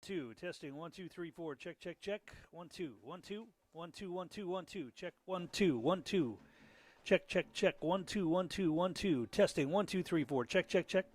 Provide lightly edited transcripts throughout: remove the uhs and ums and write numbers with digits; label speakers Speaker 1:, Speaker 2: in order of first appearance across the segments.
Speaker 1: 2. Testing 1 2 3 4. Check check check. 1 2 1 2 1 2 1 2 1 2. Check 1 2 1 2. Check check check. 1 2 1 2 1 2. Testing 1 2 3 4. Check check check.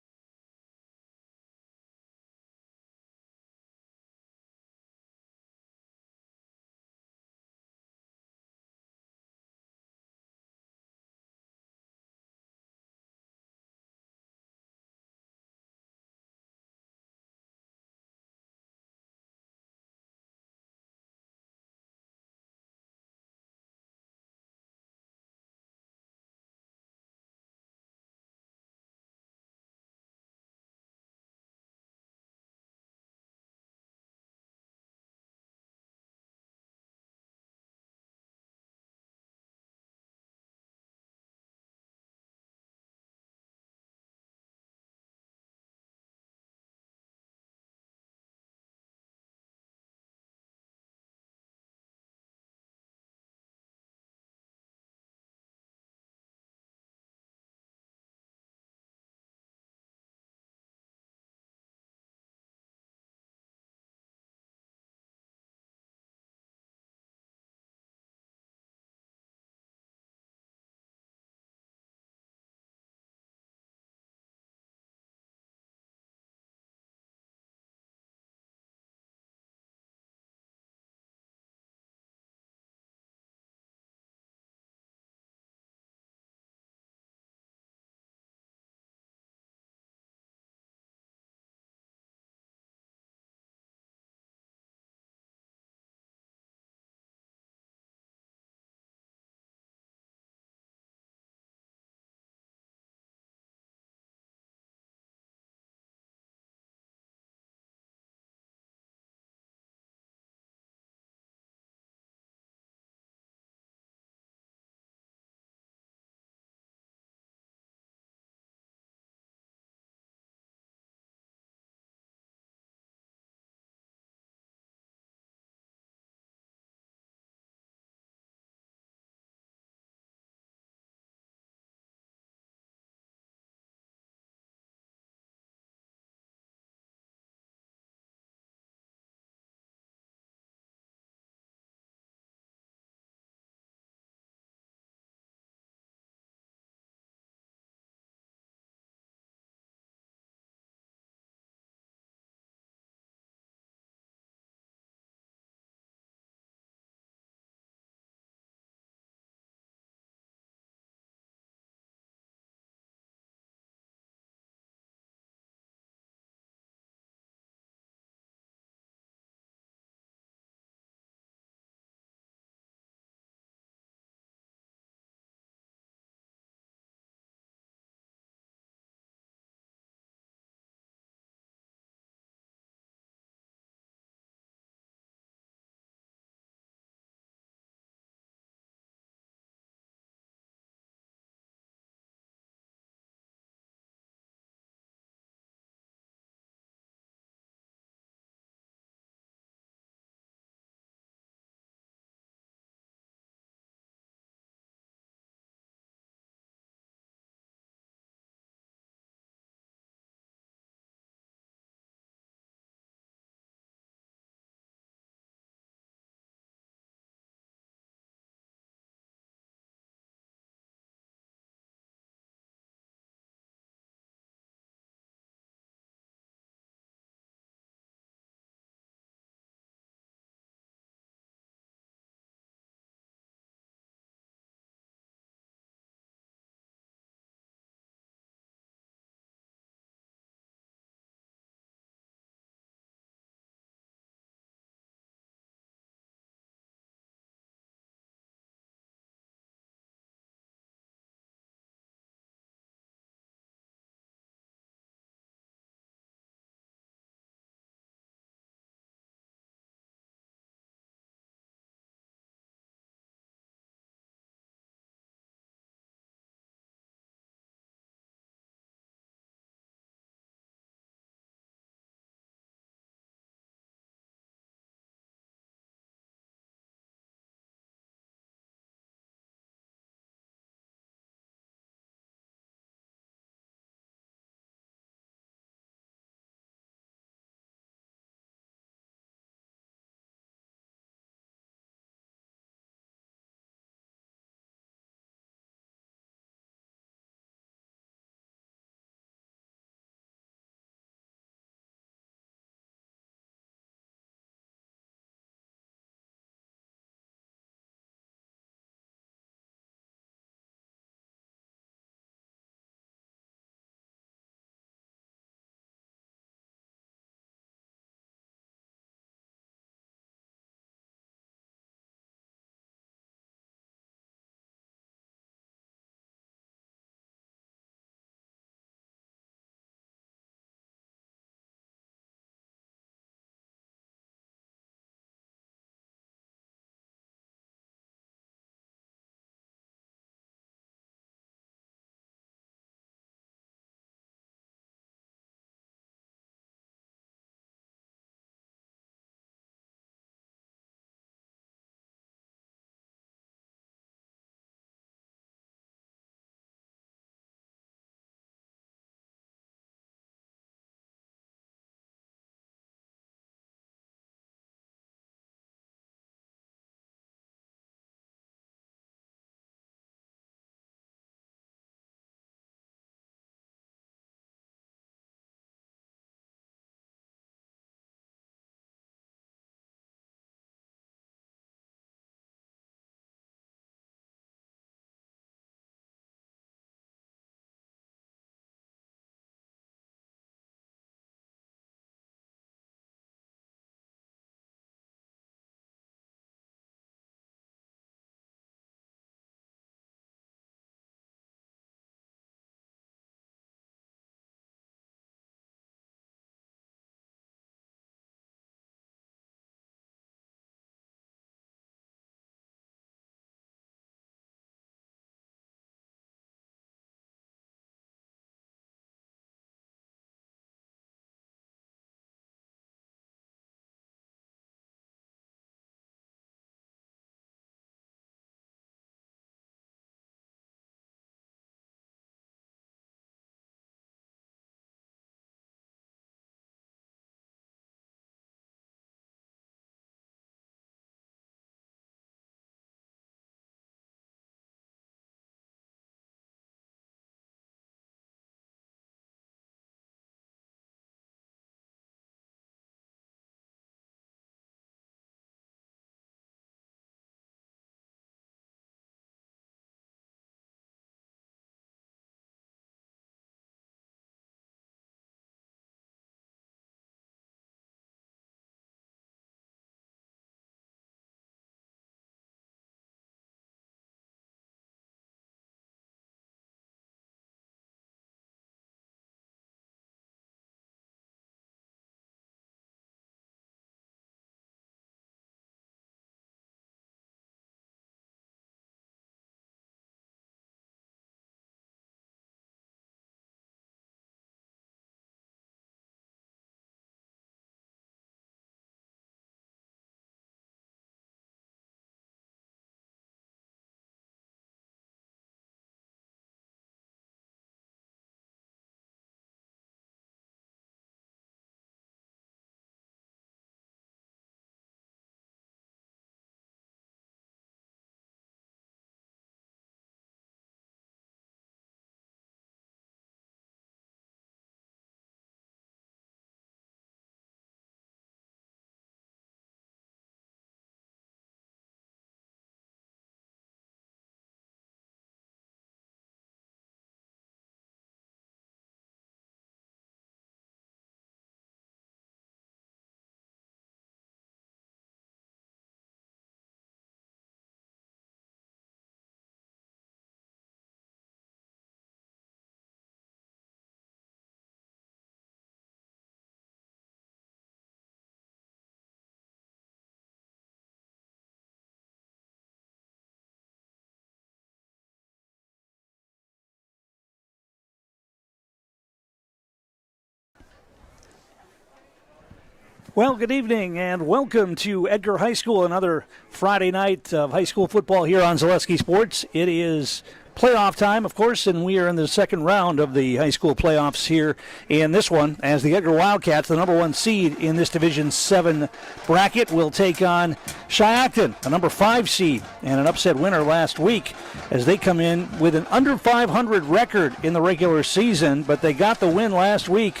Speaker 1: Well, good evening and welcome to Edgar High School, another Friday night of high school football here on Zaleski Sports. It is playoff time, of course, and we are in the second round of the high school playoffs here in this one, as the Edgar Wildcats, the number one seed in this Division 7 bracket, will take on Shiocton, a number 5 seed, and an upset winner last week, as they come in with an under 500 record in the regular season, but they got the win last week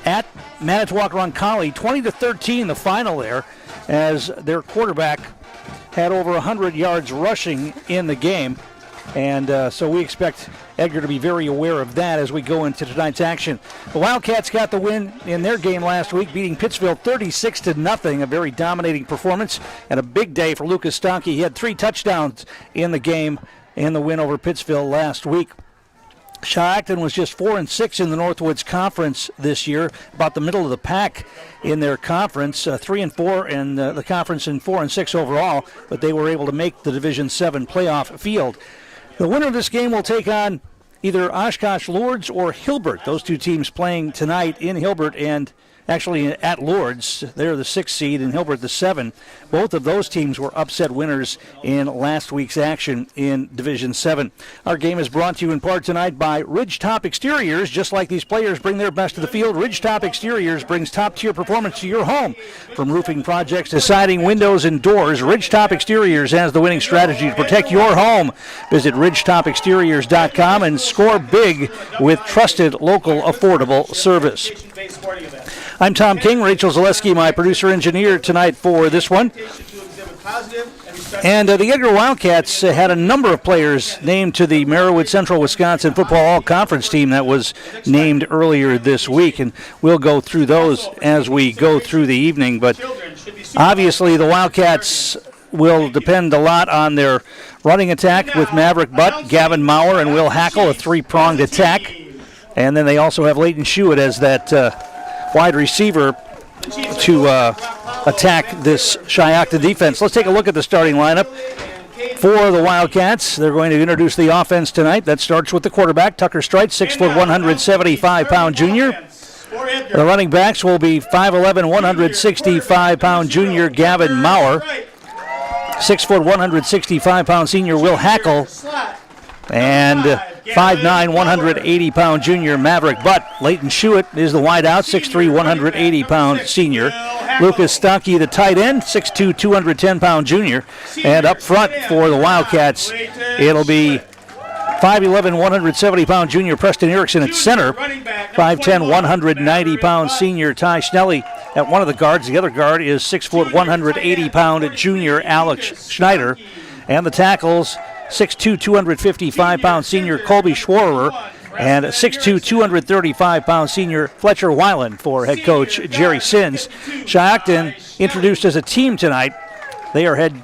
Speaker 1: at Manitowoc-Roncalli, 20-13, the final there, as their quarterback had over 100 yards rushing in the game. And so we expect Edgar to be very aware of that as we go into tonight's action. The Wildcats got the win in their game last week, beating Pittsville 36-0, a very dominating performance, and a big day for Lucas Stanke. He had 3 touchdowns in the game in the win over Pittsville last week. Shiocton was just 4-6 in the Northwoods Conference this year, about the middle of the pack in their conference, 3-4 in the conference and 4-6 overall, but they were able to make the Division 7 playoff field. The winner of this game will take on either Oshkosh Lourdes or Hilbert. Those two teams playing tonight in Hilbert and actually at Lourdes. They're the 6th seed and Hilbert the 7. Both of those teams were upset winners in last week's action in Division 7. Our game is brought to you in part tonight by Ridgetop Exteriors. Just like these players bring their best to the field, Ridgetop Exteriors brings top-tier performance to your home. From roofing projects to siding, windows, and doors, Ridgetop Exteriors has the winning strategy to protect your home. Visit ridgetopexteriors.com and score big with trusted, local, affordable service. I'm Tom King, Rachel Zaleski, my producer-engineer tonight for this one. And the Edgar Wildcats had a number of players named to the Merriwood Central Wisconsin Football All-Conference team that was named earlier this week, and we'll go through those as we go through the evening. But obviously the Wildcats will depend a lot on their running attack with Maverick Butt, Gavin Maurer, and Will Hackle, a 3-pronged attack. And then they also have Leighton Schuett as that wide receiver to attack this Shiocton defense. Let's take a look at the starting lineup for the Wildcats. They're going to introduce the offense tonight. That starts with the quarterback, Tucker Streit, 6', 175-pound junior. The running backs will be 5'11", 165-pound junior Gavin Maurer, 6', 165-pound senior Will Hackle, and 5'9", 180-pound junior Maverick Butt. Leighton Schuett is the wideout, 6'3", 180-pound senior. Lucas Stanke, the tight end, 6'2", 210-pound junior. And up front for the Wildcats, it'll be 5'11", 170-pound junior Preston Erickson at center. 5'10", 190-pound senior Ty Schnelly at one of the guards. The other guard is 6', 180-pound junior Alex Schneider. And the tackles, 6'2", 255-pound senior Colby Schwarer, and 6'2", 235-pound senior Fletcher Weiland for head coach Jerry Sins. Shiocton introduced as a team tonight. Their head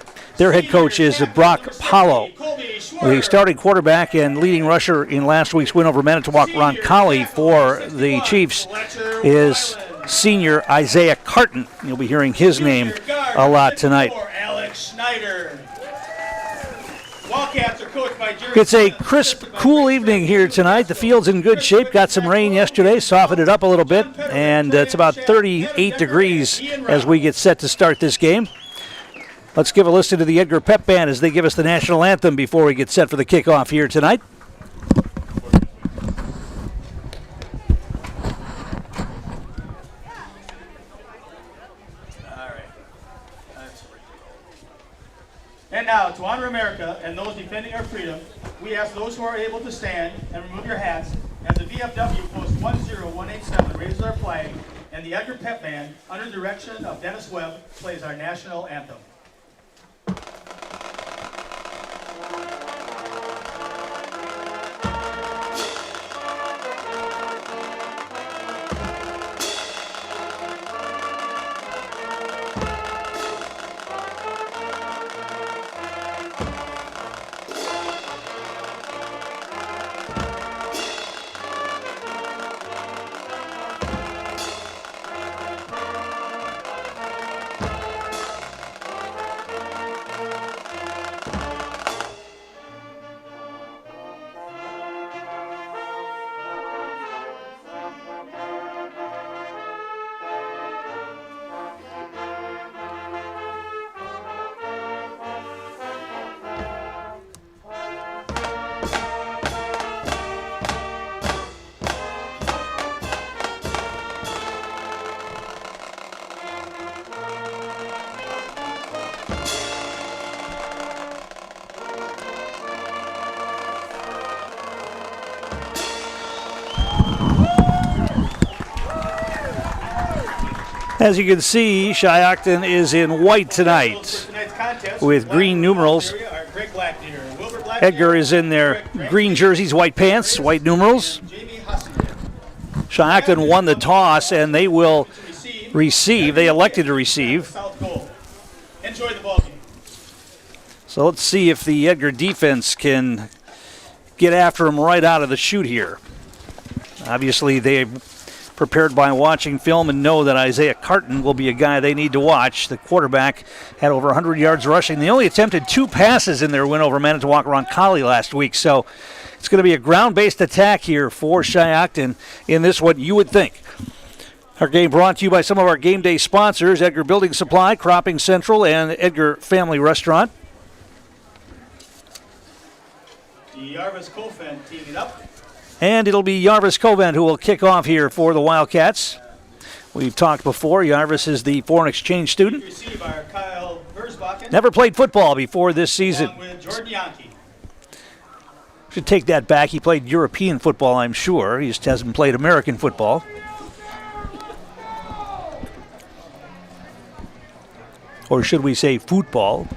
Speaker 1: coach is Brock Paulo. The starting quarterback and leading rusher in last week's win over Manitowoc-Roncalli for the Chiefs is senior Isaiah Carton. You'll be hearing his name a lot tonight. It's a crisp, cool evening here tonight. The field's in good shape. Got some rain yesterday, softened it up a little bit, and it's about 38 degrees as we get set to start this game. Let's give a listen to the Edgar Pep Band as they give us the national anthem before we get set for the kickoff here tonight.
Speaker 2: And now, to honor America and those defending our freedom, we ask those who are able to stand and remove your hats as the VFW Post 10187 raises our flag and the Edgar Pep Band, under direction of Dennis Webb, plays our national anthem.
Speaker 1: As you can see, Shiocton is in white tonight with green numerals. Edgar is in their green jerseys, white pants, white numerals. Shiocton won the toss, and they will receive. They elected to receive.
Speaker 2: Enjoy the ball game.
Speaker 1: So let's see if the Edgar defense can get after him right out of the chute here. Obviously, they've prepared by watching film and know that Isaiah Carton will be a guy they need to watch. The quarterback had over 100 yards rushing. They only attempted 2 passes in their win over Manitowoc-Roncalli last week. So it's going to be a ground-based attack here for Shiocton in this one, you would think. Our game brought to you by some of our game day sponsors, Edgar Building Supply, Cropping Central, and Edgar Family Restaurant.
Speaker 2: Jarvis Kofen teaming up.
Speaker 1: And it'll be Jarvis Koven who will kick off here for the Wildcats. We've talked before, Jarvis is the foreign exchange student. Never played football before this season. Should take that back. He played European football, I'm sure. He just hasn't played American football. Or should we say football?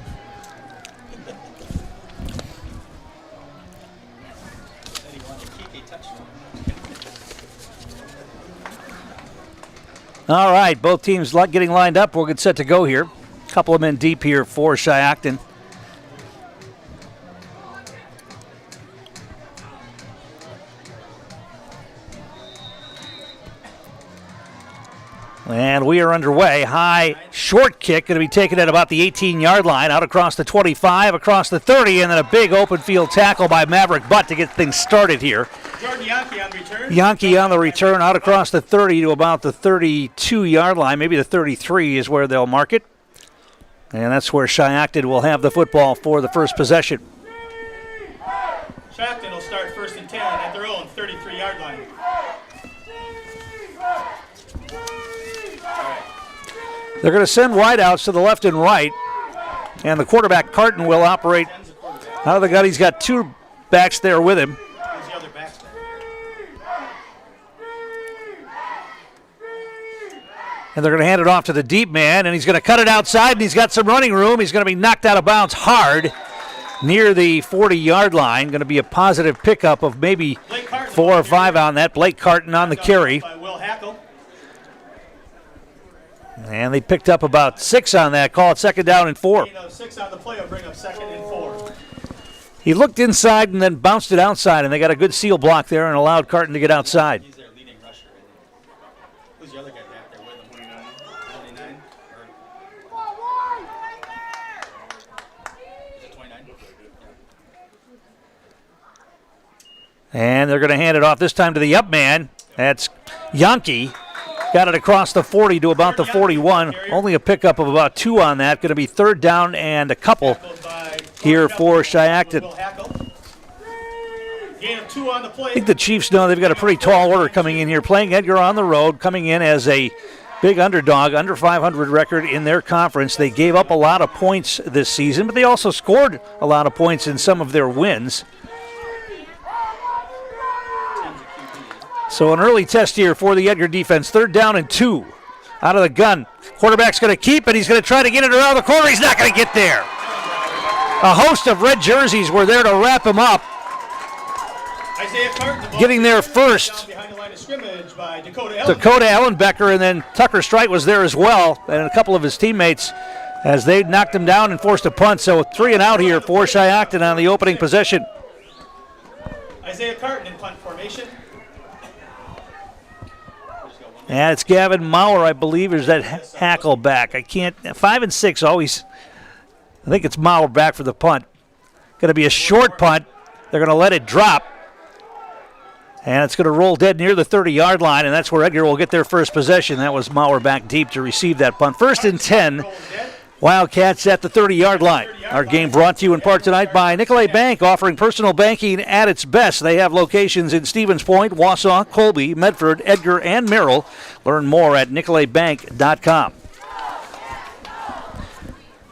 Speaker 1: All right, both teams getting lined up. We'll get set to go here. A couple of men deep here for Shiocton. And we are underway. High, short kick, going to be taken at about the 18-yard line, out across the 25, across the 30, and then a big open field tackle by Maverick Butt to get things started here.
Speaker 2: Jordan Yankee on return.
Speaker 1: Yankee on the return, out across the 30 to about the 32-yard line. Maybe the 33 is where they'll mark it. And that's where Shiocton will have the football for the first possession.
Speaker 2: Shiocton will start 1st and 10 at their own 33-yard line.
Speaker 1: They're going to send wideouts to the left and right, and the quarterback Carton will operate out of the gun. He's got 2 backs there with him. And they're going to hand it off to the deep man, and he's going to cut it outside, and he's got some running room. He's going to be knocked out of bounds hard near the 40-yard line. Going to be a positive pickup of maybe 4 or 5 on that. Blake Carton on the carry. And they picked up about 6 on that. Call it 2nd down and 4.
Speaker 2: 6 on the play will bring up 2nd and 4.
Speaker 1: He looked inside and then bounced it outside, and they got a good seal block there and allowed Carton to get outside.
Speaker 2: He's their leading rusher. Who's the other guy back there with him? 29? Is it 29?
Speaker 1: And they're going to hand it off this time to the up man. That's Yankee. Got it across the 40 to about the 41. Only a pickup of about 2 on that. Going to be 3rd down and a couple here for Shiocton. I think the Chiefs know they've got a pretty tall order coming in here. Playing Edgar on the road, coming in as a big underdog, under 500 record in their conference. They gave up a lot of points this season, but they also scored a lot of points in some of their wins. So an early test here for the Edgar defense. 3rd down and 2 out of the gun. Quarterback's going to keep it. He's going to try to get it around the corner. He's not going to get there. A host of red jerseys were there to wrap him up. Getting there first. Dakota Ellenbecker, and then Tucker Strite was there as well, and a couple of his teammates as they knocked him down and forced a punt. So 3 and out here for Shiocton on the opening possession.
Speaker 2: Isaiah Carton in punt formation.
Speaker 1: And it's Gavin Maurer, I believe, is that Hackle back. 5 and 6 always. I think it's Maurer back for the punt. Going to be a short punt. They're going to let it drop. And it's going to roll dead near the 30-yard line, and that's where Edgar will get their first possession. That was Maurer back deep to receive that punt. 1st and 10. Wildcats at the 30-yard line. Our game brought to you in part tonight by Nicolay Bank, offering personal banking at its best. They have locations in Stevens Point, Wausau, Colby, Medford, Edgar, and Merrill. Learn more at nicolaybank.com.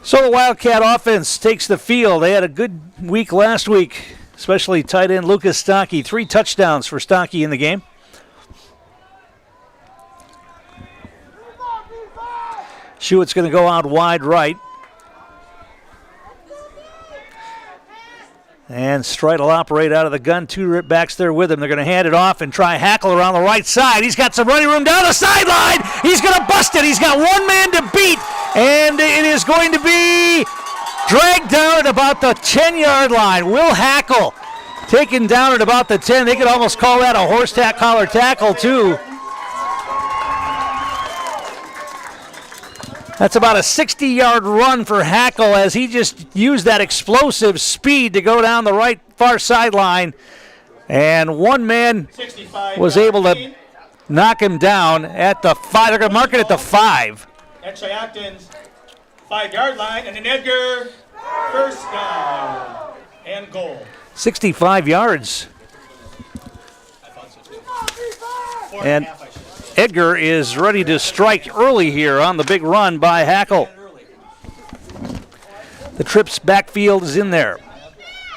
Speaker 1: So the Wildcat offense takes the field. They had a good week last week, especially tight end Lucas Stockey. 3 touchdowns for Stockey in the game. Shiocton's going to go out wide right. And Strite will operate out of the gun. Two backs there with him. They're going to hand it off and try Hackle around the right side. He's got some running room down the sideline. He's going to bust it. He's got one man to beat. And it is going to be dragged down at about the 10-yard line. Will Hackle taken down at about the 10. They could almost call that a horse collar tackle, too. That's about a 60-yard run for Hackle as he just used that explosive speed to go down the right far sideline. And one man was able to knock him down at the 5. They're going to mark it at the 5.
Speaker 2: At Shiocton's 5-yard line, and then Edgar, first down and goal.
Speaker 1: 65 yards. And Edgar is ready to strike early here on the big run by Hackle. The Trips backfield is in there.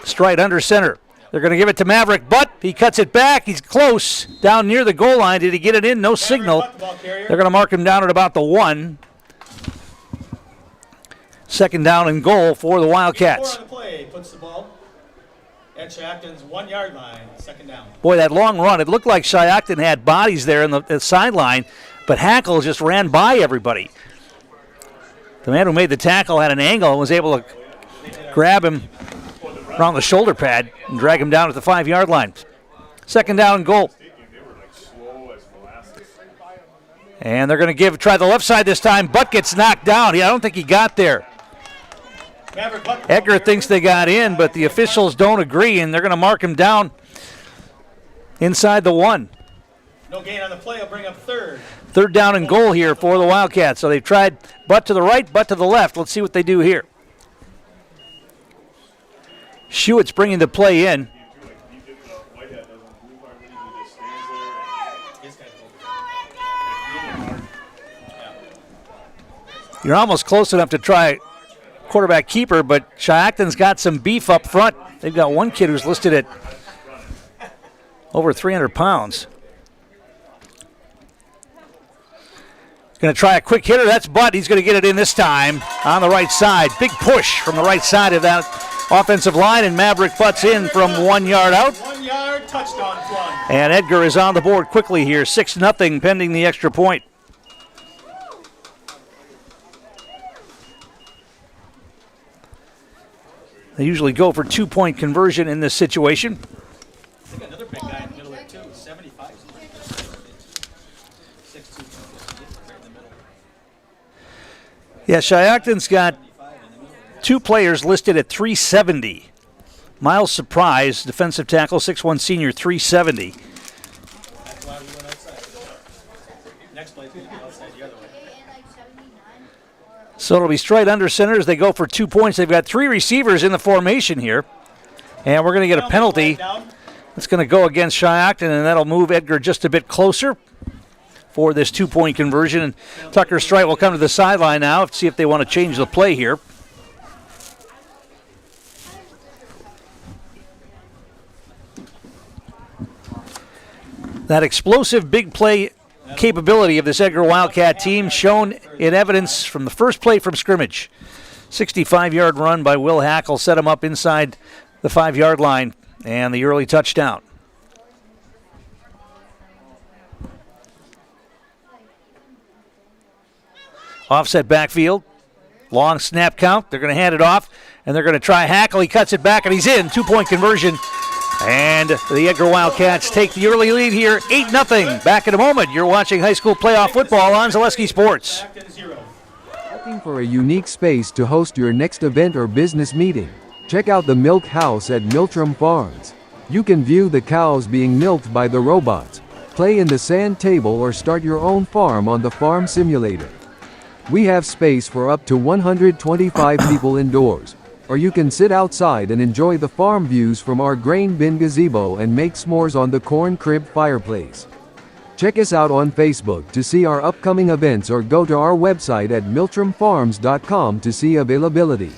Speaker 1: Strite under center. They're going to give it to Maverick, but he cuts it back. He's close, down near the goal line. Did he get it in? No signal. They're going to mark him down at about the 1. Second down and goal for the Wildcats.
Speaker 2: On the play, puts the ball at Shiocton's 1-yard line, second down.
Speaker 1: Boy, that long run, it looked like Shiocton had bodies there in the sideline, but Hackle just ran by everybody. The man who made the tackle had an angle and was able to grab him around the shoulder pad and drag him down at the 5-yard line. Second down and goal. And they're going to try the left side this time. Butt gets knocked down. I don't think he got there. Edgar thinks they got in, but the officials don't agree, and they're going to mark him down inside the 1.
Speaker 2: No gain on the play. Will bring up third.
Speaker 1: Third down and goal here for the Wildcats. So they've tried butt to the right, butt to the left. Let's see what they do here. Shiocton's bringing the play in. You're almost close enough to try quarterback keeper, but Shiocton's got some beef up front. They've got one kid who's listed at over 300 pounds. Going to try a quick hitter. That's Butt. He's going to get it in this time on the right side. Big push from the right side of that offensive line, and Maverick butts in from 1 yard out.
Speaker 2: 1 yard, touchdown run.
Speaker 1: And Edgar is on the board quickly here. 6-0 pending the extra point. They usually go for 2-point conversion in this situation.
Speaker 2: I think another big guy in the middle there, too. 75. 6'2", right in the middle.
Speaker 1: Yeah, Shiocton's got 2 players listed at 370. Miles Surprise, defensive tackle, 6'1" senior, 370.
Speaker 2: That's why we went outside. Next play, we go outside the other way.
Speaker 1: So it'll be straight under center as they go for 2 points. They've got 3 receivers in the formation here. And we're going to get a penalty. It's going to go against Shiocton, and that'll move Edgar just a bit closer for this 2-point conversion. And Tucker Strite will come to the sideline now to see if they want to change the play here. That explosive big play capability of this Edgar Wildcat team shown in evidence from the first play from scrimmage. 65-yard run by Will Hackle set him up inside the 5-yard line and the early touchdown. Offset backfield. Long snap count. They're going to hand it off, and they're going to try Hackle. He cuts it back, and he's in. 2-point conversion. And the Edgar Wildcats take the early lead here, 8-0. Back in a moment. You're watching high school playoff football on Zaleski Sports.
Speaker 3: Looking for a unique space to host your next event or business meeting? Check out the Milk House at Miltram Farms. You can view the cows being milked by the robots, play in the sand table, or start your own farm on the farm simulator. We have space for up to 125 people indoors, or you can sit outside and enjoy the farm views from our grain bin gazebo and make s'mores on the corn crib fireplace. Check us out on Facebook to see our upcoming events, or go to our website at miltramfarms.com to see availability.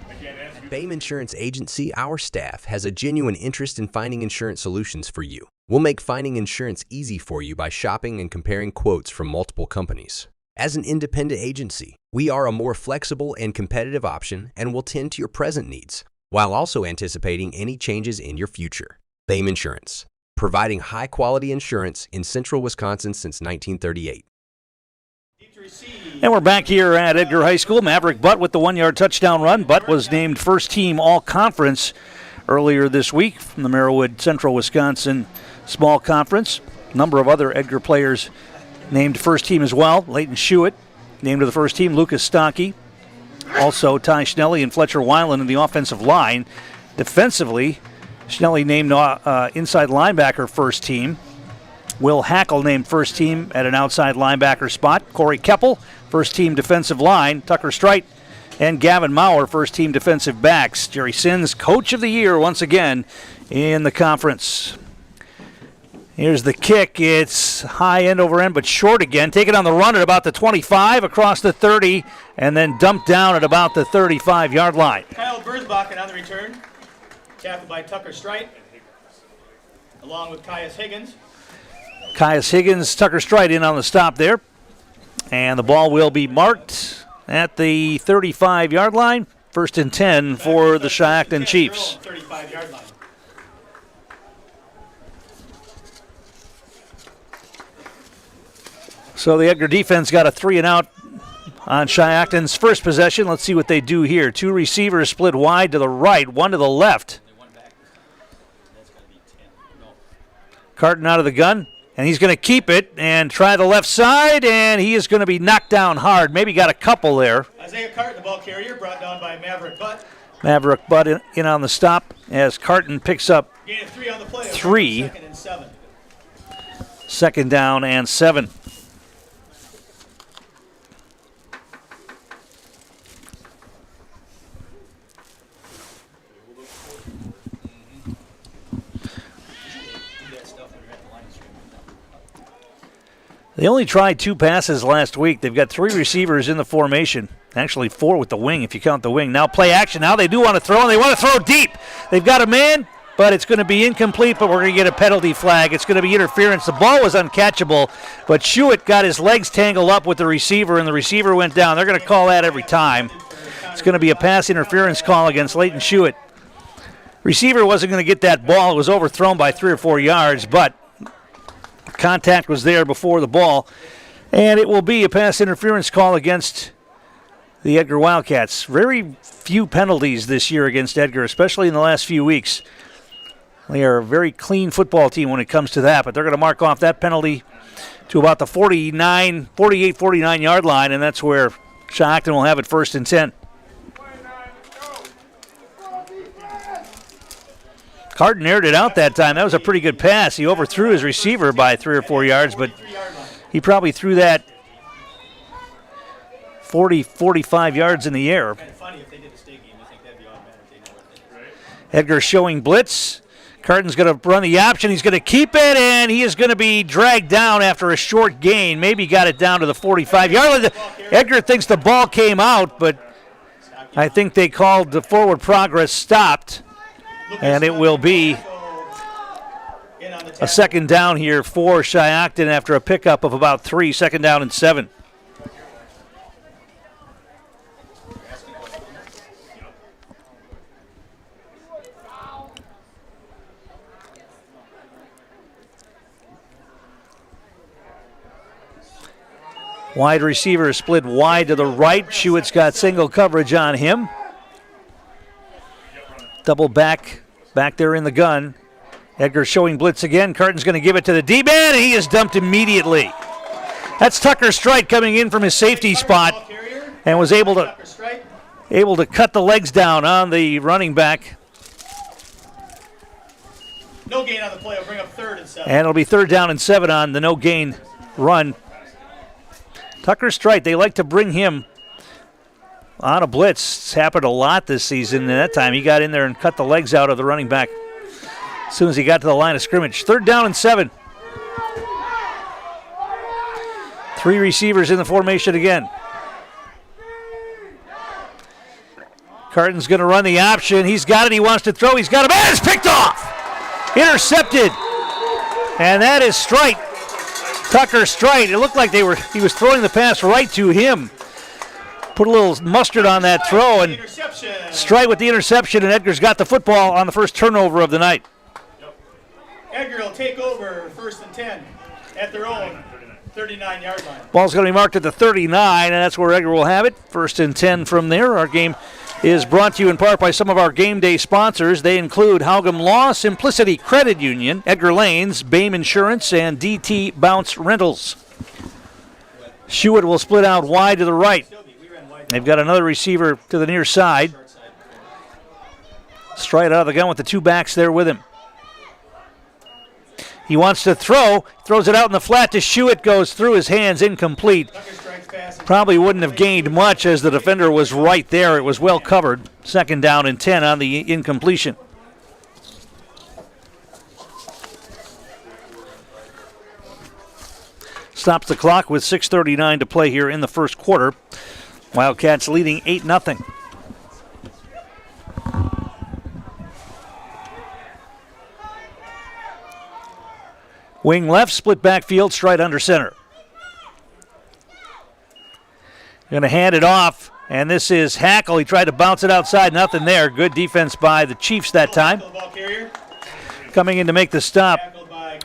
Speaker 4: At BAME Insurance Agency, our staff has a genuine interest in finding insurance solutions for you. We'll make finding insurance easy for you by shopping and comparing quotes from multiple companies. As an independent agency, we are a more flexible and competitive option and will tend to your present needs, while also anticipating any changes in your future. BAME Insurance, providing high-quality insurance in central Wisconsin since 1938.
Speaker 1: And we're back here at Edgar High School. Maverick Butt with the 1-yard touchdown run. Butt was named first team all-conference earlier this week from the Merriwood Central Wisconsin Small Conference. A number of other Edgar players named first team as well. Leighton Schuett named to the first team. Lucas Stockey. Also Ty Schnelly and Fletcher Weiland in the offensive line. Defensively, Schnelly named inside linebacker first team. Will Hackle named first team at an outside linebacker spot. Corey Keppel, first team defensive line. Tucker Strite and Gavin Maurer, first team defensive backs. Jerry Sins, coach of the year once again in the conference. Here's the kick. It's high end over end, but short again. Taken on the run at about the 25, across the 30, and then dumped down at about the 35-yard line.
Speaker 2: Kyle Berzbachen on the return. Tackled by Tucker Strite, along with Caius Higgins.
Speaker 1: Caius Higgins, Tucker Strite in on the stop there. And the ball will be marked at the 35-yard line. First and 10 for the Shiocton Chiefs.
Speaker 2: 35-yard line.
Speaker 1: So the Edgar defense got a 3-and-out on Shiocton's first possession. Let's see what they do here. Two receivers split wide to the right, one to the left. Carton out of the gun. And he's going to keep it and try the left side, and he is going to be knocked down hard. Maybe got a couple there.
Speaker 2: Isaiah Carton, the ball carrier, brought down by Maverick Butt.
Speaker 1: Maverick Butt in on the stop as Carton picks up
Speaker 2: Gain of 3 on the play.
Speaker 1: 3.
Speaker 2: 2nd and 7.
Speaker 1: Second down and 7. They only tried 2 passes last week. They've got 3 receivers in the formation. Actually 4 with the wing if you count the wing. Now play action. Now they do want to throw, and they want to throw deep. They've got a man, but it's going to be incomplete, but we're going to get a penalty flag. It's going to be interference. The ball was uncatchable, but Schuett got his legs tangled up with the receiver, and the receiver went down. They're going to call that every time. It's going to be a pass interference call against Leighton Schuett. Receiver wasn't going to get that ball. It was overthrown by 3 or 4 yards, but contact was there before the ball, and it will be a pass interference call against the Edgar Wildcats. Very few penalties this year against Edgar, especially in the last few weeks. They are a very clean football team when it comes to that, but they're going to mark off that penalty to about the 48-49 yard line, and that's where Shiocton will have it first and 10. Carton aired it out that time. That was a pretty good pass. He overthrew his receiver by 3 or 4 yards, but he probably threw that 40, 45 yards in the air. Edgar showing blitz. Carton's going to run the option. He's going to keep it, and he is going to be dragged down after a short gain. Maybe got it down to the 45-yard line. Edgar thinks the ball came out, but I think they called the forward progress stopped. And it will be a second down here for Shiocton after a pickup of about 3, second down and 7. Wide receiver split wide to the right. Schuett's got single coverage on him. Double back there in the gun. Edgar showing blitz again. Carton's going to give it to the D-man, and he is dumped immediately. That's Tucker Strite coming in from his safety spot and was able to cut the legs down on the running back.
Speaker 2: No gain on the play. Will bring up 3rd and 7.
Speaker 1: And it'll be 3rd down and 7 on the no gain run. Tucker Strite, they like to bring him on a blitz. It's happened a lot this season, and that time he got in there and cut the legs out of the running back as soon as he got to the line of scrimmage. 3rd down and 7. 3 receivers in the formation again. Carton's going to run the option. He's got it. He wants to throw. He's got it. Man, it's picked off. Intercepted. And that is Strite. Tucker Strite. It looked like he was throwing the pass right to him. Put a little mustard on that throw, and Strite with the interception, and Edgar's got the football on the first turnover of the night.
Speaker 2: Edgar will take over 1st and 10 at their own 39-yard line.
Speaker 1: Ball's going to be marked at the 39, and that's where Edgar will have it. 1st and 10 from there. Our game is brought to you in part by some of our game day sponsors. They include Haugum Law, Simplicity Credit Union, Edgar Lanes, BAME Insurance, and DT Bounce Rentals. Shiocton will split out wide to the right. They've got another receiver to the near side. Straight out of the gun with the two backs there with him. He wants to throw, throws it out in the flat to Shiocton, goes through his hands, incomplete. Probably wouldn't have gained much as the defender was right there. It was well covered. 2nd down and 10 on the incompletion. Stops the clock with 6:39 to play here in the first quarter. Wildcats leading 8-0. Wing left, split backfield, Strite under center. Going to hand it off, and this is Hackle. He tried to bounce it outside, nothing there. Good defense by the Chiefs that time. Coming in to make the stop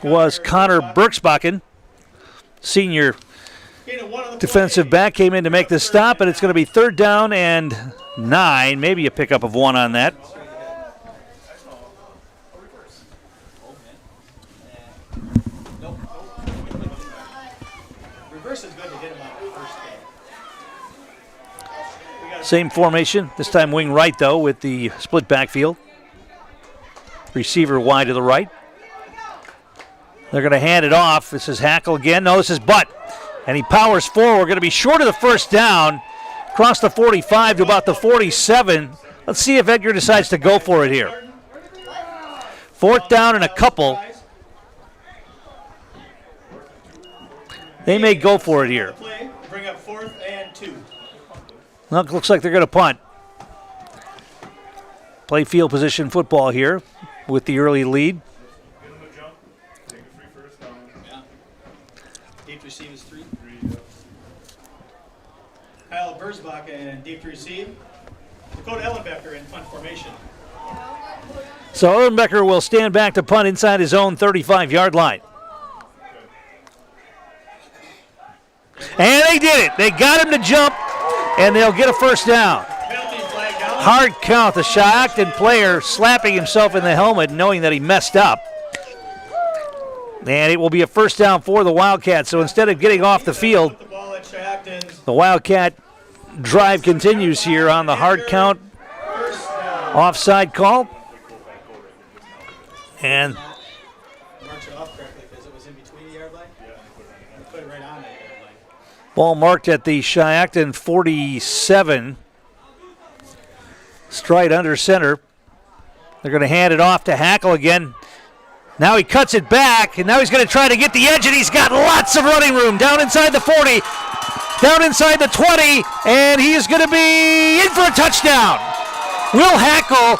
Speaker 1: was Connor Berksbakken, senior defensive back, came in to make the stop, and it's going to be 3rd down and 9, maybe a pickup of 1 on that. Same formation, this time wing right though with the split backfield. Receiver wide to the right. They're going to hand it off. This is Hackle again. No, this is Butt. And he powers forward. We're going to be short of the 1st down. Across the 45 to about the 47. Let's see if Edgar decides to go for it here. 4th down and a couple. They may go for it here.
Speaker 2: Bring up 4th and 2.
Speaker 1: Well, it looks like they're going to punt. Play field position football here with the early lead.
Speaker 2: Deep receive is 3. Kyle Bersbach and deep to receive. Dakota Ellenbecker in punt formation.
Speaker 1: So Ellenbecker will stand back to punt inside his own 35-yard line. And they did it. They got him to jump, and they'll get a 1st down. Hard count. The Shiocton player slapping himself in the helmet knowing that he messed up. And it will be a 1st down for the Wildcats. So instead of getting off the field, the Wildcat drive continues here on the hard count offside call. And ball marked at the Shiocton 47. Strite under center. They're going to hand it off to Hackle again. Now he cuts it back, and now he's going to try to get the edge, and he's got lots of running room down inside the 40, down inside the 20, and he is going to be in for a touchdown. Will Hackle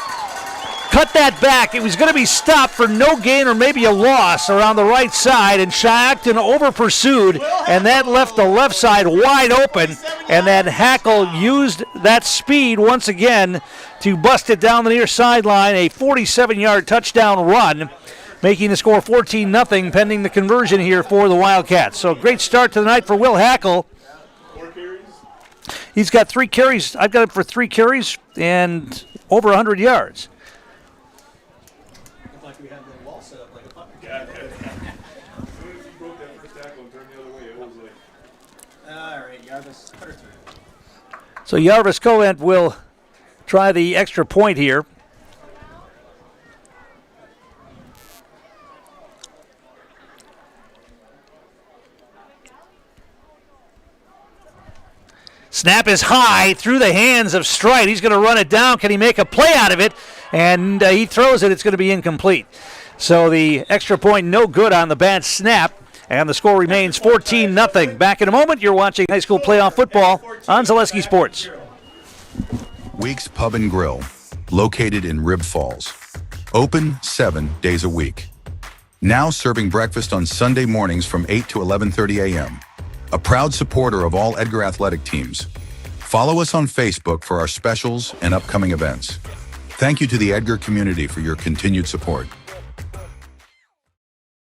Speaker 1: cut that back. It was going to be stopped for no gain or maybe a loss around the right side, and Shiocton over-pursued, and that left the left side wide open, and then Hackle used that speed once again to bust it down the near sideline, a 47-yard touchdown run, making the score 14-0 pending the conversion here for the Wildcats. So great start to the night for Will Hackle. He's got 3 carries. I've got him for 3 carries and over 100 yards. So Jarvis Covent will try the extra point here. Snap is high through the hands of Strite. He's going to run it down. Can he make a play out of it? And he throws it. It's going to be incomplete. So the extra point no good on the bad snap. And the score remains 14-0. Back in a moment, you're watching high school playoff football on Zaleski Sports.
Speaker 5: Weeks Pub and Grill, located in Rib Falls. Open 7 days a week. now serving breakfast on Sunday mornings from 8 to 11:30 a.m. A proud supporter of all Edgar athletic teams. Follow us on Facebook for our specials and upcoming events. Thank you to the Edgar community for your continued support.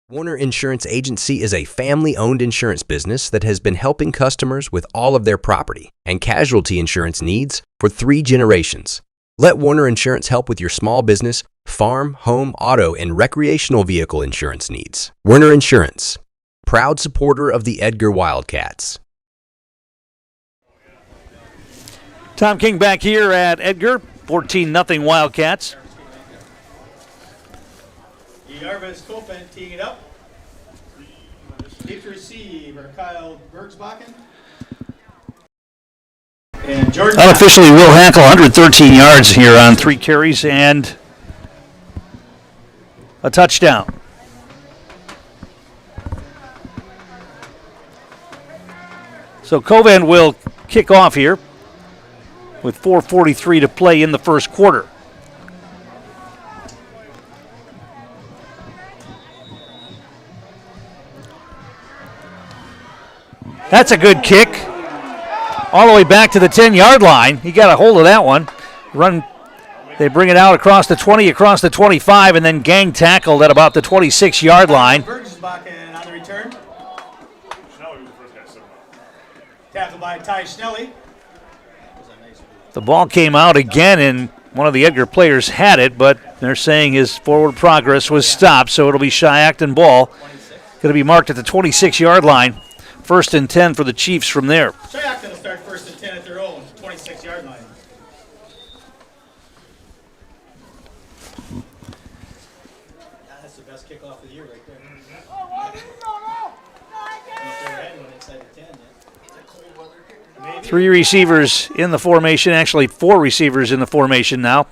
Speaker 4: Warner Insurance Agency is a family-owned insurance business that has been helping customers with all of their property and casualty insurance needs for 3 generations. Let Warner Insurance help with your small business, farm, home, auto, and recreational vehicle insurance needs. Warner Insurance, proud supporter of the Edgar Wildcats.
Speaker 1: Tom King back here at Edgar, 14-0 Wildcats.
Speaker 2: Jarvis Kopen teeing it up. Deep to receiver, Kyle Bergsbakken. And Jordan.
Speaker 1: Unofficially, Will Hackle, 113 yards here on 3 carries and a touchdown. So Koven will kick off here with 4:43 to play in the first quarter. That's a good kick. All the way back to the 10-yard line. He got a hold of that one. They bring it out across the 20, across the 25, and then gang tackled at about the 26-yard line.
Speaker 2: Bergsbakken on the return. Tackled by Ty Schnelly.
Speaker 1: The ball came out again, and one of the Edgar players had it, but they're saying his forward progress was stopped, so it'll be Shiocton ball. Going to be marked at the 26-yard line. 1st and 10 for the Chiefs from there.
Speaker 2: Shiocton will start 1st and 10 at their own 26-yard line. That's the best kickoff of the year right there. Maybe.
Speaker 1: 3 receivers in the formation, actually 4 receivers in the formation now.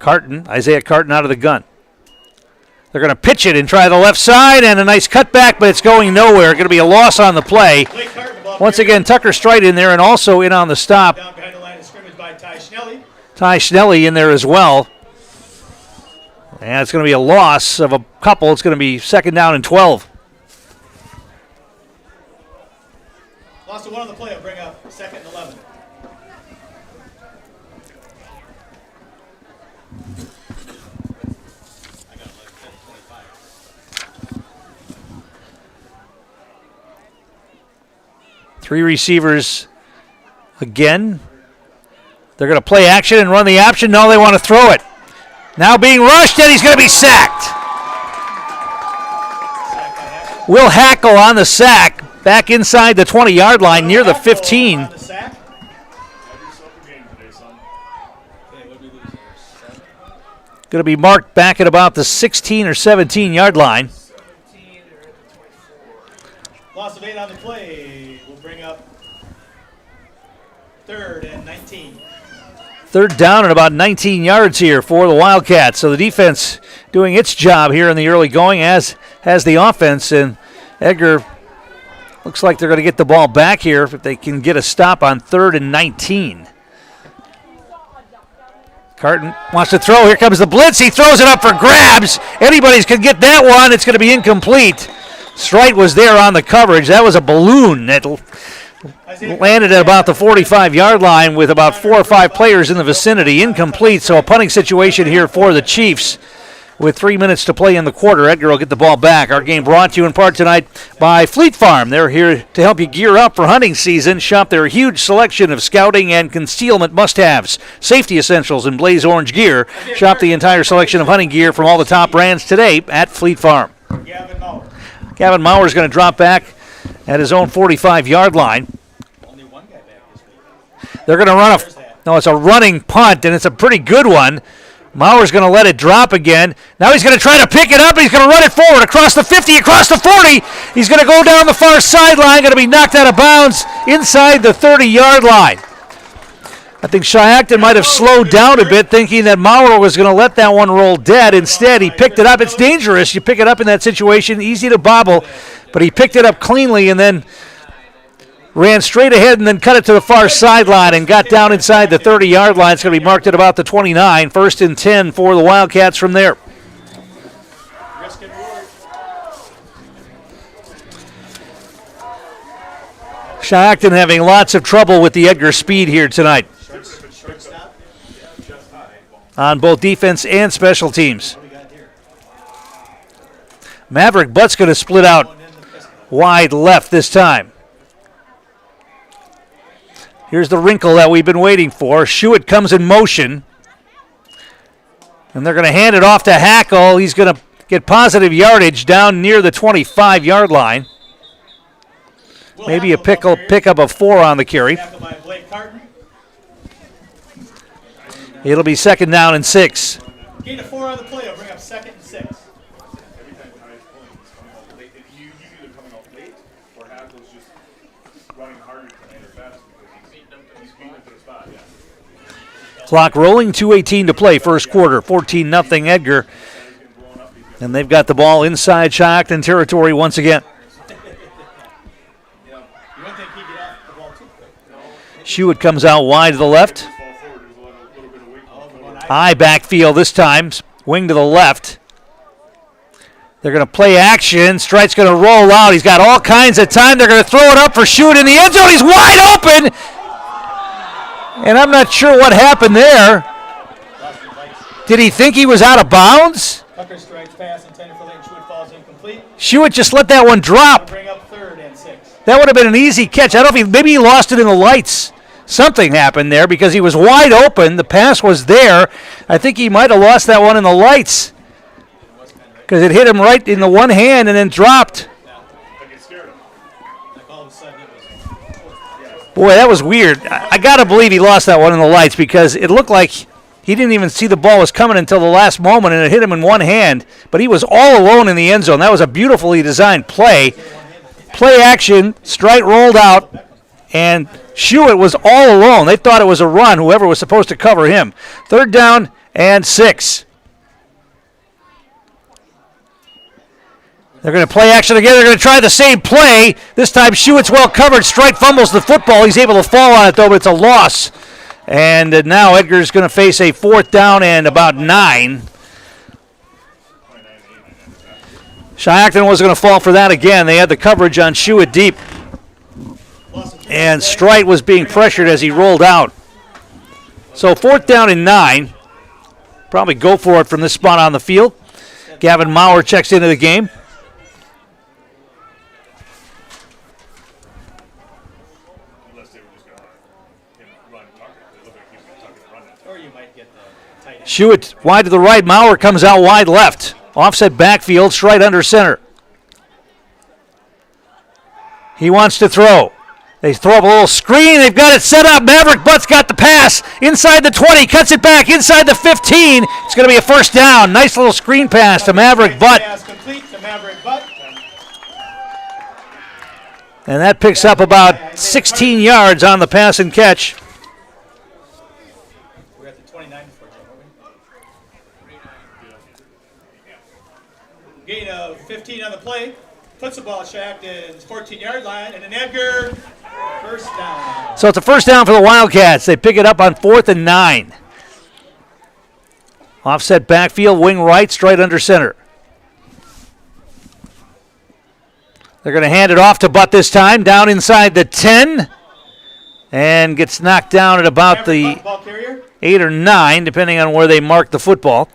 Speaker 1: Isaiah Carton out of the gun. They're going to pitch it and try the left side, and a nice cutback, but it's going nowhere. Going to be a loss on the play. Once again, Tucker Strite in there and also in on the stop.
Speaker 2: Down behind the line of scrimmage by Ty Schnelly.
Speaker 1: Ty Schnelly in there as well. And it's going to be a loss of a couple. It's going to be 2nd down and 12.
Speaker 2: Loss of 1 on the play will bring up 2nd and 11.
Speaker 1: Three receivers again. They're going to play action and run the option. No, they want to throw it. Now being rushed, and he's going to be sacked. Will Hackle on the sack, back inside the 20-yard line near the 15. Going to be marked back at about the 16 or 17-yard line.
Speaker 2: Loss of 8 on the play will bring up 3rd and 19.
Speaker 1: 3rd down and about 19 yards here for the Wildcats. So the defense doing its job here in the early going, as has the offense. And Edgar looks like they're going to get the ball back here if they can get a stop on 3rd and 19. Carton wants to throw. Here comes the blitz. He throws it up for grabs. Anybody's could get that one. It's going to be incomplete. Strite was there on the coverage. That was a balloon that landed at about the 45-yard line with about 4 or 5 players in the vicinity. Incomplete, so a punting situation here for the Chiefs with 3 minutes to play in the quarter. Edgar will get the ball back. Our game brought to you in part tonight by Fleet Farm. They're here to help you gear up for hunting season. Shop their huge selection of scouting and concealment must-haves, safety essentials, and blaze orange gear. Shop the entire selection of hunting gear from all the top brands today at Fleet Farm. Gavin Maurer is going to drop back at his own 45-yard line.
Speaker 2: Only one guy back this week.
Speaker 1: They're going to run it's a running punt, and it's a pretty good one. Mauer's going to let it drop again. Now he's going to try to pick it up, and he's going to run it forward across the 50, across the 40. He's going to go down the far sideline, going to be knocked out of bounds inside the 30-yard line. I think Shiocton might have slowed down a bit, thinking that Maurer was going to let that one roll dead. Instead, he picked it up. It's dangerous. You pick it up in that situation, easy to bobble, but he picked it up cleanly and then ran straight ahead and then cut it to the far sideline and got down inside the 30-yard line. It's going to be marked at about the 29. 1st and 10 for the Wildcats from there. Shiocton having lots of trouble with the Edgar speed here tonight on both defense and special teams. Maverick Butt's going to split out wide left this time. Here's the wrinkle that we've been waiting for. Shiocton comes in motion, and they're going to hand it off to Hackle. He's going to get positive yardage down near the 25-yard line. Maybe a pickup of 4 on the carry. It'll be 2nd down and 6.
Speaker 2: Gain of 4 on the play. I'll bring up 2nd and 6.
Speaker 1: Clock rolling, 2:18 to play, first quarter, 14-0 Edgar. And they've got the ball inside Shiocton territory once again. Shiocton comes out wide to the left. High backfield this time, wing to the left. They're going to play action. Strite's going to roll out. He's got all kinds of time. They're going to throw it up for Shiocton in the end zone. He's wide open. And I'm not sure what happened there. Did he think he was out of bounds?
Speaker 2: Tucker strikes pass intended for Leighton. Shiocton falls incomplete.
Speaker 1: Shiocton just let that one drop.
Speaker 2: Bring up 3rd and 6.
Speaker 1: That would have been an easy catch. I don't know if maybe he lost it in the lights. Something happened there because he was wide open. The pass was there. I think he might have lost that one in the lights because it hit him right in the one hand and then dropped. Boy, that was weird. I got to believe he lost that one in the lights because it looked like he didn't even see the ball was coming until the last moment, and it hit him in one hand. But he was all alone in the end zone. That was a beautifully designed play. Play action, Strite rolled out, and Shiocton was all alone. They thought it was a run, whoever was supposed to cover him. 3rd down and 6. They're going to play action again. They're going to try the same play. This time Shiocton's well covered. Strite fumbles the football. He's able to fall on it, though, but it's a loss. And now Edgar's going to face a 4th down and about 9. Shiocton was going to fall for that again. They had the coverage on Shiocton deep. And Strite was being pressured as he rolled out. So 4th down and 9. Probably go for it from this spot on the field. Gavin Maurer checks into the game. Shiocton wide to the right. Maurer comes out wide left. Offset backfield. Strite under center. He wants to throw. They throw up a little screen. They've got it set up. Maverick Butt's got the pass inside the 20. Cuts it back inside the 15. It's going to be a 1st down. Nice little screen pass to Maverick Butt. And that picks up about 16 yards on the pass and catch.
Speaker 2: We're at the 29 before gain of 15 on the play. Puts the ball at Shiocton's 14-yard line, and an Edgar 1st down.
Speaker 1: So it's a 1st down for the Wildcats. They pick it up on 4th and 9. Offset backfield, wing right, Strite under center. They're going to hand it off to Butt this time, down inside the 10, and gets knocked down at about the 8 or 9, depending on where they mark the football.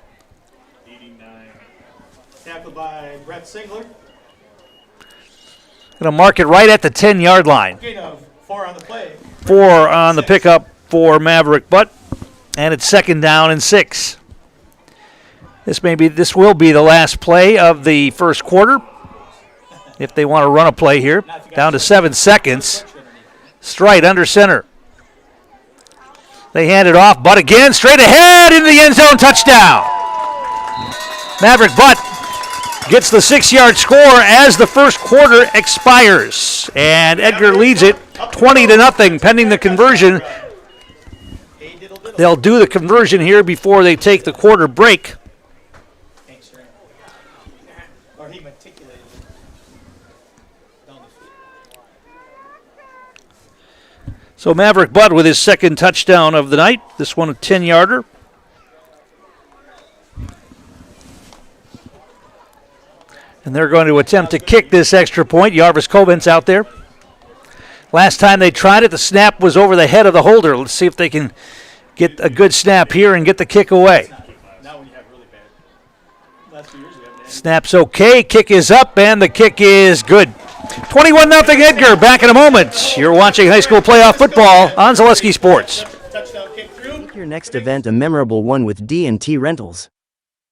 Speaker 2: 89. Tackled by Brett Sigler.
Speaker 1: Going to mark it right at the 10-yard line.
Speaker 2: Gain of 4 on the play.
Speaker 1: 4 on the pickup for Maverick Butt, and it's 2nd down and 6. This will be the last play of the first quarter. If they want to run a play here, down to 7 seconds. Strite under center. They hand it off. Butt again, straight ahead into the end zone, touchdown. Maverick Butt gets the 6-yard score as the first quarter expires. And Edgar leads it 20-0 pending the conversion. They'll do the conversion here before they take the quarter break. So Maverick Butt with his 2nd touchdown of the night. This one a 10-yarder. And they're going to attempt to kick this extra point. Jarvis Kobent's out there. Last time they tried it, the snap was over the head of the holder. Let's see if they can get a good snap here and get the kick away. Snap's okay. Kick is up, and the kick is good. 21-0 Edgar. Back in a moment. You're watching high school playoff football on Zaleski Sports.
Speaker 6: Make your next event a memorable one with D&T Rentals.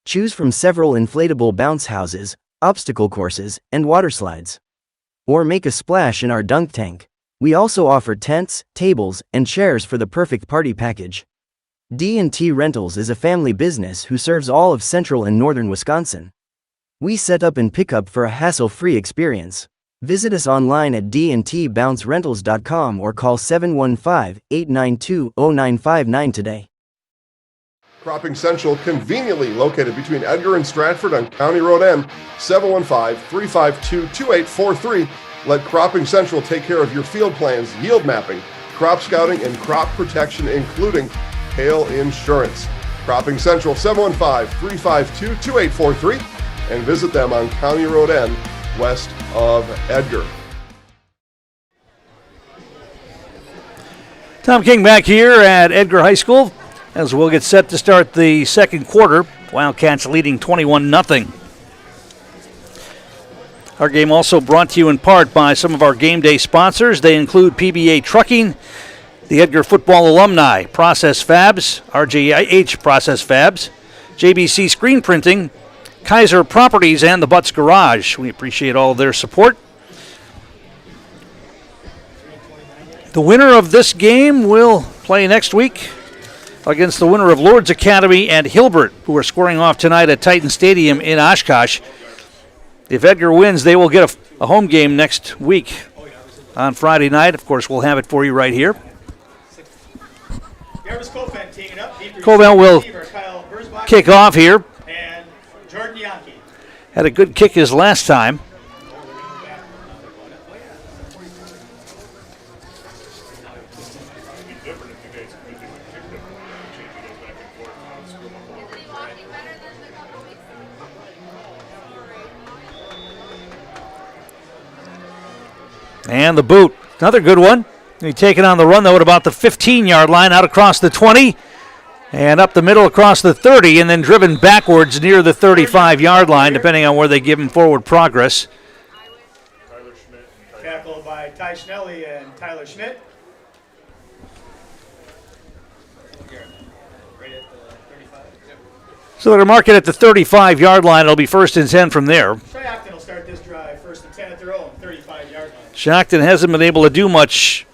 Speaker 6: Choose from several inflatable bounce houses, obstacle courses, and water slides. Or make a splash in our dunk tank. We also offer tents, tables, and chairs for the perfect party package. D&T Rentals is a family business who serves all of central and northern Wisconsin. We set up and pick up for a hassle-free experience. Visit us online at dntbouncerentals.com or call 715-892-0959 today.
Speaker 7: Cropping Central, conveniently located between Edgar and Stratford on County Road N, 715-352-2843. Let Cropping Central take care of your field plans, yield mapping, crop scouting, and crop protection, including hail insurance. Cropping Central, 715-352-2843, and visit them on County Road N, west of Edgar.
Speaker 1: Tom King back here at Edgar High School as we'll get set to start the second quarter. Wildcats leading 21-0. Our game also brought to you in part by some of our game day sponsors. They include PBA Trucking, the Edgar Football Alumni, Process Fabs, RJH Process Fabs, JBC Screen Printing, Kaiser Properties, and the Butts Garage. We appreciate all of their support. The winner of this game will play next week against the winner of Lourdes Academy and Hilbert, who are squaring off tonight at Titan Stadium in Oshkosh. If Edgar wins, they will get a home game next week on Friday night. Of course, we'll have it for you right here. Covell will kick off here. Had a good kick his last time. And the boot. Another good one. He taken on the run, though, at about the 15-yard line, out across the 20, and up the middle across the 30, and then driven backwards near the 35-yard line, depending on where they give him forward progress.
Speaker 2: Tackled by Ty Schnelly and Tyler Schmidt.
Speaker 1: So they're marking at the 35-yard line. It'll be 1st and 10 from there.
Speaker 2: Shiocton will start this drive, 1st and 10 at their own 35-yard line.
Speaker 1: Shiocton hasn't been able to do much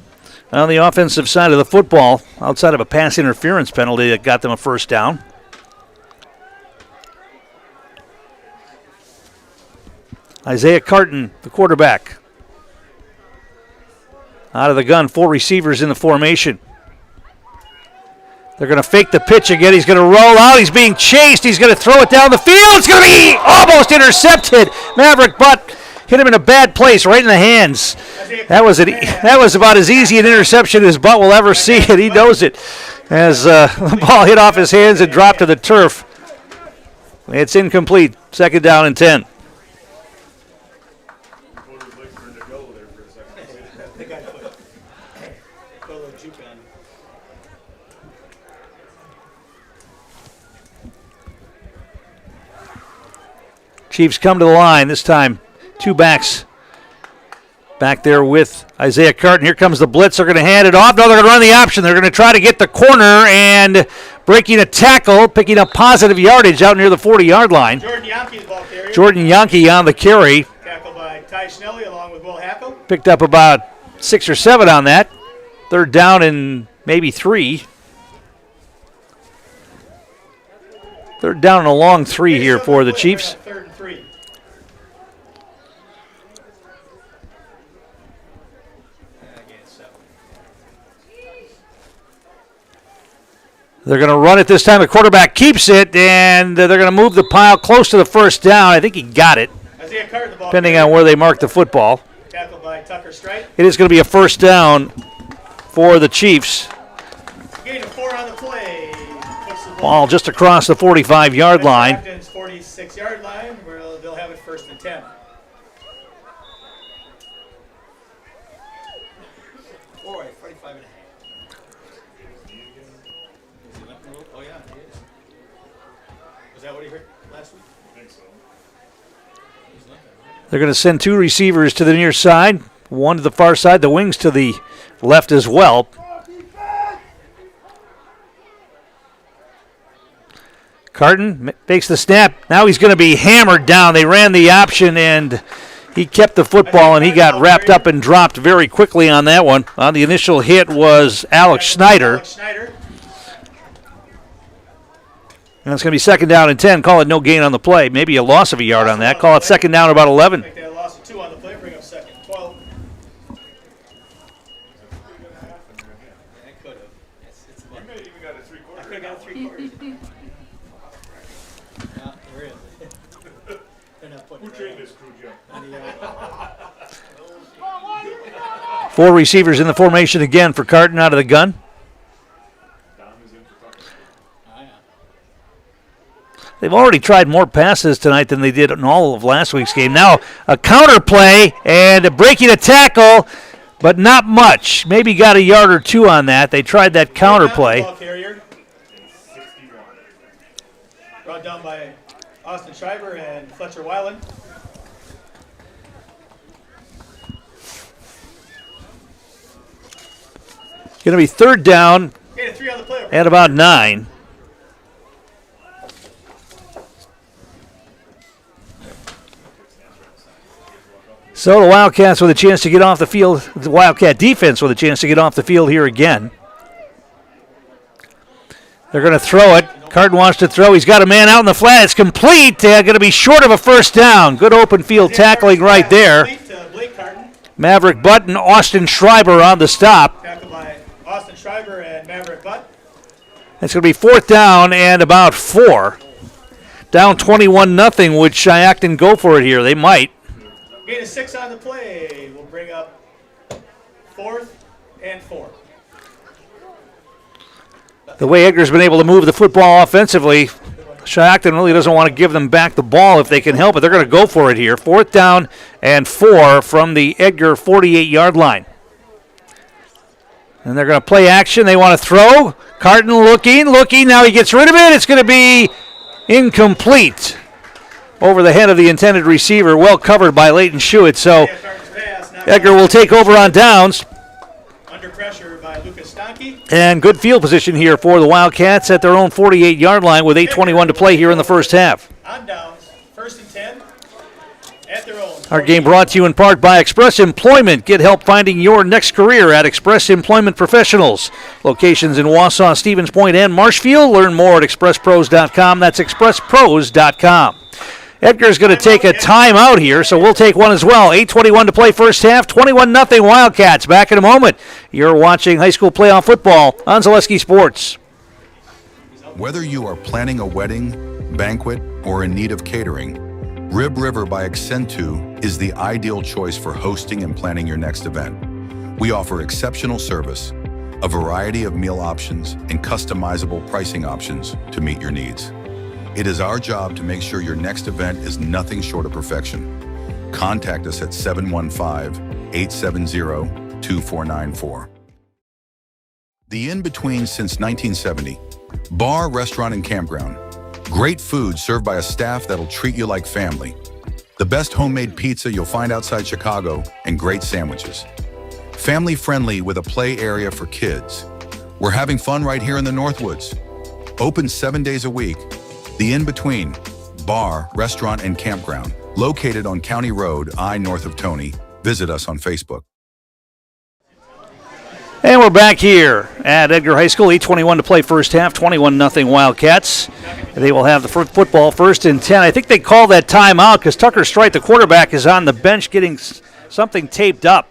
Speaker 1: on the offensive side of the football outside of a pass interference penalty that got them a first down. Isaiah Carton, the quarterback. Out of the gun, 4 receivers in the formation. They're going to fake the pitch again. He's going to roll out. He's being chased. He's going to throw it down the field. It's going to be almost intercepted. Maverick Butt hit him in a bad place, right in the hands. That was about as easy an interception as Butt will ever see, and he knows it. As the ball hit off his hands and dropped to the turf. It's incomplete. 2nd down and 10. Chiefs come to the line this time. 2 backs back there with Isaiah Carton. Here comes the blitz. They're going to hand it off. No, they're going to run the option. They're going to try to get the corner and breaking a tackle, picking up positive yardage out near the 40-yard line. Jordan Yankee on the carry.
Speaker 2: Tackled by Ty Schnelly along with Will Hackle.
Speaker 1: Picked up about 6 or 7 on that. 3rd down and maybe 3. 3rd down and a long 3 here for the Chiefs.
Speaker 2: 3rd and 3.
Speaker 1: They're going to run it this time. The quarterback keeps it, and they're going to move the pile close to the 1st down. I think he got it, depending on where they mark the football.
Speaker 2: Tackled by Tucker Strike.
Speaker 1: It is going to be a 1st down for the Chiefs.
Speaker 2: Gain of 4 on the play.
Speaker 1: Ball just across the 45-yard line.
Speaker 2: 46-yard line, where they'll have it 1st and 10. Was that what he heard last week?
Speaker 1: They're going to send 2 receivers to the near side, 1 to the far side, the wings to the left as well. Carton makes the snap. Now he's going to be hammered down. They ran the option, and he kept the football, and he got wrapped up and dropped very quickly on that one. On the initial hit was Alex Schneider. And it's going to be 2nd down and 10. Call it no gain on the play. Maybe a loss of a yard on that. Call it 2nd down about 11.
Speaker 2: They lost of 2 on the play. Bring up 2nd, 12. I could have. You may have even got a 3/4. I could have got a 3/4. No, there is. They're not putting it. Who trained this crew, Jim?
Speaker 1: 4 receivers in the formation again for Carton out of the gun. They've already tried more passes tonight than they did in all of last week's game. Now a counter play and breaking a tackle, but not much. Maybe got a yard or 2 on that. They tried that counter play.
Speaker 2: Brought down by Austin Schreiber and Fletcher Weiland.
Speaker 1: Going to be 3rd down at about 9. So the Wildcats with a chance to get off the field. The Wildcat defense with a chance to get off the field here again. They're going to throw it. Carton wants to throw. He's got a man out in the flat. It's complete. Going to be short of a 1st down. Good open field tackling right there. Maverick Butt and Austin Schreiber on the stop.
Speaker 2: Tackled by Austin Schreiber and Maverick Butt.
Speaker 1: It's going to be 4th down and about 4. Down 21-0. Would Shiocton go for it here? They might.
Speaker 2: Gain of 6 on the play. We'll bring up 4th and 4.
Speaker 1: The way Edgar's been able to move the football offensively, Shiocton really doesn't want to give them back the ball if they can help it. They're going to go for it here. 4th down and 4 from the Edgar 48-yard line. And they're going to play action. They want to throw. Carton looking. Now he gets rid of it. It's going to be incomplete. Over the head of the intended receiver, well covered by Leighton Schuett. So Edgar will take over on downs.
Speaker 2: Under pressure by Lucas Stanke.
Speaker 1: And good field position here for the Wildcats at their own 48-yard line with 8:21 to play here in the first half.
Speaker 2: On downs, 1st and 10 at their own.
Speaker 1: Our game brought to you in part by Express Employment. Get help finding your next career at Express Employment Professionals. Locations in Wausau, Stevens Point, and Marshfield. Learn more at expresspros.com. That's expresspros.com. Edgar's going to take a timeout here, so we'll take one as well. 8:21 to play first half, 21-0 Wildcats. Back in a moment. You're watching high school playoff football on Zaleski Sports.
Speaker 5: Whether you are planning a wedding, banquet, or in need of catering, Rib River by Accentu is the ideal choice for hosting and planning your next event. We offer exceptional service, a variety of meal options, and customizable pricing options to meet your needs. It is our job to make sure your next event is nothing short of perfection. Contact us at 715-870-2494. The In-Between since 1970. Bar, restaurant, and campground. Great food served by a staff that'll treat you like family. The best homemade pizza you'll find outside Chicago, and great sandwiches. Family friendly with a play area for kids. We're having fun right here in the Northwoods. Open 7 days a week. The In-Between, bar, restaurant, and campground, located on County Road, I north of Tony. Visit us on Facebook.
Speaker 1: And we're back here at Edgar High School. 8:21 to play first half, 21-0 Wildcats. They will have the football 1st and 10. I think they call that timeout because Tucker Strite, the quarterback, is on the bench getting something taped up.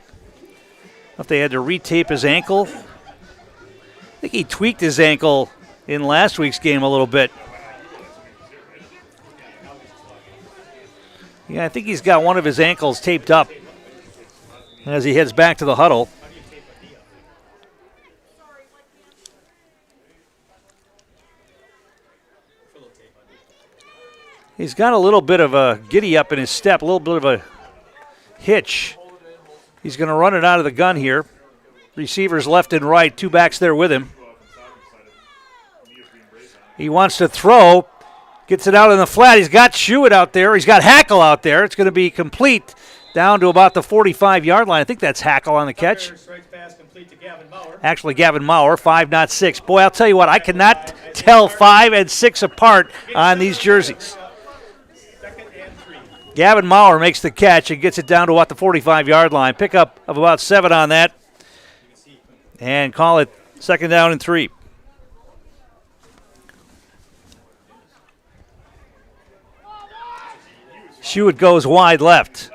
Speaker 1: If they had to retape his ankle. I think he tweaked his ankle in last week's game a little bit. Yeah, I think he's got one of his ankles taped up as he heads back to the huddle. He's got a little bit of a giddy up in his step, a little bit of a hitch. He's going to run it out of the gun here. Receivers left and right, 2 backs there with him. He wants to throw. Gets it out in the flat. He's got Shiocton out there. He's got Hackle out there. It's going to be complete down to about the 45-yard line. I think that's Hackle on the catch. Actually, Gavin Maurer, 5, not 6. Boy, I'll tell you what, I cannot tell 5 and 6 apart on these jerseys. Gavin Maurer makes the catch and gets it down to what, the 45-yard line. Pickup of about 7 on that. And call it 2nd down and 3. Shiocton goes wide left.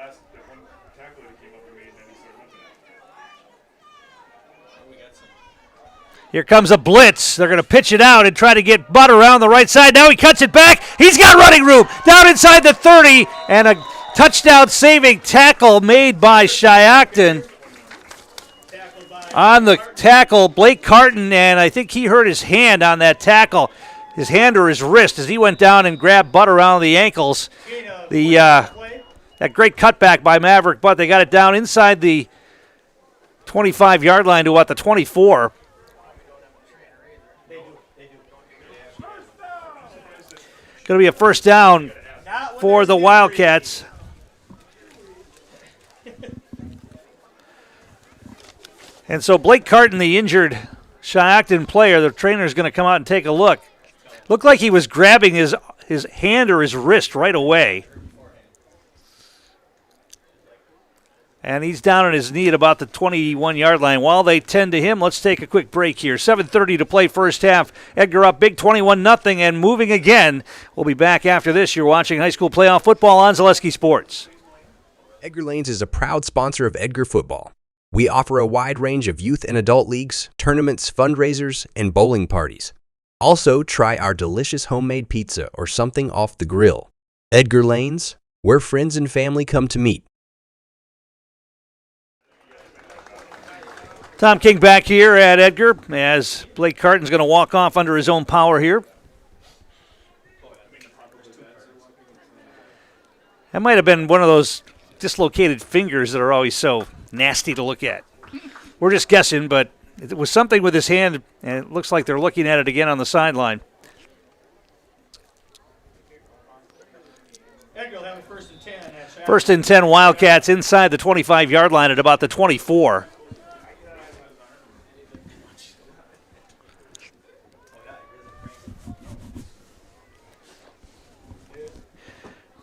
Speaker 1: Here comes a blitz. They're going to pitch it out and try to get Butt around the right side. Now he cuts it back. He's got running room. Down inside the 30, and a touchdown-saving tackle made by Shiocton. On the tackle, Blake Carton, and I think he hurt his hand on that tackle. His hand or his wrist as he went down and grabbed Butt around the ankles. That great cutback by Maverick Butt. They got it down inside the 25-yard line to what, the 24. Going to be a first down for the Wildcats. And so Blake Carton, the injured Shiocton player, the trainer is going to come out and take a look. Looked like he was grabbing his hand or his wrist right away. And he's down on his knee at about the 21-yard line. While they tend to him, let's take a quick break here. 7:30 to play first half. Edgar up big 21-0 and moving again. We'll be back after this. You're watching high school playoff football on Zaleski Sports.
Speaker 4: Edgar Lanes is a proud sponsor of Edgar football. We offer a wide range of youth and adult leagues, tournaments, fundraisers, and bowling parties. Also, try our delicious homemade pizza or something off the grill. Edgar Lanes, where friends and family come to meet.
Speaker 1: Tom King back here at Edgar as Blake Carton's going to walk off under his own power here. That might have been one of those dislocated fingers that are always so nasty to look at. We're just guessing, but it was something with his hand, and it looks like they're looking at it again on the sideline. First and 10 Wildcats inside the 25-yard line at about the 24.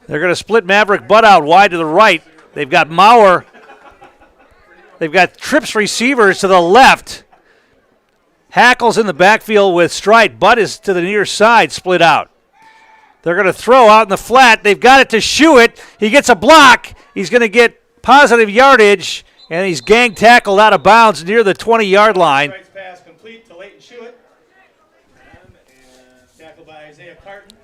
Speaker 1: They're going to split Maverick Butt out wide to the right. They've got Maurer. They've got trips receivers to the left. Hackle's in the backfield with Strite. Butt is to the near side, split out. They're going to throw out in the flat. They've got it to Shiocton. He gets a block. He's going to get positive yardage, and he's gang tackled out of bounds near the 20-yard line.
Speaker 2: Pass complete to Leighton Shiocton. Tackled by Isaiah Carton.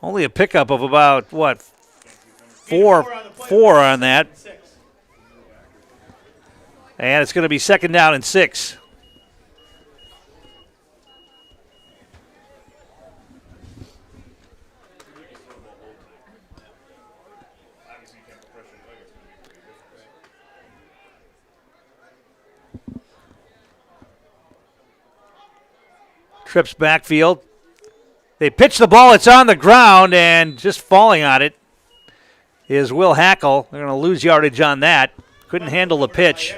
Speaker 1: Only a pickup of about, what, four on that. And it's going to be 2nd down and 6. Trips backfield. They pitch the ball. It's on the ground, and just falling on it is Will Hackle. They're going to lose yardage on that. Couldn't handle the pitch.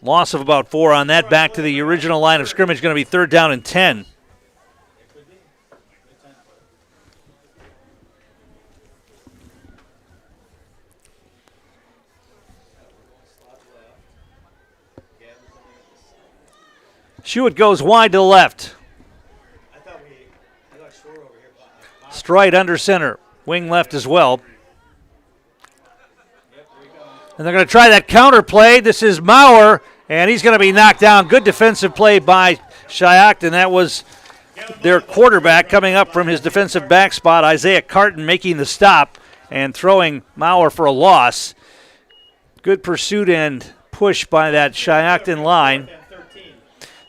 Speaker 1: Loss of about 4 on that. Back to the original line of scrimmage. Going to be 3rd down and 10. Shiocton goes wide to the left. Strite under center. Wing left as well. And they're going to try that counter play. This is Maurer, and he's going to be knocked down. Good defensive play by Shiocton. That was their quarterback coming up from his defensive back spot. Isaiah Carton making the stop and throwing Maurer for a loss. Good pursuit and push by that Shiocton line.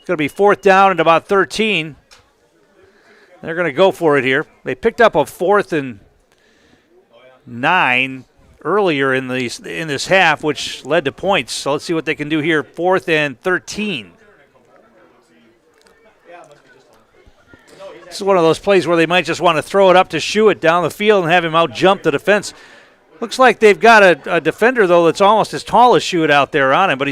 Speaker 1: It's going to be 4th down and about 13. They're going to go for it here. They picked up a 4th and 9 earlier in this half, which led to points. So let's see what they can do here. 4th and 13. This is one of those plays where they might just want to throw it up to Shiocton down the field and have him out jump the defense. Looks like they've got a defender, though, that's almost as tall as Shiocton out there on him, but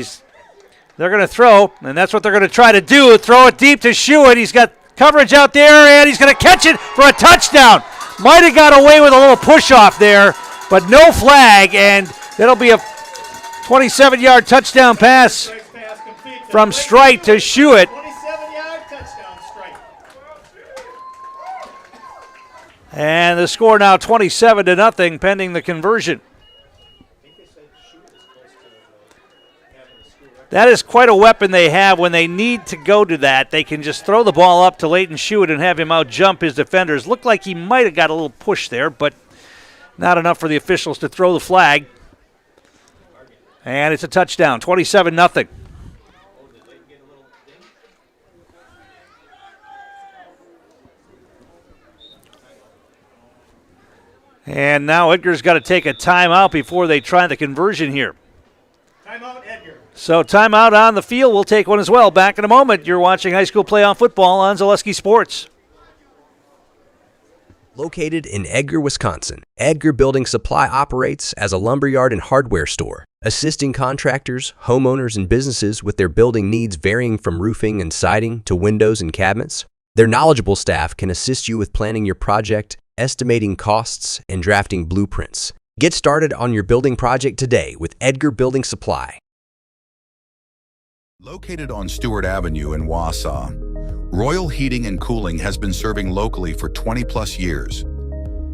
Speaker 1: they're going to throw, and that's what they're going to try to do, throw it deep to Shiocton. He's got coverage out there, and he's going to catch it for a touchdown. Might have got away with a little push-off there, but no flag, and that'll be a 27-yard touchdown pass from Strite to Shiocton.
Speaker 2: 27-yard touchdown strike.
Speaker 1: And the score now 27-0, pending the conversion. That is quite a weapon they have when they need to go to that. They can just throw the ball up to Leighton Shiocton and have him out jump his defenders. Looked like he might have got a little push there, but not enough for the officials to throw the flag. And it's a touchdown, 27-0. And now Edgar's got to take a timeout before they try the conversion here.
Speaker 2: Timeout, Edgar.
Speaker 1: So timeout on the field. We'll take one as well. Back in a moment. You're watching high school playoff football on Zaleski Sports.
Speaker 4: Located in Edgar, Wisconsin, Edgar Building Supply operates as a lumberyard and hardware store, assisting contractors, homeowners, and businesses with their building needs varying from roofing and siding to windows and cabinets. Their knowledgeable staff can assist you with planning your project, estimating costs, and drafting blueprints. Get started on your building project today with Edgar Building Supply.
Speaker 5: Located on Stewart Avenue in Wausau, Royal Heating and Cooling has been serving locally for 20-plus years.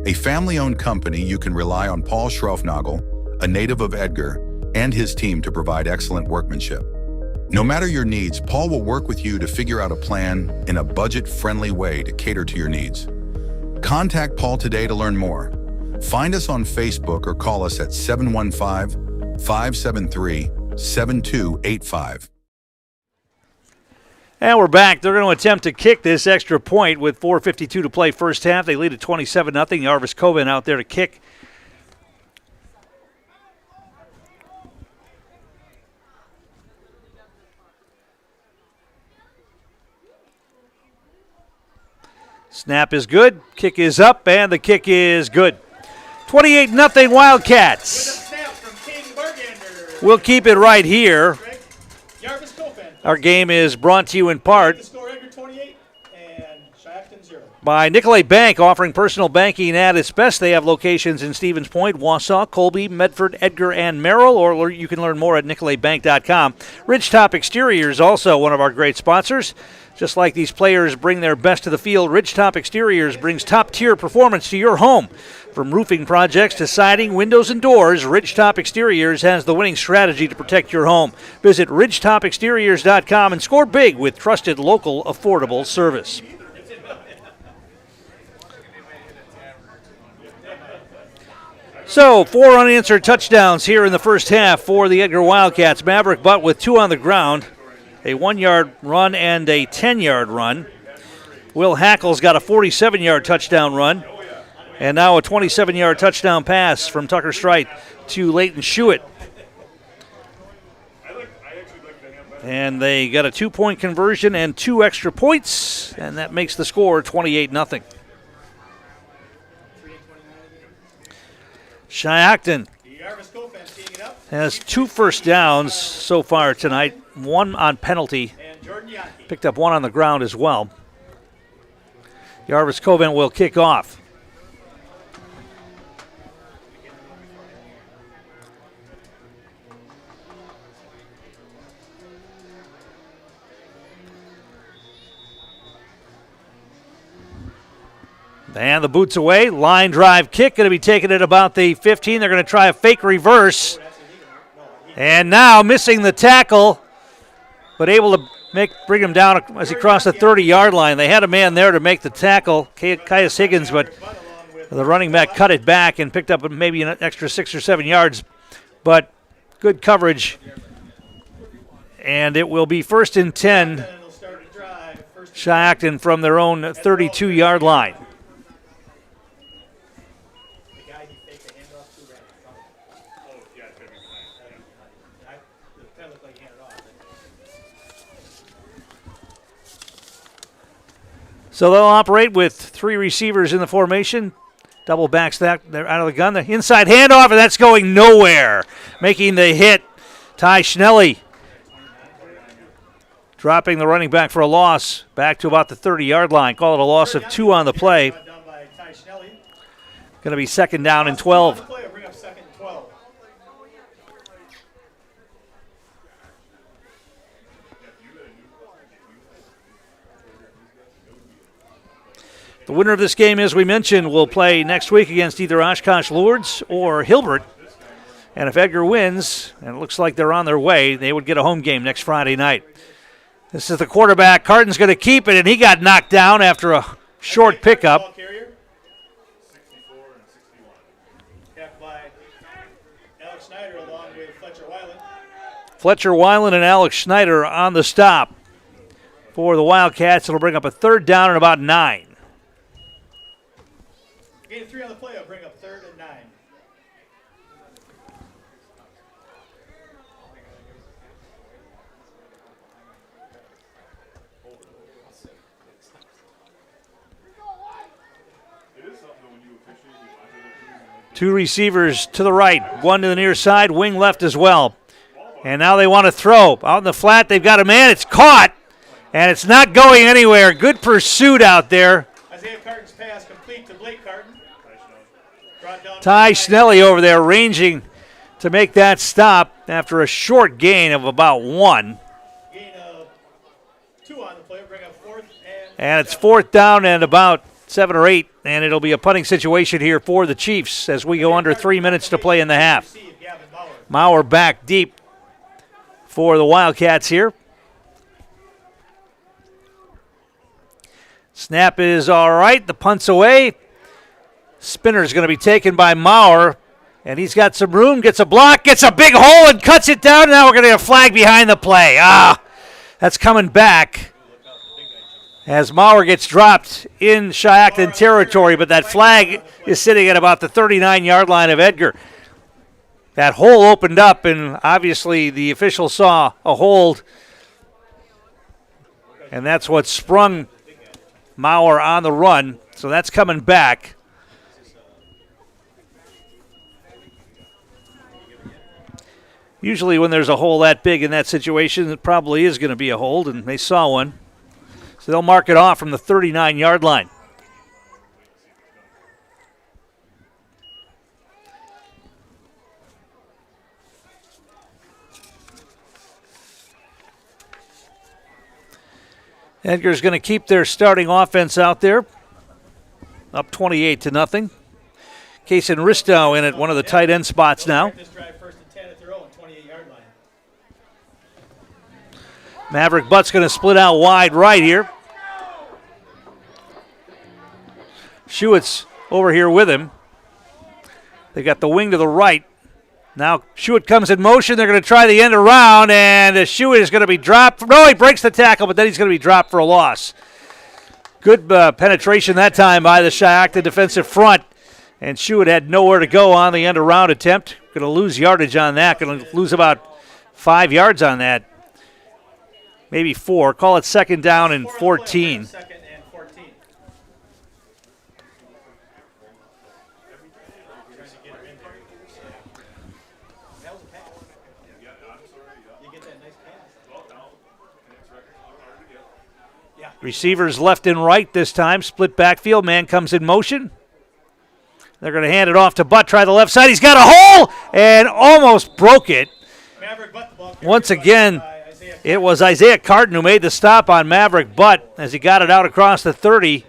Speaker 5: A family-owned company, you can rely on Paul Schroefnagel, a native of Edgar, and his team to provide excellent workmanship. No matter your needs, Paul will work with you to figure out a plan in a budget-friendly way to cater to your needs. Contact Paul today to learn more. Find us on Facebook or call us at 715-573-7285.
Speaker 1: And we're back. They're going to attempt to kick this extra point with 4:52 to play first half. They lead at 27-0. Jarvis Coven out there to kick. Snap is good. Kick is up, and the kick is good. 28-0 Wildcats. We'll keep it right here. Our game is brought to you in part by Nicolay Bank, offering personal banking at its best. They have locations in Stevens Point, Wausau, Colby, Medford, Edgar, and Merrill, or you can learn more at nicolaybank.com. Ridgetop Exteriors, also one of our great sponsors. Just like these players bring their best to the field, Ridgetop Exteriors brings top-tier performance to your home. From roofing projects to siding, windows, and doors, Ridgetop Exteriors has the winning strategy to protect your home. Visit ridgetopexteriors.com and score big with trusted, local, affordable service. So, 4 unanswered touchdowns here in the first half for the Edgar Wildcats. Maverick Butt with 2 on the ground, a 1-yard run and a 10-yard run. Will Hackle's got a 47-yard touchdown run. And now a 27-yard touchdown pass from Tucker Strite to Leighton Shiocton. And they got a 2-point conversion and 2 extra points, and that makes the score 28-0. Shiocton has 2 first downs so far tonight, 1 on penalty. Picked up 1 on the ground as well. Jarvis Covent will kick off. And the boots away. Line drive kick going to be taken at about the 15. They're going to try a fake reverse. And now missing the tackle, but able to bring him down as he crossed the 30-yard line. They had a man there to make the tackle, Caius Higgins, but the running back cut it back and picked up maybe an extra 6 or 7 yards. But good coverage. And it will be 1st and 10. Shiocton from their own 32-yard line. So they'll operate with 3 receivers in the formation. Double backs that. They're out of the gun. The inside handoff, and that's going nowhere. Making the hit, Ty Schnelly. Dropping the running back for a loss. Back to about the 30-yard line. Call it a loss of 2 on the play. Going to be second down and 12. The winner of this game, as we mentioned, will play next week against either Oshkosh Lourdes or Hilbert. And if Edgar wins, and it looks like they're on their way, they would get a home game next Friday night. This is the quarterback. Carton's going to keep it, and he got knocked down after a short pickup. Fletcher Weiland and Alex Schneider on the stop for the Wildcats. It'll bring up a third down and about 9.
Speaker 2: Gain 3 on the play. I'll bring up third and 9.
Speaker 1: Two receivers to the right, one to the near side, wing left as well. And now they want to throw. Out in the flat, they've got a man. It's caught, and it's not going anywhere. Good pursuit out there.
Speaker 2: Isaiah Carton's pass complete to Blake Carton.
Speaker 1: Ty Schnelly over there ranging to make that stop after a short gain of about 1.
Speaker 2: Gain of 2 on the play. Bring up fourth
Speaker 1: and it's fourth down and about 7 or 8, and it'll be a punting situation here for the Chiefs as we go under 3 minutes to play in the half. Maurer back deep for the Wildcats here. Snap is all right. The punt's away. Spinner's going to be taken by Maurer, and he's got some room, gets a block, gets a big hole, and cuts it down. Now we're going to get a flag behind the play. That's coming back as Maurer gets dropped in Shiocton territory, but that flag is sitting at about the 39-yard line of Edgar. That hole opened up, and obviously the official saw a hold, and that's what sprung Maurer on the run. So that's coming back. Usually when there's a hole that big in that situation, it probably is going to be a hold, and they saw one. So they'll mark it off from the 39-yard line. Edgar's going to keep their starting offense out there, up 28-0. Kason Ristow in at one of the tight end spots now. Maverick Butt's going to split out wide right here. Schuett's over here with him. They got the wing to the right. Now Schuett comes in motion. They're going to try the end around, and Schuett is going to be dropped. No, he breaks the tackle, but then he's going to be dropped for a loss. Good penetration that time by the Shiocton defensive front, and Schuett had nowhere to go on the end around attempt. Going to lose yardage on that. Going to lose about 5 yards on that. Maybe 4. Call it second down and 14. Receivers left and right this time. Split backfield. Man comes in motion. They're going to hand it off to Butt. Try the left side. He's got a hole and almost broke it. Once again, it was Isaiah Carton who made the stop on Maverick Butt as he got it out across the 30.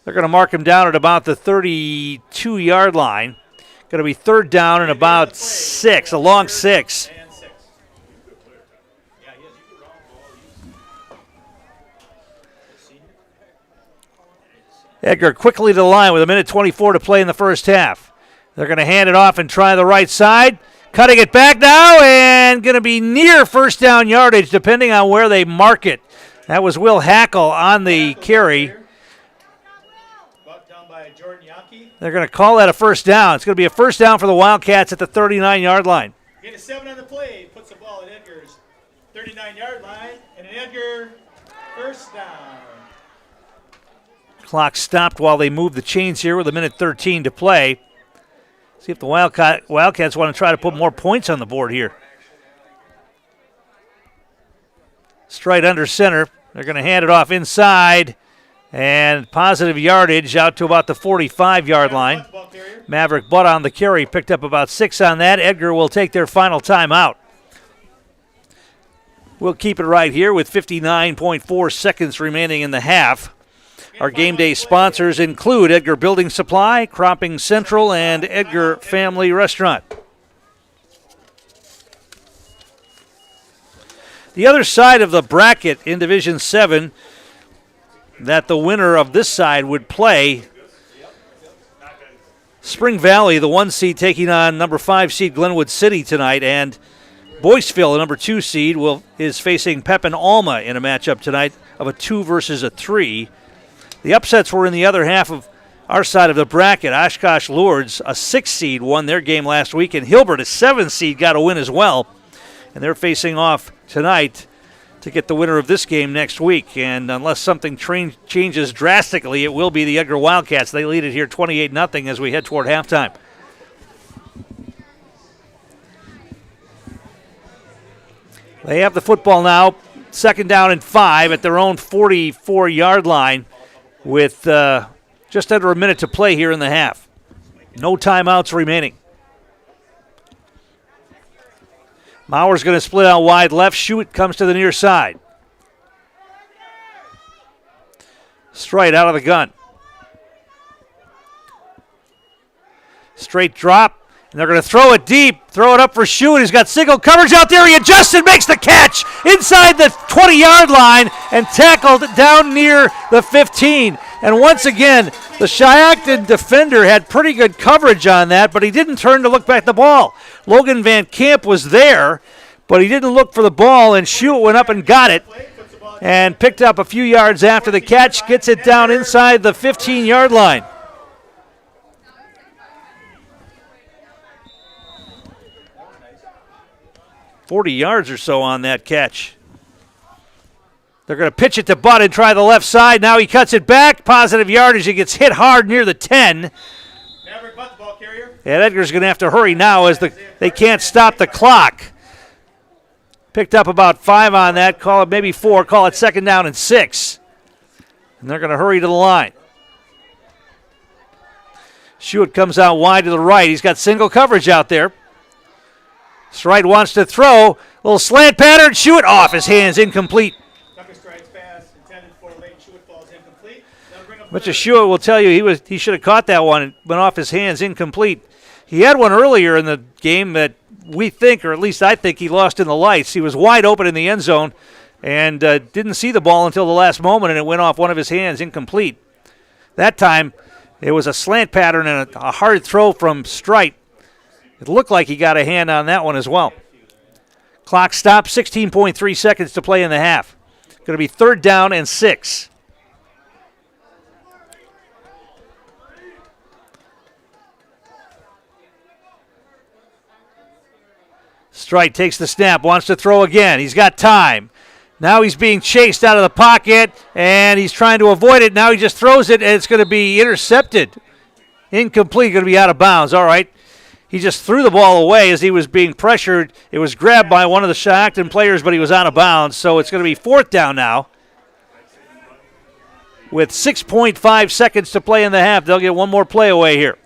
Speaker 1: They're going to mark him down at about the 32-yard line. Going to be third down and about 6, a long 6. Edgar quickly to the line with 1:24 to play in the first half. They're going to hand it off and try the right side. Cutting it back now and going to be near first down yardage depending on where they mark it. That was Will Hackle on the carry. They're going to call that a first down. It's going to be a first down for the Wildcats at the 39-yard line.
Speaker 2: Get a 7 on the play. Puts the ball at Edgar's 39-yard line. And an Edgar first down.
Speaker 1: Clock stopped while they moved the chains here with 1:13 to play. See if the Wildcats want to try to put more points on the board here. Straight under center. They're going to hand it off inside. And positive yardage out to about the 45-yard line. Maverick Butt on the carry, picked up about 6 on that. Edgar will take their final timeout. We'll keep it right here with 59.4 seconds remaining in the half. Our game day sponsors include Edgar Building Supply, Cropping Central, and Edgar Family Restaurant. The other side of the bracket in Division 7 that the winner of this side would play, Spring Valley, the 1 seed, taking on number 5 seed Glenwood City tonight, and Boyceville, the number 2 seed, is facing Pepin Alma in a matchup tonight of a 2 versus a 3. The upsets were in the other half of our side of the bracket. Oshkosh Lourdes, a 6 seed, won their game last week, and Hilbert, a 7 seed, got a win as well. And they're facing off tonight to get the winner of this game next week. And unless something changes drastically, it will be the Edgar Wildcats. They lead it here 28-0 as we head toward halftime. They have the football now, 2nd down and 5 at their own 44-yard line with just under a minute to play here in the half. No timeouts remaining. Mauer's going to split out wide left. Shoot comes to the near side. Straight out of the gun. Straight drop. And they're going to throw it deep. Throw it up for Shoot. He's got single coverage out there. He adjusts and makes the catch inside the 20-yard line and tackled down near the 15. And once again, the Shiocton defender had pretty good coverage on that, but he didn't turn to look back at the ball. Logan Van Camp was there, but he didn't look for the ball, and Shoot went up and got it and picked up a few yards after the catch, gets it down inside the 15-yard line. $40 yards or so on that catch. They're going to pitch it to Butt and try the left side. Now he cuts it back. Positive yardage. He gets hit hard near the 10.
Speaker 2: Maverick Butt, the ball carrier.
Speaker 1: And Edgar's going to have to hurry now as they can't stop the clock. Picked up about 5 on that. Call it maybe 4. Call it 2nd down and 6. And they're going to hurry to the line. Shoot comes out wide to the right. He's got single coverage out there. Stride wants to throw. Little slant pattern. Shoot off his hands. Incomplete. Mr. Shewitt will tell you he should have caught that one. It went off his hands, incomplete. He had one earlier in the game that we think, or at least I think, he lost in the lights. He was wide open in the end zone and didn't see the ball until the last moment, and it went off one of his hands, incomplete. That time, it was a slant pattern and a hard throw from Strite. It looked like he got a hand on that one as well. Clock stopped, 16.3 seconds to play in the half. Going to be 3rd down and 6. Strite takes the snap, wants to throw again. He's got time. Now he's being chased out of the pocket, and he's trying to avoid it. Now he just throws it, and it's going to be intercepted. Incomplete, going to be out of bounds. All right. He just threw the ball away as he was being pressured. It was grabbed by one of the Shiocton players, but he was out of bounds. So it's going to be 4th down now. With 6.5 seconds to play in the half, they'll get one more play away here.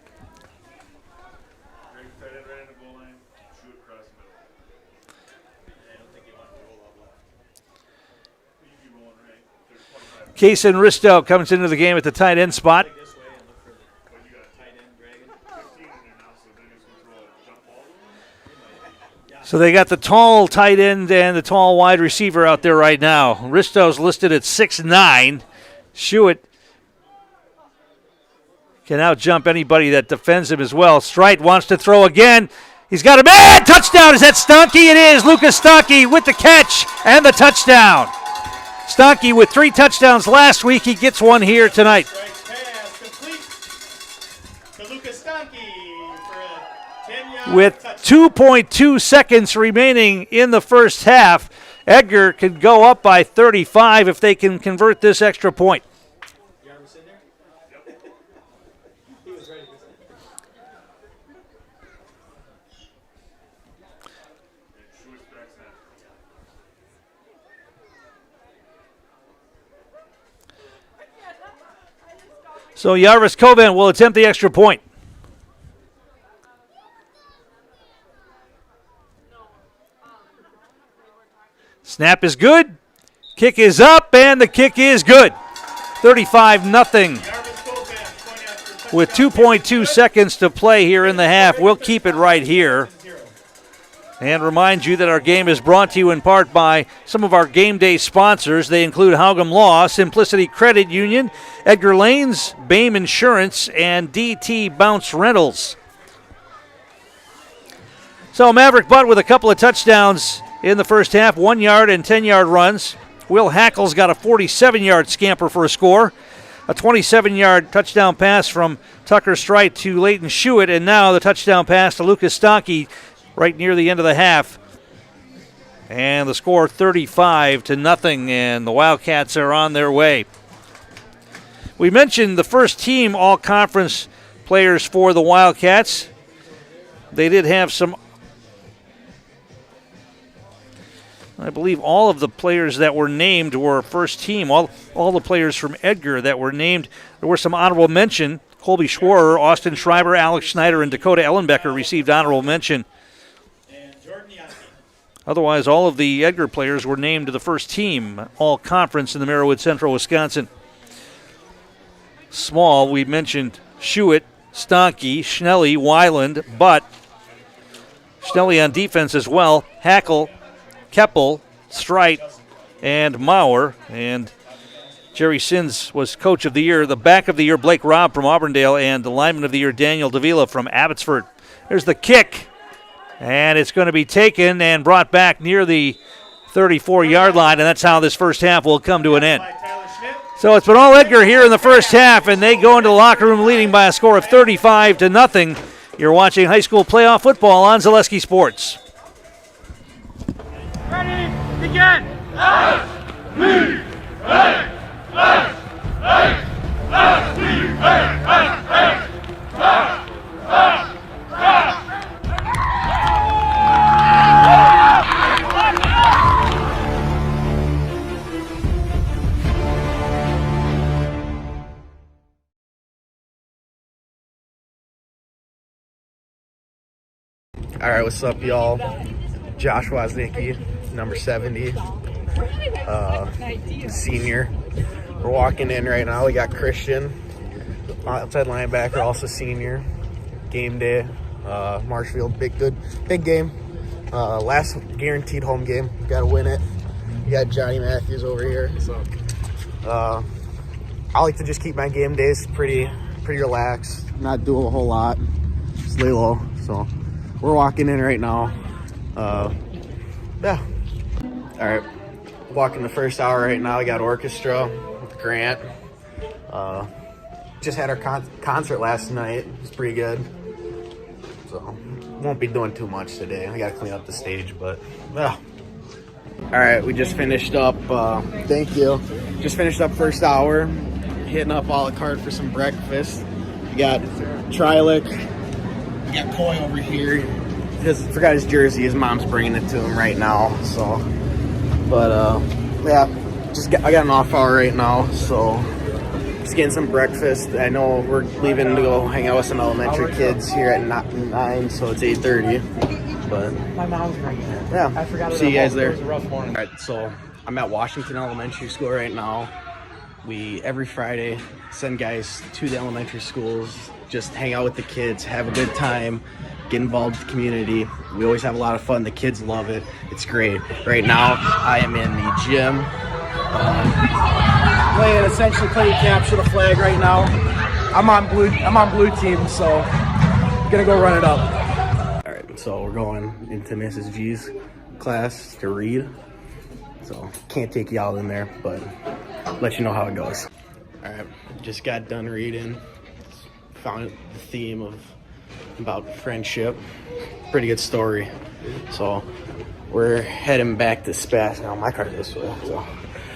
Speaker 1: Kaysen Risto comes into the game at the tight end spot. So they got the tall tight end and the tall wide receiver out there right now. Risto's listed at 6'9". Shewitt can outjump anybody that defends him as well. Strite wants to throw again. He's got a man. Touchdown. Is that Stonky? It is. Lucas Stonky with the catch and the touchdown. Stonky with 3 touchdowns last week. He gets one here tonight. With 2.2 seconds remaining in the first half, Edgar could go up by 35 if they can convert this extra point. So Jarvis Covent will attempt the extra point. Snap is good. Kick is up, and the kick is good. 35-0. With 2.2 seconds to play here in the half. We'll keep it right here. And remind you that our game is brought to you in part by some of our game day sponsors. They include Haugum Law, Simplicity Credit Union, Edgar Lanes, BAME Insurance, and DT Bounce Rentals. So Maverick Butt with a couple of touchdowns in the first half, 1-yard and 10-yard runs. Will Hackle's got a 47-yard scamper for a score. A 27-yard touchdown pass from Tucker Strite to Leighton Schuett, and now the touchdown pass to Lucas Stonkey right near the end of the half. And the score 35-0, and the Wildcats are on their way. We mentioned the first team all-conference players for the Wildcats. They did have some, I believe all of the players that were named were first team. All the players from Edgar that were named. There were some honorable mention. Colby Schworer, Austin Schreiber, Alex Schneider, and Dakota Ellenbecker received honorable mention. Otherwise, all of the Edgar players were named to the first team, all conference in the Merriwood Central, Wisconsin. Small, we mentioned Schuett, Stonkey, Schnelly, Weiland, Butt. Schnelly on defense as well. Hackle, Keppel, Strite, and Maurer. And Jerry Sins was coach of the year. The back of the year, Blake Robb from Auburndale, and the lineman of the year, Daniel Davila from Abbotsford. There's the kick. And it's going to be taken and brought back near the 34-yard line, and that's how this first half will come to an end. So it's been all Edgar here in the first half, and they go into the locker room leading by a score of 35-0. You're watching high school playoff football on Zaleski Sports.
Speaker 2: Ready, begin!
Speaker 8: All right, what's up, y'all? Josh Woznicki, number 70, senior. We're walking in right now. We got Christian, outside linebacker, also senior. Game day, Marshfield, big game. Last guaranteed home game. Got to win it. We got Johnny Matthews over here. So, I like to just keep my game days pretty relaxed. Not do a whole lot. Just lay low. So. We're walking in right now. Yeah. All right. Walking the first hour right now. We got orchestra with Grant. Just had our concert last night. It was pretty good. So won't be doing too much today. I got to clean up the stage, but yeah. All right. We just finished up. Thank you. Just finished up first hour. Hitting up a la carte for some breakfast. We got Trilek. We got Coy over here. He forgot his jersey. His mom's bringing it to him right now. So, but yeah, I got an off hour right now. So, just getting some breakfast. I know we're leaving to go hang out with some elementary kids here at 9, so it's 8:30. But
Speaker 9: my mom's right there.
Speaker 8: Yeah,
Speaker 9: I forgot.
Speaker 8: See you guys there.
Speaker 9: It was a rough morning.
Speaker 8: All right, so I'm at Washington Elementary School right now. We every Friday send guys to the elementary schools. Just hang out with the kids, have a good time, get involved with the community. We always have a lot of fun. The kids love it. It's great. Right now, I am in the gym. Essentially playing capture the flag right now. I'm on blue team, so I'm gonna go run it up. All right, so we're going into Mrs. G's class to read. So can't take y'all in there, but let you know how it goes. All right, just got done reading. Found the theme about friendship. Pretty good story. So we're heading back to Spash now. My car's this way. So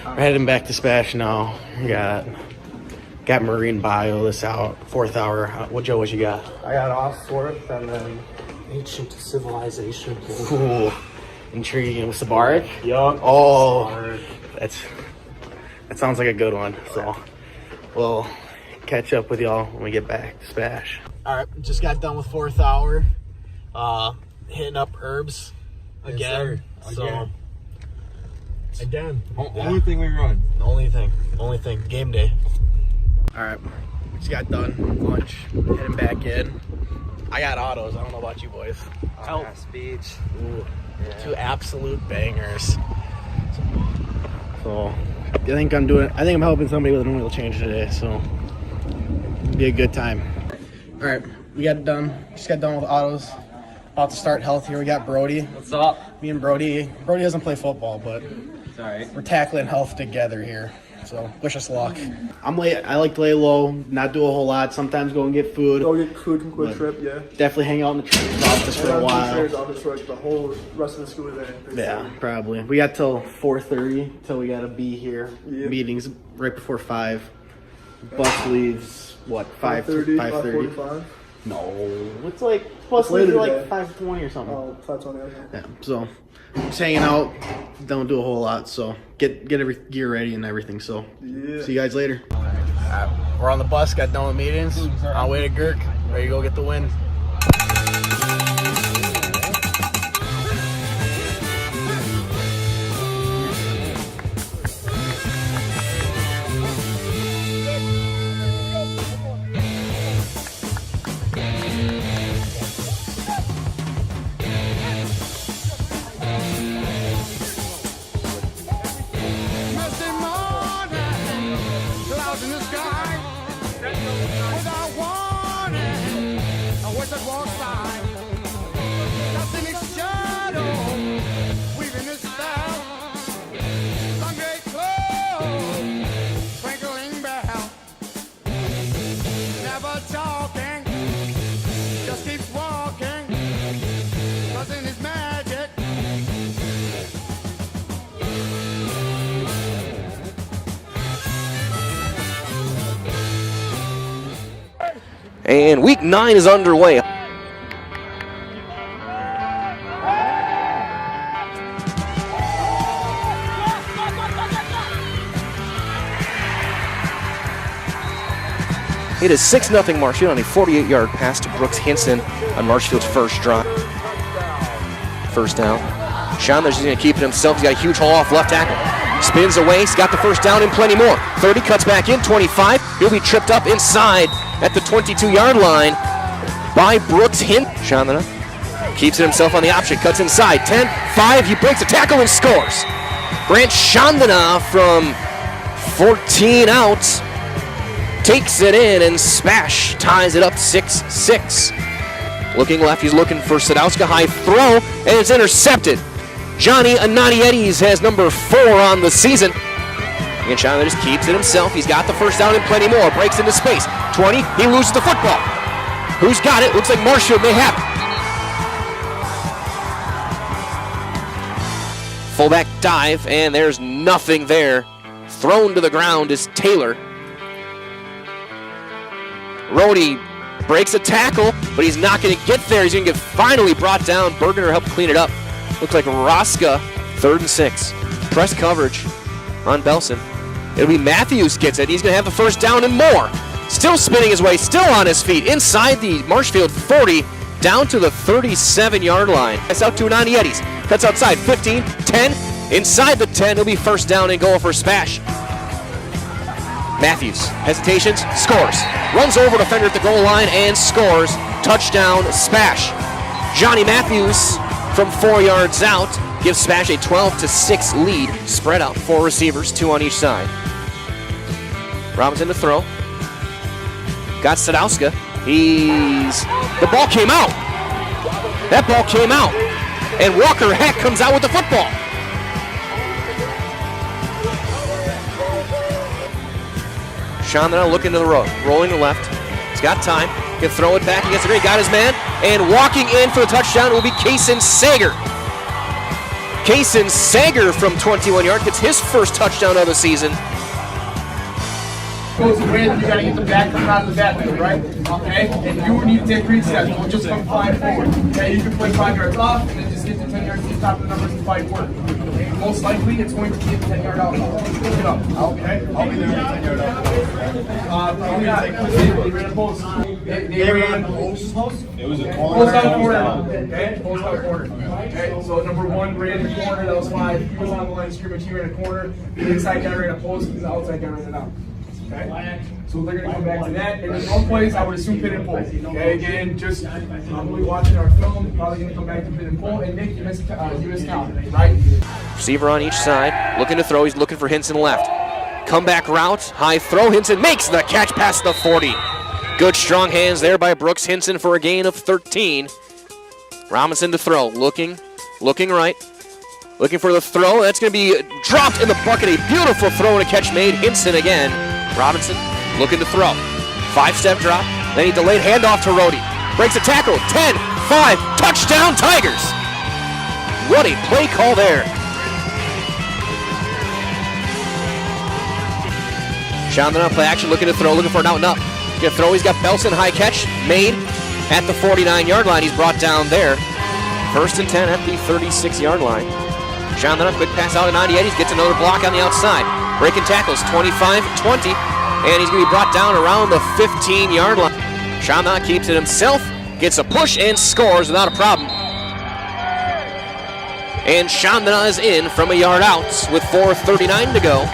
Speaker 8: we're heading back to Spash now. We got marine bio this out. 4th hour. What you got?
Speaker 9: I got off 4th and then ancient civilization.
Speaker 8: Ooh, intriguing. With Sabaric?
Speaker 9: Yup.
Speaker 8: Oh, that sounds like a good one. So we'll catch up with y'all when we get back to Spash. All right, just got done with 4th hour. Hitting up herbs again.
Speaker 9: Again. Only thing we run.
Speaker 8: Only thing. Game day. All right, we just got done lunch. Heading back in. I got autos. I don't know about you boys.
Speaker 9: Help. Speech.
Speaker 8: Ooh, 2 absolute bangers. So I think I'm helping somebody with an oil change today. So it'll be a good time. All right, we got it done. Just got done with autos. About to start health here. We got Brody.
Speaker 9: What's up?
Speaker 8: Me and Brody. Brody doesn't play football, but
Speaker 9: It's all right.
Speaker 8: we're tackling health together here. So wish us luck. I'm late. I like to lay low, not do a whole lot. Sometimes go and get food.
Speaker 10: Go get food from Quick Trip, yeah.
Speaker 8: Definitely hang out in the trainer's office for a while.
Speaker 10: Office for like the whole rest of the school day.
Speaker 8: Yeah, probably. We got till 4:30 till we gotta be here.
Speaker 10: Yep.
Speaker 8: Meetings right before 5. Bus leaves what 5:30?
Speaker 10: 5:45.
Speaker 8: No, it's like bus leaves are like 5:20 or something.
Speaker 10: Oh, 5:20. Okay.
Speaker 8: Yeah, so just hanging out. Don't do a whole lot. So get every gear ready and everything. So see you guys later. We're on the bus. Got done with meetings. On our way to Girk. Ready to go get the win.
Speaker 11: And week 9 is underway. It is 6-0 Marshfield on a 48-yard pass to Brooks Hinson on Marshfield's first drive. First down. Chandler's going to keep it himself. He's got a huge haul off left tackle. Spins away. He's got the first down and plenty more. 30, cuts back in, 25. He'll be tripped up inside at the 22-yard line by Brooks Hinson. Chandler keeps it himself on the option. Cuts inside. 10, 5. He breaks a tackle and scores. Grant Chandana from 14 out takes it in, and Spash ties it up 6-6. Looking left, he's looking for Sadowska. High throw, and it's intercepted. Johnny Ananiedis has number 4 on the season. And Chandler just keeps it himself. He's got the first down and plenty more. Breaks into space. 20, he loses the football. Who's got it? Looks like Marshfield may have it. Fullback dive, and there's nothing there. Thrown to the ground is Taylor. Rhodey breaks a tackle, but he's not going to get there. He's going to get finally brought down. Bergener helped clean it up. Looks like Roska, 3rd and 6. Press coverage on Belson. It'll be Matthews gets it. He's going to have the first down and more. Still spinning his way, still on his feet, inside the Marshfield 40, down to the 37-yard line. That's out to Ananiedis. Cuts outside, 15, 10. Inside the 10, it'll be first down and goal for Spash. Matthews, hesitations, scores. Runs over defender at the goal line and scores. Touchdown, Spash. Johnny Matthews from 4 yards out gives Spash a 12-6 lead. Spread out, 4 receivers, 2 on each side. Robinson to throw. Got Sadowska. The ball came out. That ball came out. And Walker Heck comes out with the football. Chandler looking to the road, rolling to left. He's got time. Can throw it back against the green. Got his man. And walking in for the touchdown will be Kaysen Sager. Kaysen Sager from 21 yards gets his first touchdown of the season.
Speaker 12: Goes away, you gotta get the back coming out of the backfield, right? Okay? And you need to take read steps. Don't just come flying forward. Okay? You can play 5 yards off and then just get to 10 yards to the top of the numbers and fight forward. most likely it's going to be a 10-yard out. Pick it up. Okay? I'll be there at 10-yard out. They ran a post. They ran a post. It was a post out corner. Okay? Post out corner. Okay? So number 1 ran the corner. That was 5. He was on the line of scrimmage. He ran a corner. The inside guy ran a post. The outside guy ran it out. Okay? So they're going to come back to that. And in all plays, I would assume pin and pull. Okay? Again, just probably watching our film, probably going to come back to pin and pull. And Nick, you missed count, right?
Speaker 11: Receiver on each side, looking to throw. He's looking for Hinson left. Comeback route, high throw. Hinson makes the catch past the 40. Good strong hands there by Brooks Hinson for a gain of 13. Robinson to throw, looking right. Looking for the throw. That's going to be dropped in the bucket. A beautiful throw and a catch made. Hinson again. Robinson looking to throw. 5-step drop. Then he delayed handoff to Rhodey. Breaks a tackle. 10, 5, touchdown Tigers. What a play call there. Shotgun on play action, looking to throw, looking for an out and up. He's going to throw. He's got Belson, high catch made at the 49-yard line. He's brought down there. 1st and 10 at the 36-yard line. Shotgun up, quick pass out to 98. He gets another block on the outside. Breaking tackles, 25-20. And he's going to be brought down around the 15-yard line. Shotgun keeps it himself, gets a push, and scores without a problem. And Chandana is in from a yard out with 4:39 to go.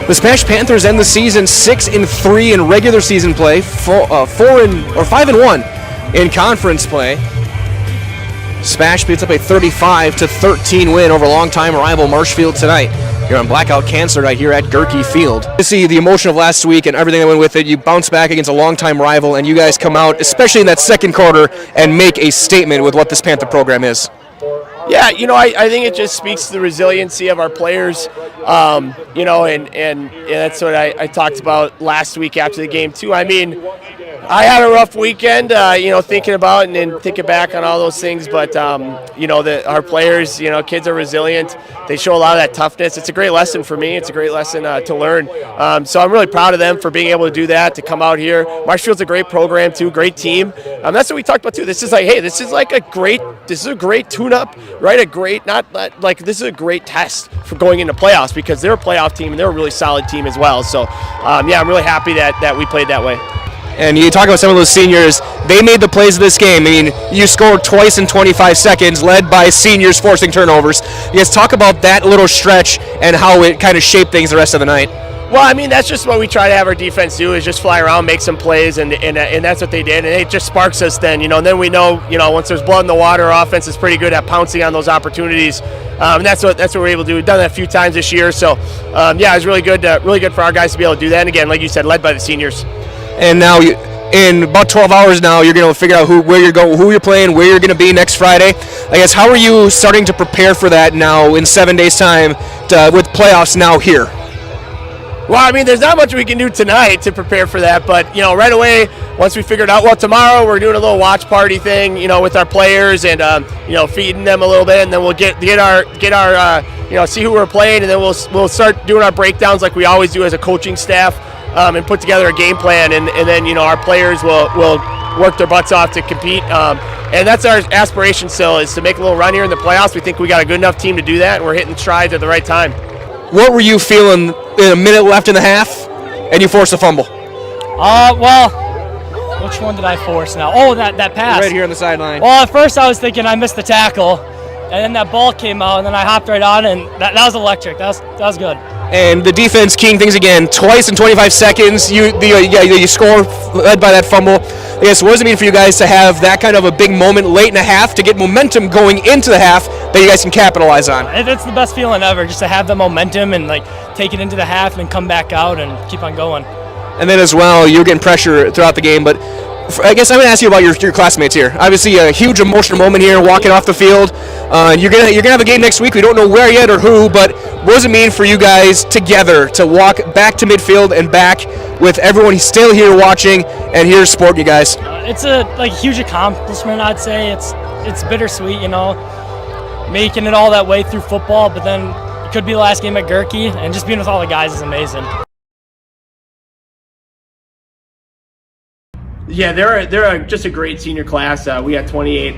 Speaker 11: The Smash Panthers end the season 6-3 in regular season play, 5-1 in conference play. Smash beats up a 35-13 win over longtime rival Marshfield tonight. Here on Blackout Cancer right here at Gerke Field. To see the emotion of last week and everything that went with it, you bounce back against a longtime rival, and you guys come out, especially in that second quarter, and make a statement with what this Panther program is.
Speaker 13: Yeah, I think it just speaks to the resiliency of our players, and that's what I talked about last week after the game too. I mean, I had a rough weekend, thinking about and thinking back on all those things, but our players, kids are resilient. They show a lot of that toughness. It's a great lesson for me. It's a great lesson to learn. So I'm really proud of them for being able to do that, to come out here. Marshfield's a great program too, great team. That's what we talked about too. This is a great tune-up, right? This is a great test for going into playoffs because they're a playoff team and they're a really solid team as well. So I'm really happy that we played that way.
Speaker 11: And you talk about some of those seniors, they made the plays of this game. I mean, you scored twice in 25 seconds, led by seniors forcing turnovers. You guys talk about that little stretch and how it kind of shaped things the rest of the night.
Speaker 13: Well, I mean, that's just what we try to have our defense do, is just fly around, make some plays, and that's what they did. And it just sparks us then, and then we know, once there's blood in the water, our offense is pretty good at pouncing on those opportunities. And that's what we're able to do. We've done that a few times this year. So, it was really good for our guys to be able to do that. And again, like you said, led by the seniors.
Speaker 11: And now, in about 12 hours now, you're going to figure out where you're going, who you're playing, where you're going to be next Friday. I guess, how are you starting to prepare for that now in 7 days' time with playoffs now here?
Speaker 13: Well, I mean, there's not much we can do tonight to prepare for that, but, right away, once we figured out, tomorrow we're doing a little watch party thing, with our players and, feeding them a little bit, and then we'll get our see who we're playing, and then we'll start doing our breakdowns like we always do as a coaching staff. And put together a game plan, and then our players will work their butts off to compete. And that's our aspiration still, is to make a little run here in the playoffs. We think we got a good enough team to do that, and we're hitting strides at the right time.
Speaker 11: What were you feeling in a minute left in the half, and you forced a fumble?
Speaker 14: Which one did I force now? Oh, that pass.
Speaker 11: Right here on the sideline.
Speaker 14: Well, at first I was thinking I missed the tackle, and then that ball came out, and then I hopped right on, and that was electric. That was good.
Speaker 11: And the defense keying things again, twice in 25 seconds. You score led by that fumble. I guess, what does it mean for you guys to have that kind of a big moment late in the half to get momentum going into the half that you guys can capitalize on?
Speaker 14: It's the best feeling ever, just to have the momentum and like take it into the half and then come back out and keep on going.
Speaker 11: And then as well, you're getting pressure throughout the game, but I guess I'm going to ask you about your classmates here. Obviously, a huge emotional moment here, walking off the field. You're gonna have a game next week. We don't know where yet or who, but what does it mean for you guys together to walk back to midfield and back with everyone still here watching and here to support you guys?
Speaker 14: It's a huge accomplishment, I'd say. It's bittersweet, making it all that way through football, but then it could be the last game at Gerke, and just being with all the guys is amazing.
Speaker 13: Yeah, they're just a great senior class. We got 28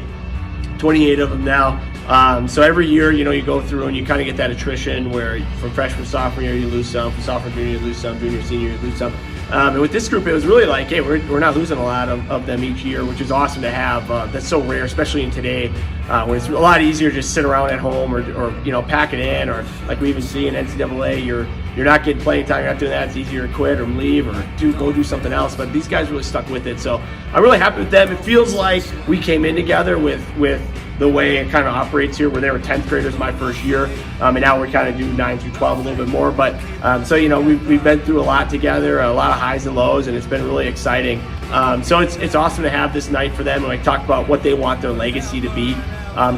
Speaker 13: of them now. So every year, you go through and you kind of get that attrition where from freshman, sophomore year, you lose some. From sophomore, junior, you lose some. Junior, senior, you lose some. And with this group, it was really like, hey, we're not losing a lot of them each year, which is awesome to have. That's so rare, especially in today, when it's a lot easier to just sit around at home or pack it in, or like we even see in NCAA, you're not getting playing time, you're not doing that. It's easier to quit or leave or go do something else. But these guys really stuck with it, so I'm really happy with them. It feels like we came in together with the way it kind of operates here, where they were 10th graders my first year, and now we kind of do 9 through 12 a little bit more. But so we've been through a lot together, a lot of highs and lows, and it's been really exciting. So it's awesome to have this night for them, and we talk about what they want their legacy to be.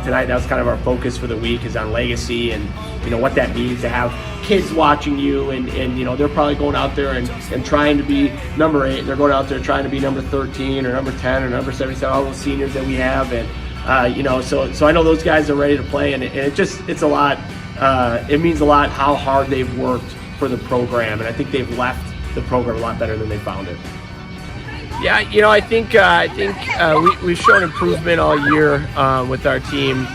Speaker 13: Tonight, that was kind of our focus for the week, is on legacy and what that means to have kids watching you, and they're probably going out there and trying to be number 8. They're going out there trying to be number 13 or number 10 or number 77, all those seniors that we have, and so I know those guys are ready to play, and it's a lot. It means a lot how hard they've worked for the program, and I think they've left the program a lot better than they found it. Yeah, I think we've shown improvement all year with our team.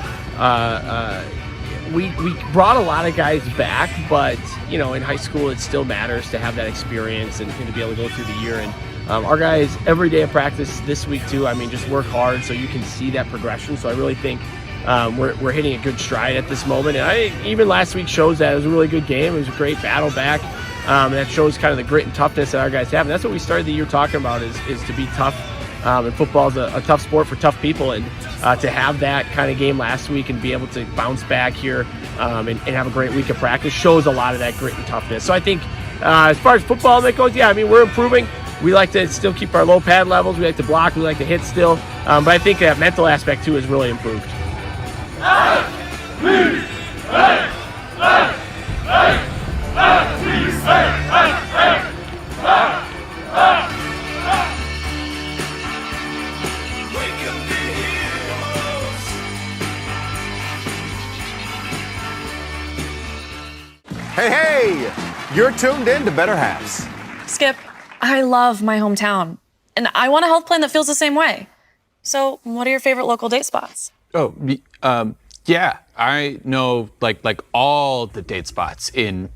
Speaker 13: We brought a lot of guys back, but in high school it still matters to have that experience and to be able to go through the year. And our guys every day of practice this week too. just work hard so you can see that progression. So I really think we're hitting a good stride at this moment. And even last week shows that it was a really good game. It was a great battle back. That shows kind of the grit and toughness that our guys have. And that's what we started the year talking about, is to be tough. And football is a tough sport for tough people. And to have that kind of game last week and be able to bounce back here and have a great week of practice shows a lot of that grit and toughness. So I think as far as football that goes, we're improving. We like to still keep our low pad levels. We like to block. We like to hit still. But I think that mental aspect, too, has really improved.
Speaker 15: Hey, you're tuned in to Better Halves.
Speaker 16: Skip, I love my hometown, and I want a health plan that feels the same way. So, what are your favorite local date spots?
Speaker 17: Oh, yeah, I know like all the date spots in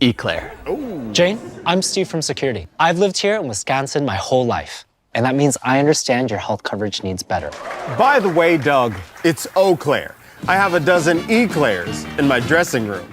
Speaker 17: Eau Claire.
Speaker 18: Ooh. Jane, I'm Steve from security. I've lived here in Wisconsin my whole life, and that means I understand your health coverage needs better.
Speaker 15: By the way, Doug, it's Eau Claire. I have a dozen Eclairs in my dressing room.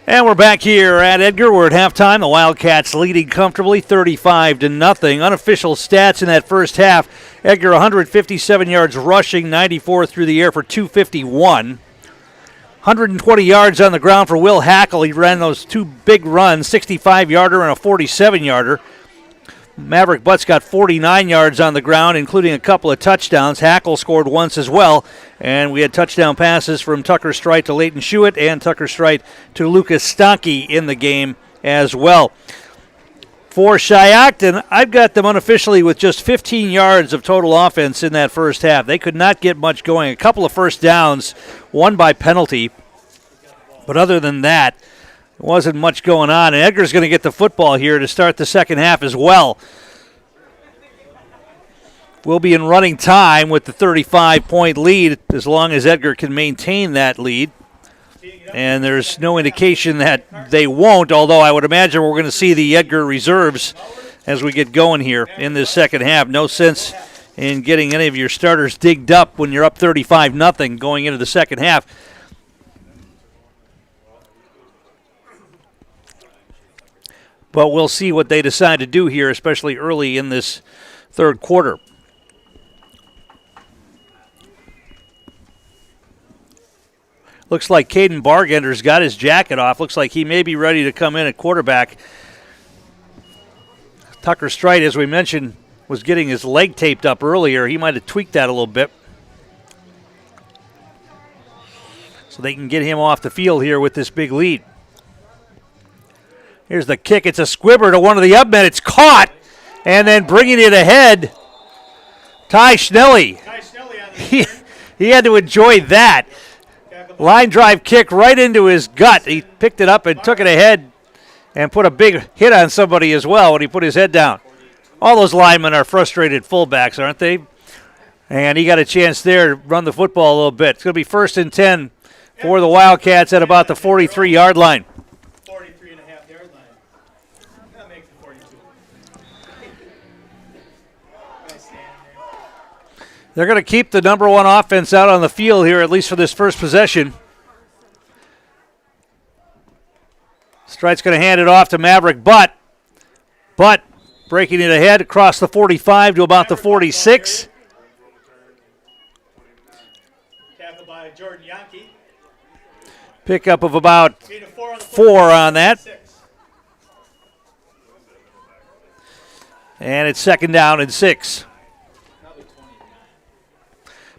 Speaker 1: And we're back here at Edgar. We're at halftime. The Wildcats leading comfortably 35-0. Unofficial stats in that first half. Edgar 157 yards rushing, 94 through the air for 251. 120 yards on the ground for Will Hackle. He ran those two big runs, 65-yarder and a 47-yarder. Maverick Butts got 49 yards on the ground, including a couple of touchdowns. Hackle scored once as well. And we had touchdown passes from Tucker Strite to Leighton Schuett and Tucker Strite to Lucas Stanke in the game as well. For Shiocton, I've got them unofficially with just 15 yards of total offense in that first half. They could not get much going. A couple of first downs, one by penalty. But other than that, there wasn't much going on. And Edgar's going to get the football here to start the second half as well. We'll be in running time with the 35-point lead as long as Edgar can maintain that lead. And there's no indication that they won't, although I would imagine we're going to see the Edgar reserves as we get going here in this second half. No sense in getting any of your starters digged up when you're up 35-0 going into the second half. But we'll see what they decide to do here, especially early in this third quarter. Looks like Caden Bargender's got his jacket off. Looks like he may be ready to come in at quarterback. Tucker Strite, as we mentioned, was getting his leg taped up earlier. He might have tweaked that a little bit. So they can get him off the field here with this big lead. Here's the kick. It's a squibber to one of the up men. It's caught. And then bringing it ahead, Ty Schnelly. He had to enjoy that. Line drive kick right into his gut. He picked it up and took it ahead and put a big hit on somebody as well when he put his head down. All those linemen are frustrated fullbacks, aren't they? And he got a chance there to run the football a little bit. It's going to be 1st and 10 for the Wildcats at about the 43-yard line.
Speaker 2: 43.5-yard line. That'll make the 42.
Speaker 1: They're going to keep the number one offense out on the field here, at least for this first possession. Strite's going to hand it off to Maverick Butt. Butt breaking it ahead across the 45 to about the 46.
Speaker 2: Tackled by Jordan Yankee.
Speaker 1: Pickup of about 4 on that. And it's 2nd down and 6.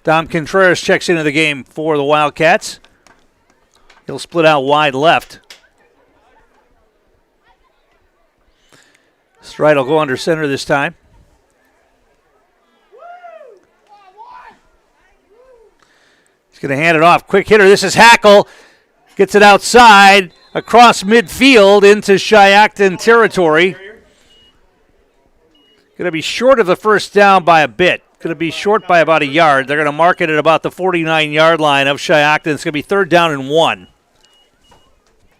Speaker 1: Dom Contreras checks into the game for the Wildcats. He'll split out wide left. Strite will go under center this time. He's going to hand it off. Quick hitter. This is Hackle. Gets it outside across midfield into Shiocton territory. Going to be short of the first down by a bit. Going to be short by about a yard. They're going to mark it at about the 49-yard line of Shiocton. It's going to be 3rd down and 1.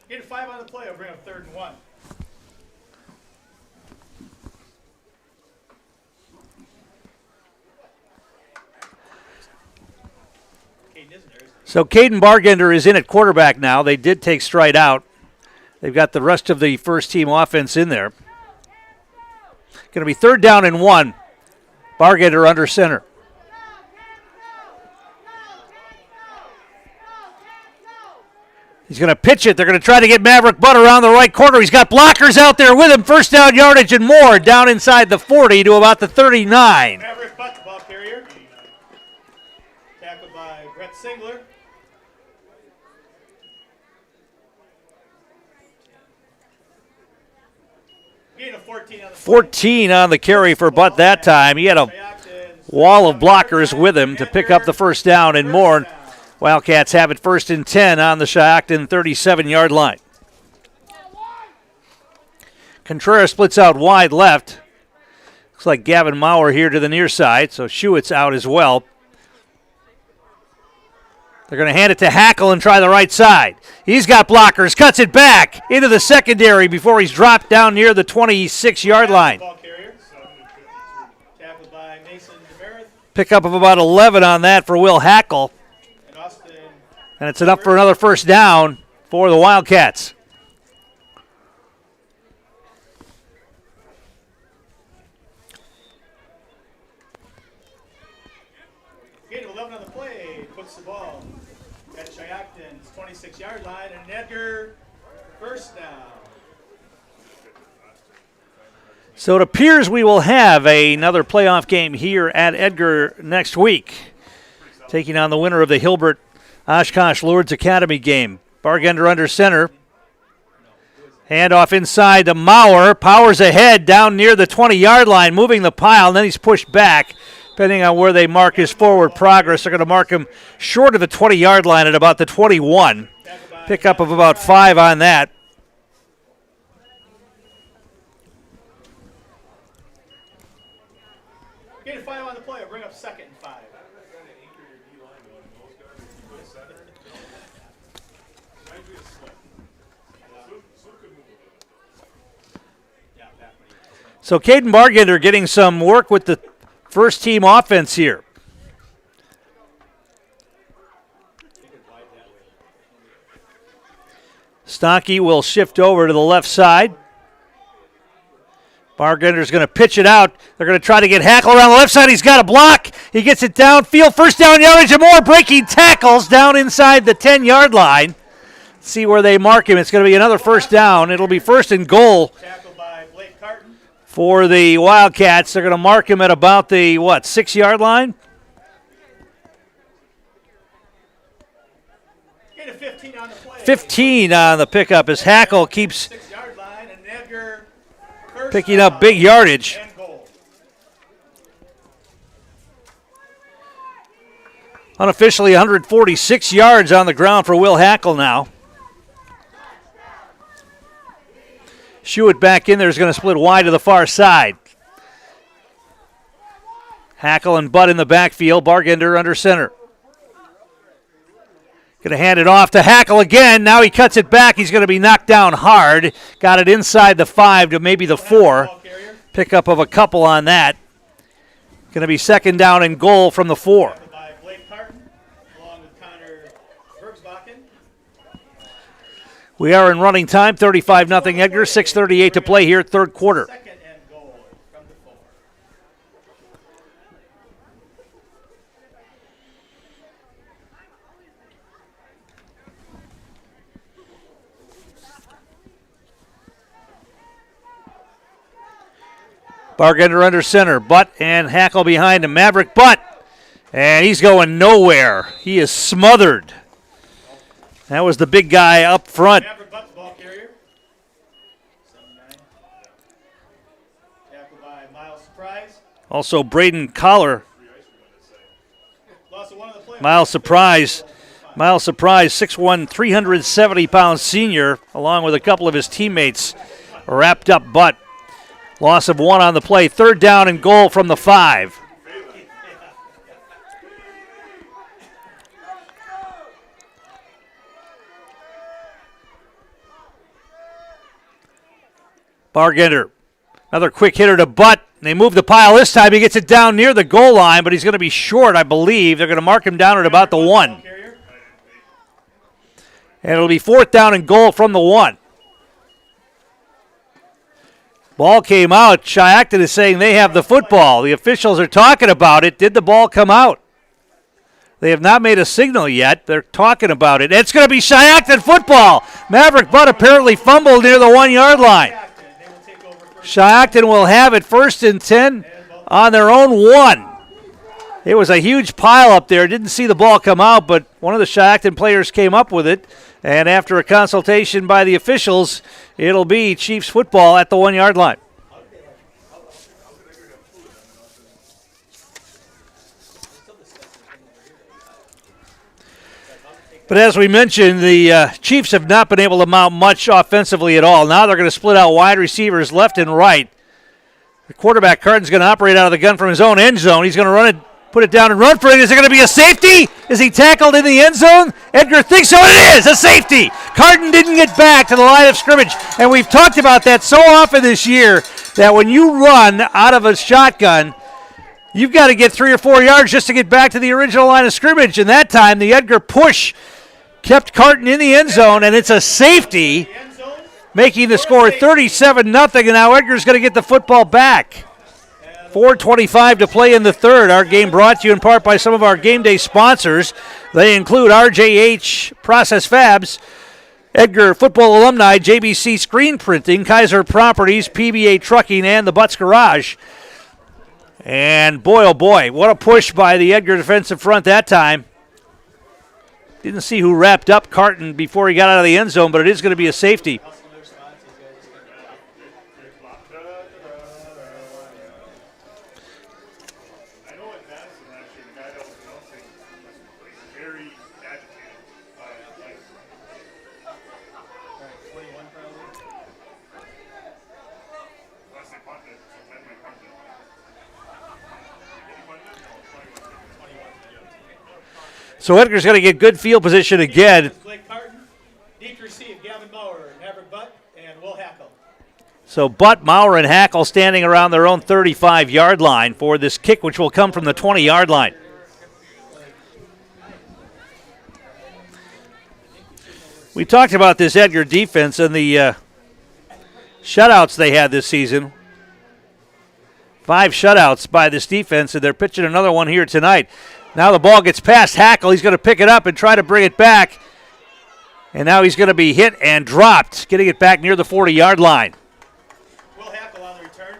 Speaker 2: Get 5 on the play. I'll bring up 3rd and 1.
Speaker 1: So Caden Bargender is in at quarterback now. They did take Strite out. They've got the rest of the first team offense in there. Going to be 3rd down and 1. Bargender under center. He's going to pitch it. They're going to try to get Maverick Butt around the right corner. He's got blockers out there with him. 1st down yardage and more down inside the 40 to about the 39.
Speaker 2: Maverick Butt, the ball carrier. Tackled by Brett Singler. Gain of 14 on the
Speaker 1: 14 on the carry for Butt that time. He had a wall of blockers with him to pick up the 1st down and more. Wildcats have it 1st and 10 on the Shiocton 37-yard line. Contreras splits out wide left. Looks like Gavin Maurer here to the near side, so Schuett's out as well. They're going to hand it to Hackle and try the right side. He's got blockers, cuts it back into the secondary before he's dropped down near the 26-yard line. Pickup of about 11 on that for Will Hackle. And it's enough for another 1st down for the Wildcats.
Speaker 2: Gain of 11 on the play. Puts the ball at Shiocton's 26-yard line. And Edgar, 1st down.
Speaker 1: So it appears we will have another playoff game here at Edgar next week, taking on the winner of the Hilbert Oshkosh Lourdes Academy game. Bargender under center. Handoff inside to Maurer. Powers ahead down near the 20-yard line, moving the pile, and then he's pushed back. Depending on where they mark his forward progress, they're going to mark him short of the 20-yard line at about the 21. Pickup of about 5 on that.
Speaker 2: Gain 5 on the play, bring up 2nd and 5.
Speaker 1: So Caden Bargender getting some work with the first team offense here. Stonkey will shift over to the left side. Bargender's going to pitch it out. They're going to try to get Hackle around the left side. He's got a block. He gets it downfield. First down yardage and more. Breaking tackles down inside the 10-yard line. Let's see where they mark him. It's going to be another first down. It'll be 1st and goal for the Wildcats. They're going to mark him at about the, 6-yard line? 15 on the pickup as Hackle keeps picking up big yardage. Unofficially 146 yards on the ground for Will Hackle now. Shewitt back in there is going to split wide to the far side. Hackle and Butt in the backfield. Bargender under center. Going to hand it off to Hackle again. Now he cuts it back. He's going to be knocked down hard. Got it inside the 5 to maybe the 4. Pickup of a couple on that. Going to be 2nd down and goal from the 4. We are in running time, 35-0 Edgar, 6:38 to play here, 3rd quarter. Bargender under center, Butt and Hackle behind him. Maverick Butt, and he's going nowhere. He is smothered. That was the big guy up front. Also Braden Collar. Miles Surprise. 6'1", 370-pound senior, along with a couple of his teammates, wrapped up Butt. Loss of 1 on the play. 3rd down and goal from the 5. Bargender, another quick hitter to Butt. They move the pile this time. He gets it down near the goal line, but he's going to be short, I believe. They're going to mark him down at about the 1. And it'll be 4th down and goal from the 1. Ball came out. Shiocton is saying they have the football. The officials are talking about it. Did the ball come out? They have not made a signal yet. They're talking about it. It's going to be Shiocton football. Maverick Butt apparently fumbled near the 1-yard line. Shiocton will have it 1st and 10 on their own 1. It was a huge pile up there. Didn't see the ball come out, but one of the Shiocton players came up with it. And after a consultation by the officials, it'll be Chiefs football at the 1-yard line. But as we mentioned, the Chiefs have not been able to mount much offensively at all. Now they're going to split out wide receivers left and right. The quarterback, Carton's going to operate out of the gun from his own end zone. He's going to run it, put it down and run for it. Is it going to be a safety? Is he tackled in the end zone? Edgar thinks so. It is a safety. Carton didn't get back to the line of scrimmage. And we've talked about that so often this year that when you run out of a shotgun, you've got to get 3 or 4 yards just to get back to the original line of scrimmage. And that time, the Edgar push kept Carton in the end zone, and it's a safety, making the score 37-0, and now Edgar's going to get the football back. 4:25 to play in the 3rd. Our game brought to you in part by some of our game day sponsors. They include RJH Process Fabs, Edgar Football Alumni, JBC Screen Printing, Kaiser Properties, PBA Trucking, and the Butts Garage. And boy, oh boy, what a push by the Edgar defensive front that time. Didn't see who wrapped up Carton before he got out of the end zone, but it is going to be a safety. So Edgar's going to get good field position again.
Speaker 2: Deep receive, Gavin Maurer, Maverick Butt, and Will Hackle.
Speaker 1: So Butt, Maurer, and Hackle standing around their own 35-yard line for this kick, which will come from the 20-yard line. We talked about this Edgar defense and the shutouts they had this season. 5 shutouts by this defense, and they're pitching another one here tonight. Now the ball gets past Hackle. He's going to pick it up and try to bring it back. And now he's going to be hit and dropped, getting it back near the 40-yard line.
Speaker 2: Will Hackle on the return.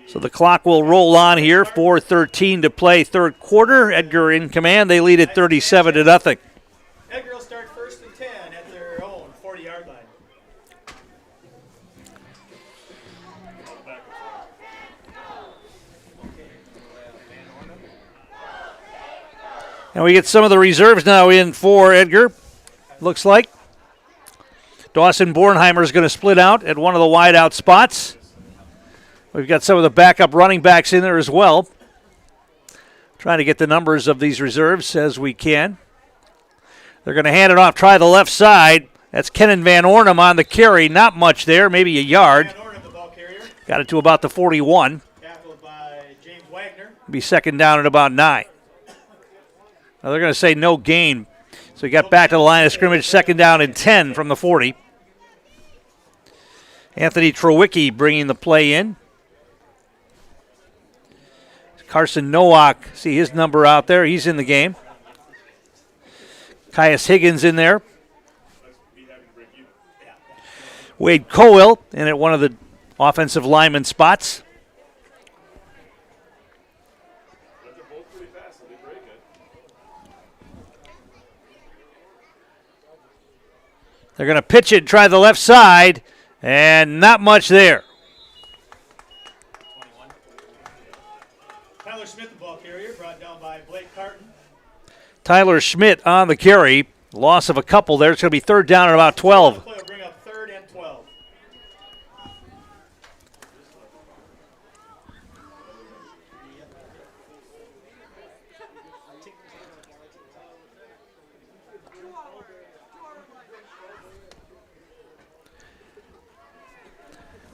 Speaker 1: So the clock will roll on here. 4:13 to play third quarter. Edgar in command. They lead it 37-0.
Speaker 2: Edgar will start 1st and 10 at their own 40-yard line.
Speaker 1: And we get some of the reserves now in for Edgar. Looks like Dawson Bornheimer is going to split out at one of the wide-out spots. We've got some of the backup running backs in there as well. Trying to get the numbers of these reserves as we can. They're going to hand it off, try the left side. That's Kenan Van Ornum on the carry. Not much there, maybe a yard.
Speaker 2: Van Ornum, the ball carrier.
Speaker 1: Got it to about the 41.
Speaker 2: Tackled by James Wagner.
Speaker 1: Be second down at about 9. Now they're going to say no gain. So he got back to the line of scrimmage, second down and 10 from the 40. Anthony Trowicki bringing the play in. Carson Nowak, see his number out there. He's in the game. Caius Higgins in there. Wade Cowell in at one of the offensive lineman spots. They're going to pitch it and try the left side, and not much there.
Speaker 2: Tyler Smith, the ball carrier, brought down by Blake Carton.
Speaker 1: Tyler Schmidt on the carry. Loss of a couple there. It's going to be third down at about 12.
Speaker 2: Play will bring up 3rd and 12.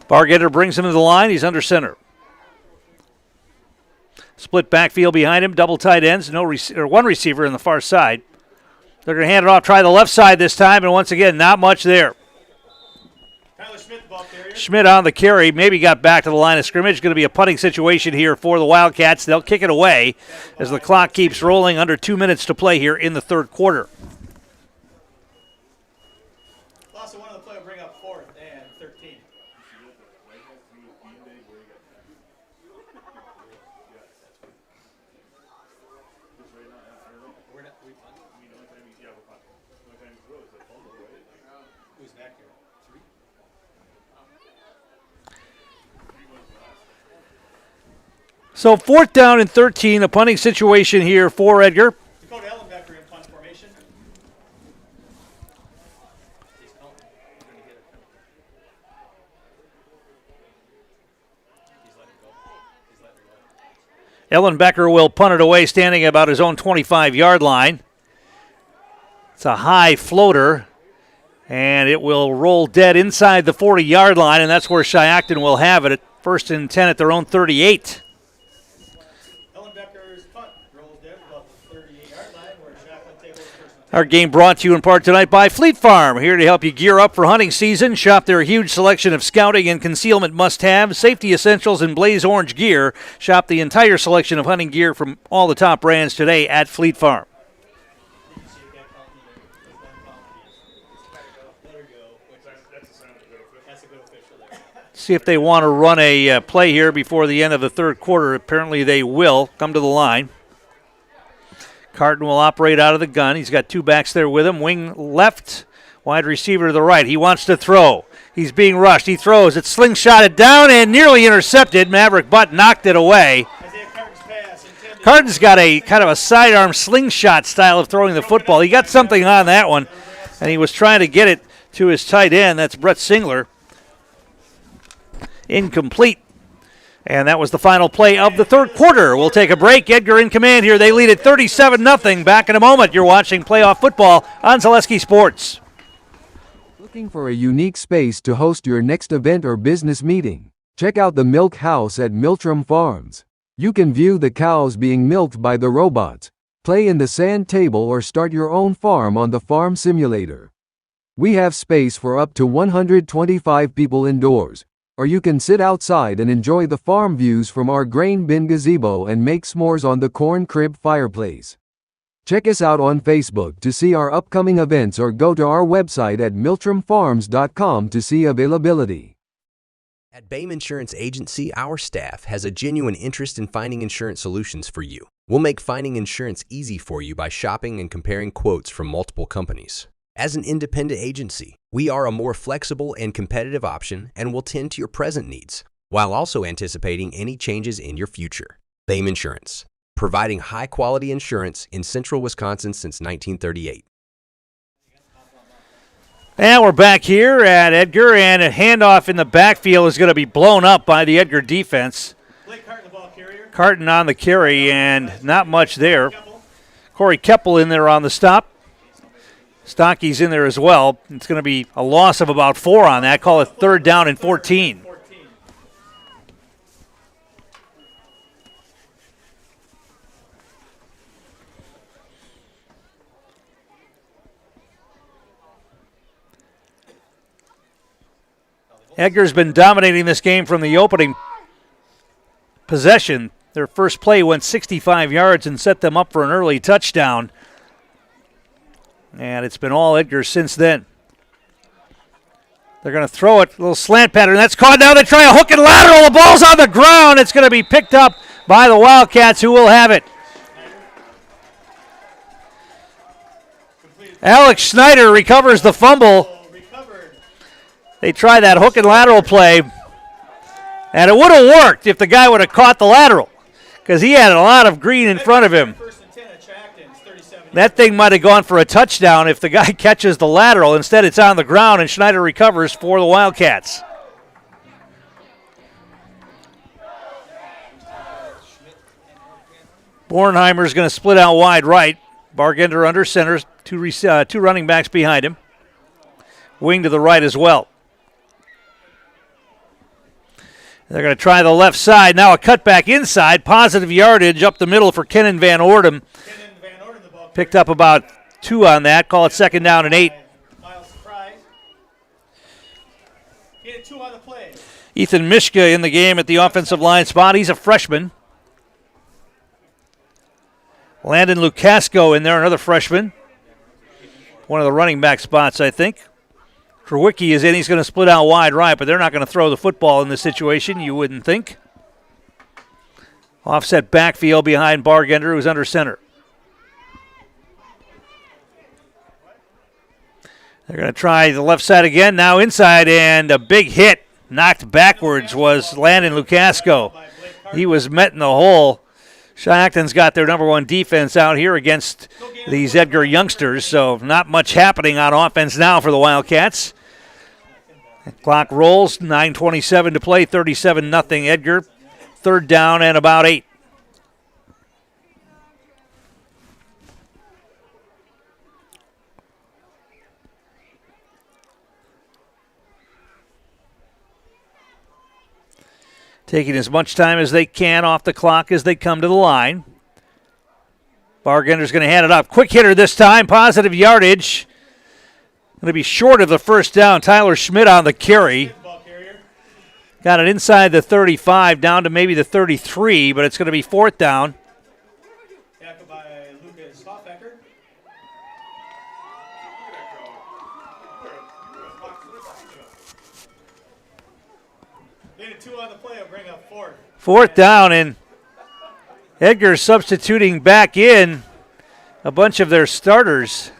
Speaker 1: Bargetter brings him to the line. He's under center. Split backfield behind him. Double tight ends. One receiver on the far side. They're going to hand it off. Try the left side this time. And once again, not much there.
Speaker 2: Tyler Smith, ball carrier.
Speaker 1: Schmidt on the carry. Maybe got back to the line of scrimmage. Going to be a punting situation here for the Wildcats. They'll kick it away as the clock keeps rolling. Under 2 minutes to play here in the third quarter.
Speaker 2: Loss of one of the play will bring up 4th and 13. Who's back here? 3?
Speaker 1: So 4th down and 13, a punting situation here for Edgar.
Speaker 2: Dakota Ellenbecker in punt formation.
Speaker 1: Ellenbecker will punt it away, standing about his own 25-yard line. It's a high floater, and it will roll dead inside the 40-yard line, and that's where Shiocton will have it at 1st and 10 at their own 38.
Speaker 2: Ellenbecker's punt rolls dead about the 38-yard line where Shiocton takes over 1st and 10.
Speaker 1: Our game brought to you in part tonight by Fleet Farm, here to help you gear up for hunting season. Shop their huge selection of scouting and concealment must-haves, safety essentials, and blaze orange gear. Shop the entire selection of hunting gear from all the top brands today at Fleet Farm. See if they want to run a play here before the end of the third quarter. Apparently they will come to the line. Carton will operate out of the gun. He's got 2 backs there with him. Wing left, wide receiver to the right. He wants to throw. He's being rushed. He throws. It's slingshotted down and nearly intercepted. Maverick Butt knocked it away. Carton's got a kind of a sidearm slingshot style of throwing the football. He got something on that one, and he was trying to get it to his tight end. That's Brett Singler. Incomplete. And that was the final play of the third quarter. We'll take a break. Edgar in command here. They lead at 37-0. Back in a moment. You're watching playoff football on Zaleski Sports.
Speaker 3: Looking for a unique space to host your next event or business meeting? Check out the Milk House at Miltram Farms. You can view the cows being milked by the robots, play in the sand table, or start your own farm on the farm simulator. We have space for up to 125 people indoors, or you can sit outside and enjoy the farm views from our grain bin gazebo and make s'mores on the corn crib fireplace. Check us out on Facebook to see our upcoming events or go to our website at miltramfarms.com to see availability.
Speaker 4: At BAME Insurance Agency, our staff has a genuine interest in finding insurance solutions for you. We'll make finding insurance easy for you by shopping and comparing quotes from multiple companies. As an independent agency, we are a more flexible and competitive option and will tend to your present needs, while also anticipating any changes in your future. BAME Insurance, providing high-quality insurance in central Wisconsin since 1938.
Speaker 1: And we're back here at Edgar, and a handoff in the backfield is going to be blown up by the Edgar defense. Carton on the carry, and not much there. Corey Keppel in there on the stop. Stocky's in there as well. It's going to be a loss of about 4 on that. Call it 3rd down and 14. Edgar's been dominating this game from the opening possession. Their first play went 65 yards and set them up for an early touchdown. And it's been all Edgar since then. They're going to throw it, a little slant pattern. That's caught. Now they try a hook and lateral. The ball's on the ground. It's going to be picked up by the Wildcats, who will have it. Alex Schneider recovers the fumble. They try that hook and lateral play, and it would have worked if the guy would have caught the lateral, because he had a lot of green in front of him. That thing might have gone for a touchdown if the guy catches the lateral. Instead, it's on the ground, and Schneider recovers for the Wildcats. Bornheimer's going to split out wide right. Bargender under center, two running backs behind him. Wing to the right as well. They're going to try the left side. Now a cutback inside. Positive yardage up the middle for Kenan Van Orden. Picked up about 2 on that. Call it 2nd down and 8. Ethan Mishka in the game at the offensive line spot. He's a freshman. Landon Lukasco in there, another freshman. One of the running back spots, I think. Krawicki is in. He's going to split out wide right, but they're not going to throw the football in this situation, you wouldn't think. Offset backfield behind Bargender, who's under center. They're going to try the left side again, now inside, and a big hit. Knocked backwards was Landon Lukasco. He was met in the hole. Shiocton's got their number 1 defense out here against these Edgar youngsters, so not much happening on offense now for the Wildcats. Clock rolls, 9:27 to play, 37-0 Edgar. 3rd down and about 8. Taking as much time as they can off the clock as they come to the line. Bargender's going to hand it off. Quick hitter this time, positive yardage. Going to be short of the 1st down. Tyler Schmidt on the carry. Got it inside the 35, down to maybe the 33, but it's going to be 4th down. Fourth down, and Edgar substituting back in a bunch of their starters.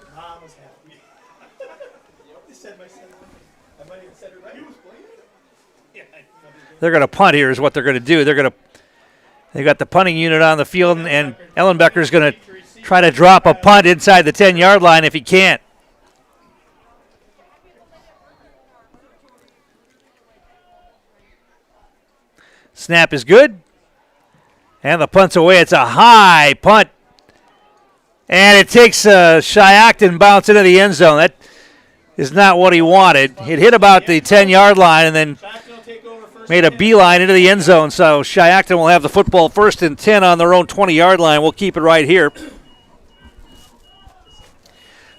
Speaker 1: They're going to punt here is what they're going to do. They've got the punting unit on the field, and Ellenbecker's going to try to drop a punt inside the 10-yard line if he can't. Snap is good. And the punt's away. It's a high punt. And it takes Shiocton bounce into the end zone. That is not what he wanted. It hit about the 10-yard line and then made a beeline into the end zone. So Shiocton will have the football 1st and 10 on their own 20-yard line. We'll keep it right here.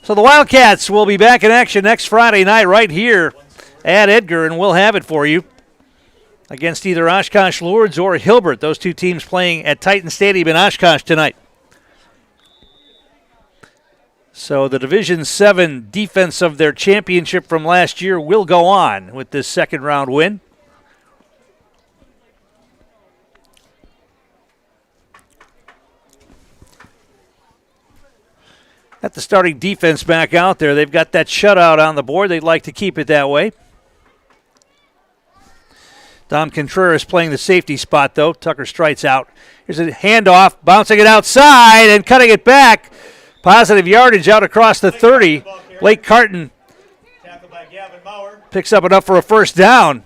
Speaker 1: So the Wildcats will be back in action next Friday night right here at Edgar, and we'll have it for you against either Oshkosh Lourdes or Hilbert. Those two teams playing at Titan Stadium in Oshkosh tonight. So the Division 7 defense of their championship from last year will go on with this second-round win. Got the starting defense back out there. They've got that shutout on the board. They'd like to keep it that way. Dom Contreras playing the safety spot, though. Tucker Streit's out. Here's a handoff, bouncing it outside and cutting it back. Positive yardage out across the 30. Blake Carton picks up enough for a first down.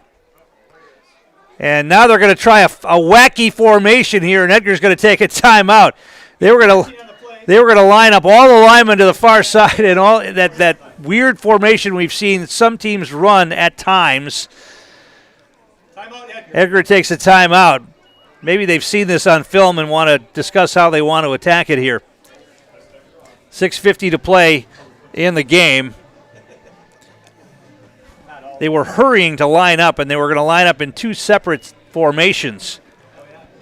Speaker 1: And now they're going to try a wacky formation here, and Edgar's going to take a timeout. They were going to line up all the linemen to the far side and all that weird formation we've seen some teams run at times. Edgar takes a timeout. Maybe they've seen this on film and want to discuss how they want to attack it here. 6:50 to play in the game. They were hurrying to line up, and they were going to line up in two separate formations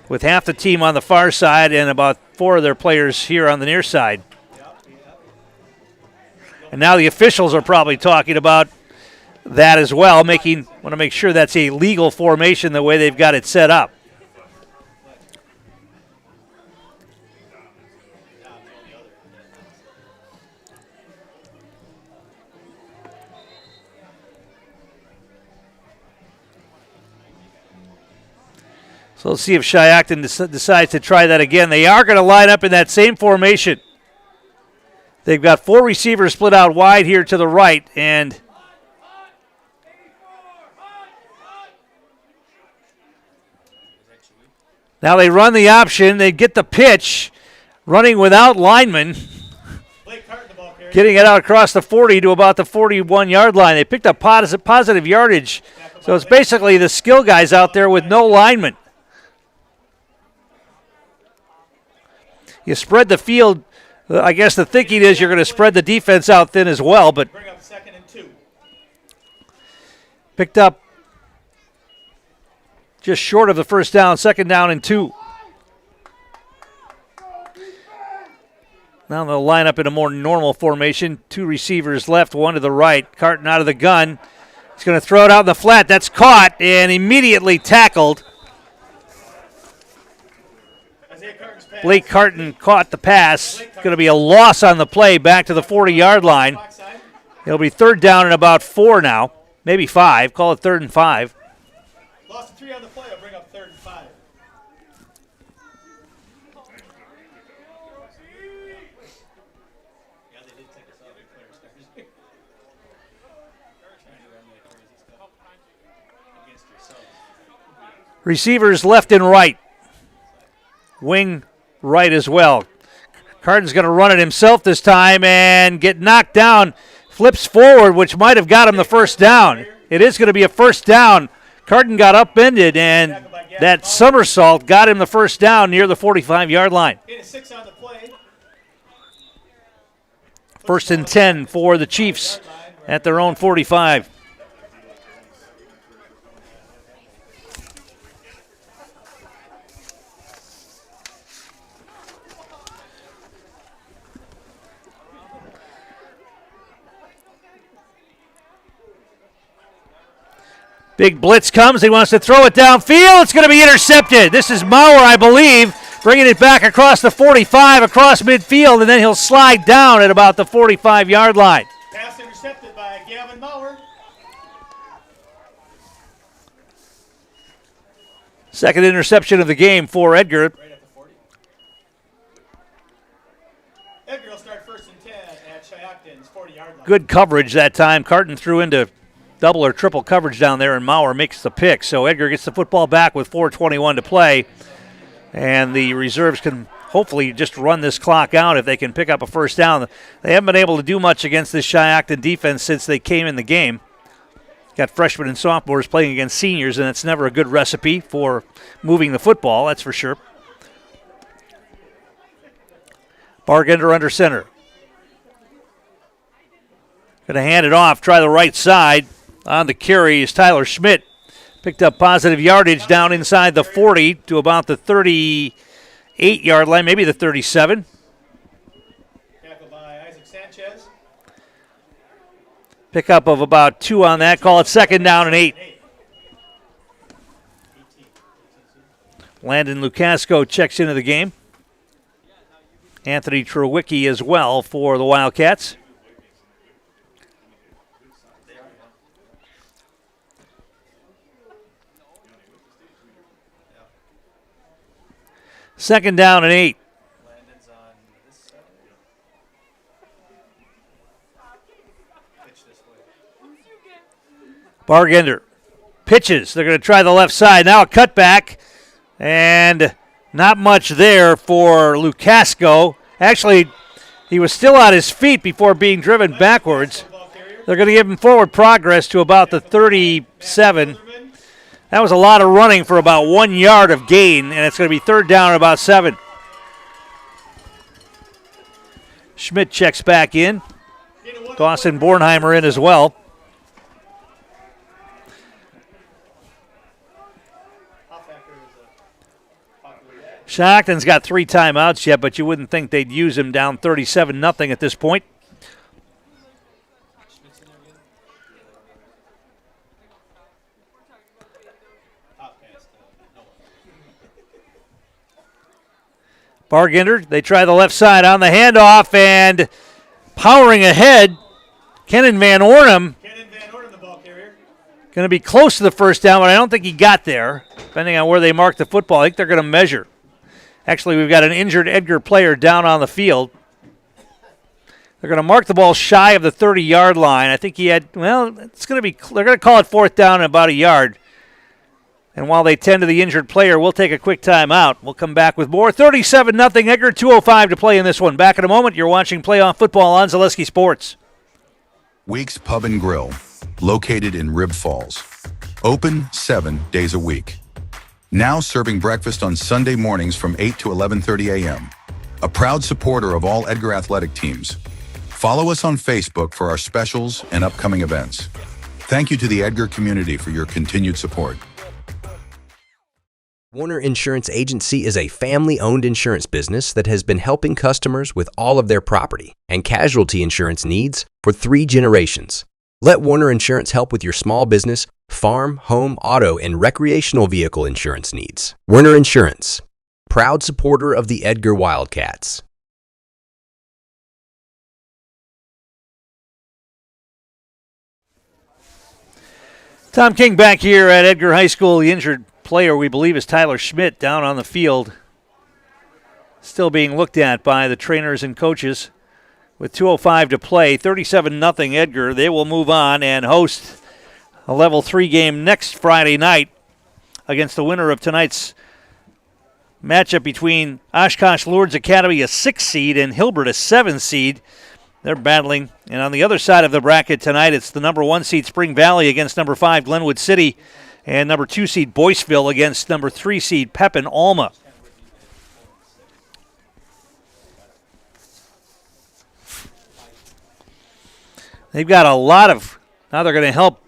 Speaker 1: with half the team on the far side and about 4 of their players here on the near side. And now the officials are probably talking about that as well, want to make sure that's a legal formation the way they've got it set up. So let's see if Shiocton decides to try that again. They are going to line up in that same formation. They've got 4 receivers split out wide here to the right, and now they run the option. They get the pitch, running without linemen, getting it out across the 40 to about the 41-yard line. They picked up positive yardage, so it's basically the skill guys out there with no linemen. You spread the field. I guess the thinking is you're going to spread the defense out thin as well, but picked up just short of the first down, 2nd down and 2. Now they'll line up in a more normal formation. 2 receivers left, 1 to the right. Carton out of the gun. He's going to throw it out in the flat. That's caught and immediately tackled. Blake Carton caught the pass. Going to be a loss on the play back to the 40-yard line. It'll be 3rd down and about 4 now, maybe 5. Call it 3rd and 5.
Speaker 2: Lost 3 on the play. I'll bring up 3rd and 5.
Speaker 1: Receivers left and right. Wing right as well. Carton's going to run it himself this time and get knocked down. Flips forward, which might have got him the first down. It is going to be a first down. Carton got upended, and that somersault got him the first down near the 45-yard line. 1st and 10 for the Chiefs at their own 45. Big blitz comes. He wants to throw it downfield. It's going to be intercepted. This is Maurer, I believe, bringing it back across the 45, across midfield, and then he'll slide down at about the 45-yard line.
Speaker 2: Pass intercepted by Gavin Maurer.
Speaker 1: Second interception of the game for Edgar.
Speaker 2: Edgar will start 1st and 10 at Shiocton's 40-yard line.
Speaker 1: Good coverage that time. Carton threw into double or triple coverage down there, and Maurer makes the pick. So Edgar gets the football back with 4:21 to play, and the reserves can hopefully just run this clock out if they can pick up a first down. They haven't been able to do much against this Shiocton defense since they came in the game. Got freshmen and sophomores playing against seniors, and it's never a good recipe for moving the football, that's for sure. Bargender under center. Going to hand it off, try the right side. On the carry is Tyler Schmidt. Picked up positive yardage down inside the 40 to about the 38-yard line, maybe the 37.
Speaker 2: Tackled by Isaac Sanchez.
Speaker 1: Pickup of about 2 on that. Call it 2nd down and 8. Landon Lukasco checks into the game. Anthony Trewicki as well for the Wildcats. Second down and 8. Bargender pitches. They're going to try the left side. Now a cutback. And not much there for Lukasco. Actually, he was still on his feet before being driven backwards. They're going to give him forward progress to about the 37. That was a lot of running for about 1 yard of gain, and it's going to be 3rd down and about 7. Schmidt checks back in. Dawson Bornheimer in as well. Shiocton's got 3 timeouts yet, but you wouldn't think they'd use him down 37-0 at this point. Bargender, they try the left side on the handoff, and powering ahead, Kenan Van Ornum. Going to be close to the first down, but I don't think he got there, depending on where they mark the football. I think they're going to measure. Actually, we've got an injured Edgar player down on the field. They're going to mark the ball shy of the 30-yard line. I think he had, well, it's going to be, they're going to call it 4th down and about a yard. And while they tend to the injured player, we'll take a quick timeout. We'll come back with more. 37-0 Edgar, 2:05 to play in this one. Back in a moment. You're watching Playoff Football on Zaleski Sports.
Speaker 5: Weeks Pub and Grill, located in Rib Falls. Open 7 days a week. Now serving breakfast on Sunday mornings from 8 to 11:30 a.m. A proud supporter of all Edgar athletic teams. Follow us on Facebook for our specials and upcoming events. Thank you to the Edgar community for your continued support.
Speaker 4: Warner Insurance Agency is a family-owned insurance business that has been helping customers with all of their property and casualty insurance needs for 3 generations. Let Warner Insurance help with your small business, farm, home, auto, and recreational vehicle insurance needs. Warner Insurance, proud supporter of the Edgar Wildcats.
Speaker 1: Tom King back here at Edgar High School. The injured player, we believe, is Tyler Schmidt down on the field. Still being looked at by the trainers and coaches. With 2:05 to play, 37-0 Edgar. They will move on and host a Level 3 game next Friday night against the winner of tonight's matchup between Oshkosh Lourdes Academy, a 6 seed, and Hilbert, a 7 seed. They're battling. And on the other side of the bracket tonight, it's the number 1 seed Spring Valley against number 5 Glenwood City, and number 2 seed Boyceville against number 3 seed Pepin Alma. They've got a lot of, now they're going to help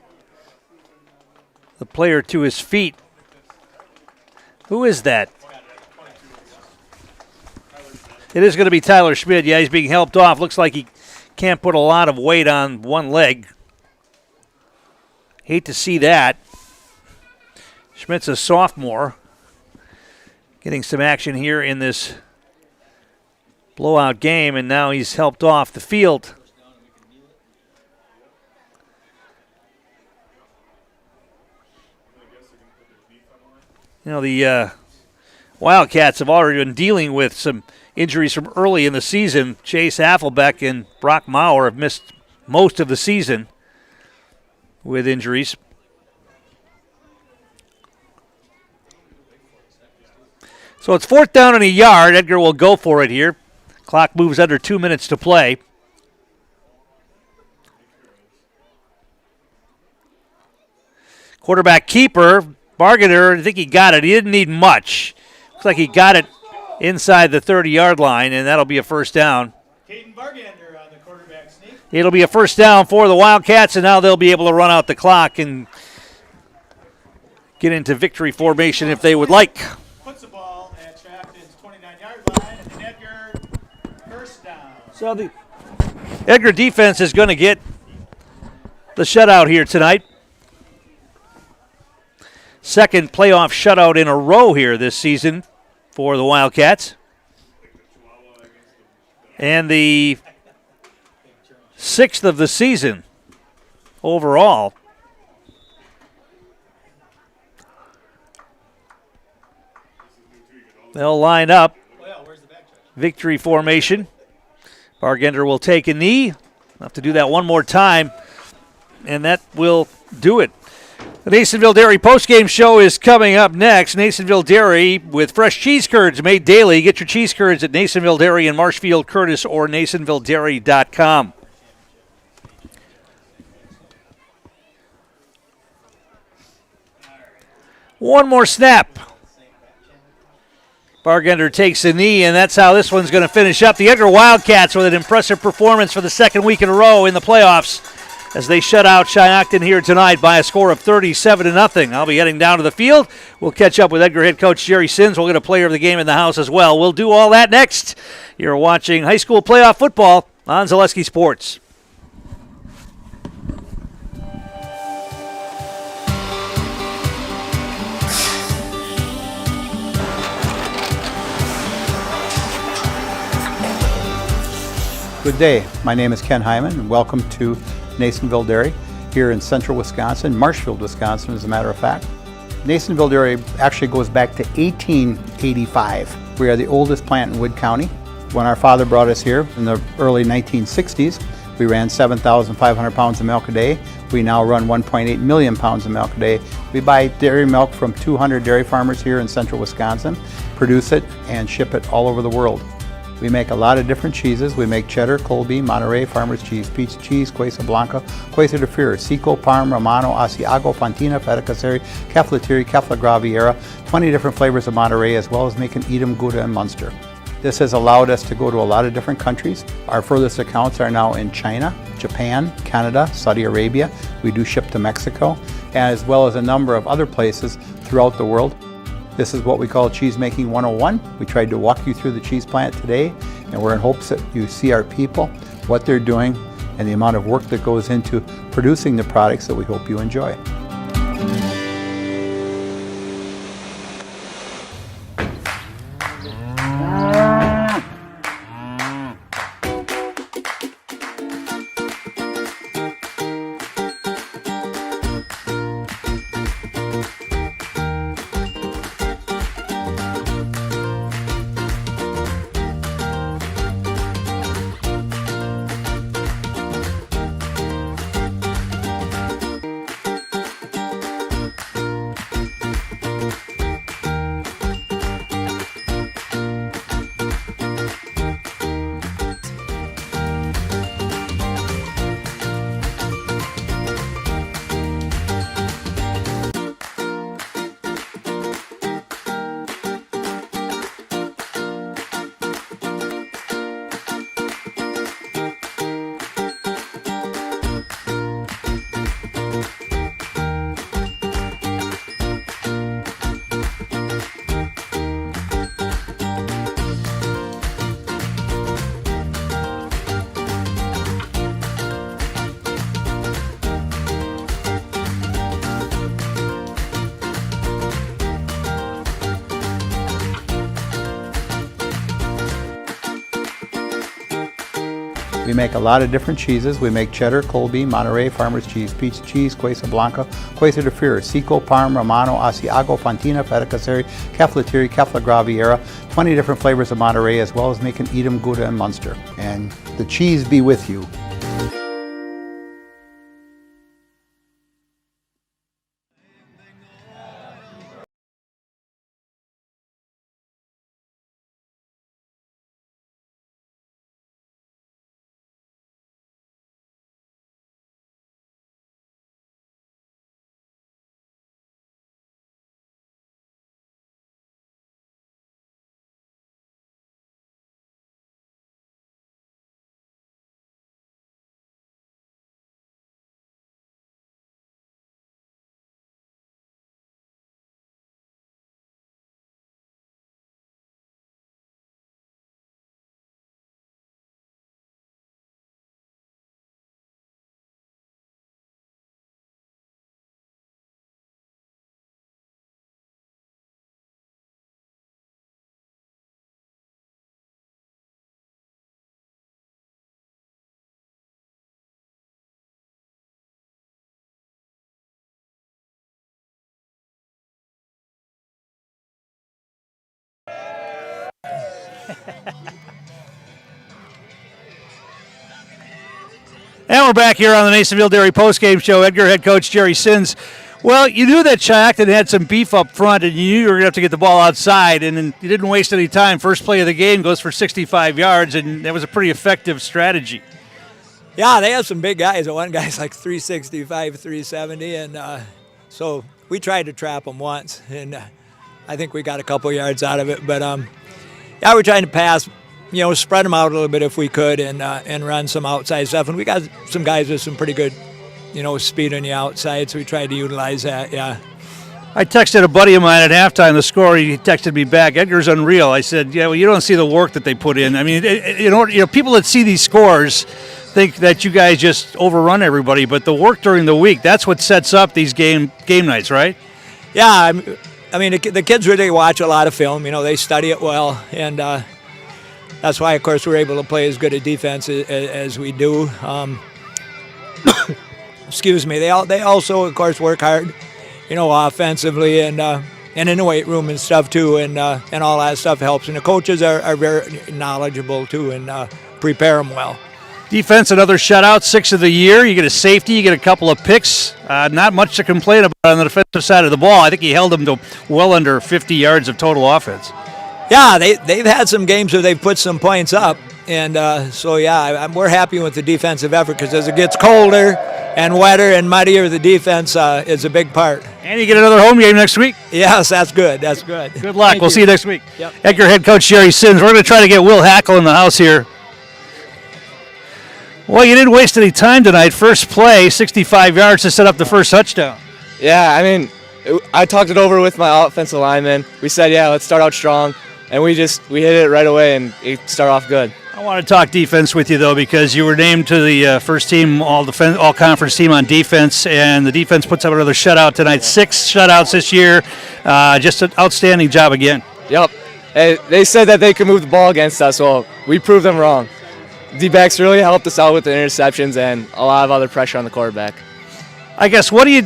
Speaker 1: the player to his feet. Who is that? It is going to be Tyler Schmidt. Yeah, he's being helped off. Looks like he can't put a lot of weight on one leg. Hate to see that. Schmidt's a sophomore. Getting some action here in this blowout game, and now he's helped off the field. You know, the Wildcats have already been dealing with some injuries from early in the season. Chase Affelbeck and Brock Maurer have missed most of the season with injuries. So it's 4th down and a yard. Edgar will go for it here. Clock moves under 2 minutes to play. Quarterback keeper, Bargander, I think he got it. He didn't need much. Looks like he got it inside the 30-yard line, and that'll be a first down. It'll be a first down for the Wildcats, and now they'll be able to run out the clock and get into victory formation if they would like.
Speaker 2: Puts the ball at Shiocton's 29-yard line, and Edgar, first down.
Speaker 1: So the Edgar defense is going to get the shutout here tonight. Second playoff shutout in a row here this season for the Wildcats. And the 6th of the season overall. They'll line up. Victory formation. Bargender will take a knee. I'll have to do that one more time, and that will do it. The Nasonville Dairy postgame show is coming up next. Nasonville Dairy with fresh cheese curds made daily. Get your cheese curds at Nasonville Dairy in Marshfield, Curtis, or NasonvilleDairy.com. One more snap. Bargender takes a knee, and that's how this one's going to finish up. The Edgar Wildcats with an impressive performance for the second week in a row in the playoffs as they shut out Shiocton here tonight by a score of 37-0. I'll be heading down to the field. We'll catch up with Edgar head coach Jerry Sins. We'll get a player of the game in the house as well. We'll do all that next. You're watching high school playoff football on Zaleski Sports.
Speaker 19: Good day. My name is Ken Hyman, and welcome to Nasonville Dairy here in central Wisconsin, Marshfield, Wisconsin, as a matter of fact. Nasonville Dairy actually goes back to 1885. We are the oldest plant in Wood County. When our father brought us here in the early 1960s, we ran 7,500 pounds of milk a day. We now run 1.8 million pounds of milk a day. We buy dairy milk from 200 dairy farmers here in central Wisconsin, produce it, and ship it all over the world. We make a lot of different cheeses. We make cheddar, Colby, Monterey, Farmer's Cheese, Pizza Cheese, Quesa Blanca, Quesa de Freer, Seco, Parm, Romano, Asiago, Fontina, Feta Caseri, Caflatiri, Cafla Graviera, 20 different flavors of Monterey, as well as making Edam, Gouda, and Munster. This has allowed us to go to a lot of different countries. Our furthest accounts are now in China, Japan, Canada, Saudi Arabia. We do ship to Mexico, as well as a number of other places throughout the world. This is what we call Cheese Making 101. We tried to walk you through the cheese plant today, and we're in hopes that you see our people, what they're doing, and the amount of work that goes into producing the products that we hope you enjoy. We make a lot of different cheeses. We make cheddar, Colby, Monterey, Farmer's Cheese, Pizza Cheese, Quesa Blanca, Quesa de Freer, Seco, Parm, Romano, Asiago, Fontina, Feta Caseri, Caflatiri, Cafla Graviera, 20 different flavors of Monterey, as well as making Edam, Gouda, and Munster. And the cheese be with you.
Speaker 1: And we're back here on the Nasonville Dairy postgame show. Edgar head coach Jerry Sins. Well, you knew that Shiocton had some beef up front, and you knew you were going to have to get the ball outside, and then you didn't waste any time. First play of the game goes for 65 yards, and that was a pretty effective strategy.
Speaker 20: Yeah, they have some big guys. One guy's like 365, 370, and so we tried to trap them once, and I think we got a couple yards out of it. But yeah, we're trying to pass, spread them out a little bit if we could, and run some outside stuff. And we got some guys with some pretty good, speed on the outside, so we tried to utilize that. Yeah.
Speaker 1: I texted a buddy of mine at halftime the score. He texted me back, Edgar's unreal. I said, yeah, well, you don't see the work that they put in. I mean, people that see these scores think that you guys just overrun everybody, but the work during the week, that's what sets up these game nights, right?
Speaker 20: Yeah, I mean, the kids really watch a lot of film. They study it well, and that's why, of course, we're able to play as good a defense as we do. Excuse me. They also, of course, work hard, offensively and in the weight room and stuff too, and all that stuff helps. And the coaches are very knowledgeable too, and prepare them well.
Speaker 1: Defense, another shutout, 6 of the year. You get a safety, you get a couple of picks. Not much to complain about on the defensive side of the ball. I think he held them to well under 50 yards of total offense.
Speaker 20: Yeah, they've had some games where they've put some points up, and so yeah, we're happy with the defensive effort, because as it gets colder and wetter and muddier, the defense is a big part.
Speaker 1: And you get another home game next week.
Speaker 20: Yes, that's good. That's good.
Speaker 1: Good luck. We'll see you next week.
Speaker 20: Yep.
Speaker 1: Edgar head coach Jerry Sins. We're going to try to get Will Hackle in the house here. Well, you didn't waste any time tonight. First play, 65 yards to set up the first touchdown.
Speaker 21: Yeah, I mean, I talked it over with my offensive lineman. We said, yeah, let's start out strong, and we hit it right away and it started off good.
Speaker 1: I want to talk defense with you, though, because you were named to the first team all-conference team on defense, and the defense puts up another shutout tonight. 6 shutouts this year. Just an outstanding job again.
Speaker 21: Yep. They said that they could move the ball against us, well, we proved them wrong. D-backs really helped us out with the interceptions and a lot of other pressure on the quarterback.
Speaker 1: I guess, what do you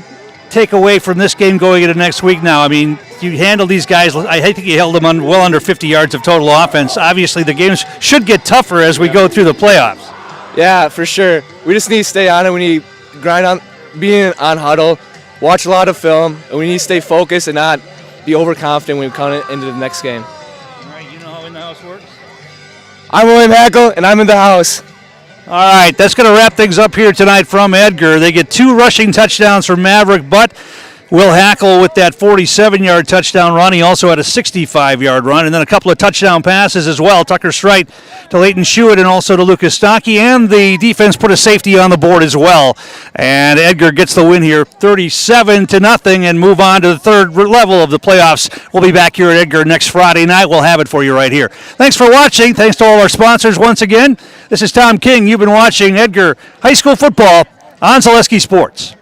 Speaker 1: take away from this game going into next week now? I mean, you handled these guys. I think you held them well under 50 yards of total offense. Obviously, the games should get tougher as we go through the playoffs.
Speaker 21: Yeah, for sure. We just need to stay on it. We need to grind on being on huddle, watch a lot of film, and we need to stay focused and not be overconfident when we come into the next game.
Speaker 1: All right, you know how in-the-house works?
Speaker 21: I'm William Hackle, and I'm in the house.
Speaker 1: All right, that's going to wrap things up here tonight from Edgar. They get 2 rushing touchdowns from Maverick, but Will Hackle with that 47-yard touchdown run. He also had a 65-yard run, and then a couple of touchdown passes as well. Tucker Strite to Leighton Schuett and also to Lucas Stockey, and the defense put a safety on the board as well. And Edgar gets the win here, 37-0, and move on to the third level of the playoffs. We'll be back here at Edgar next Friday night. We'll have it for you right here. Thanks for watching. Thanks to all our sponsors once again. This is Tom King. You've been watching Edgar High School Football on Zaleski Sports.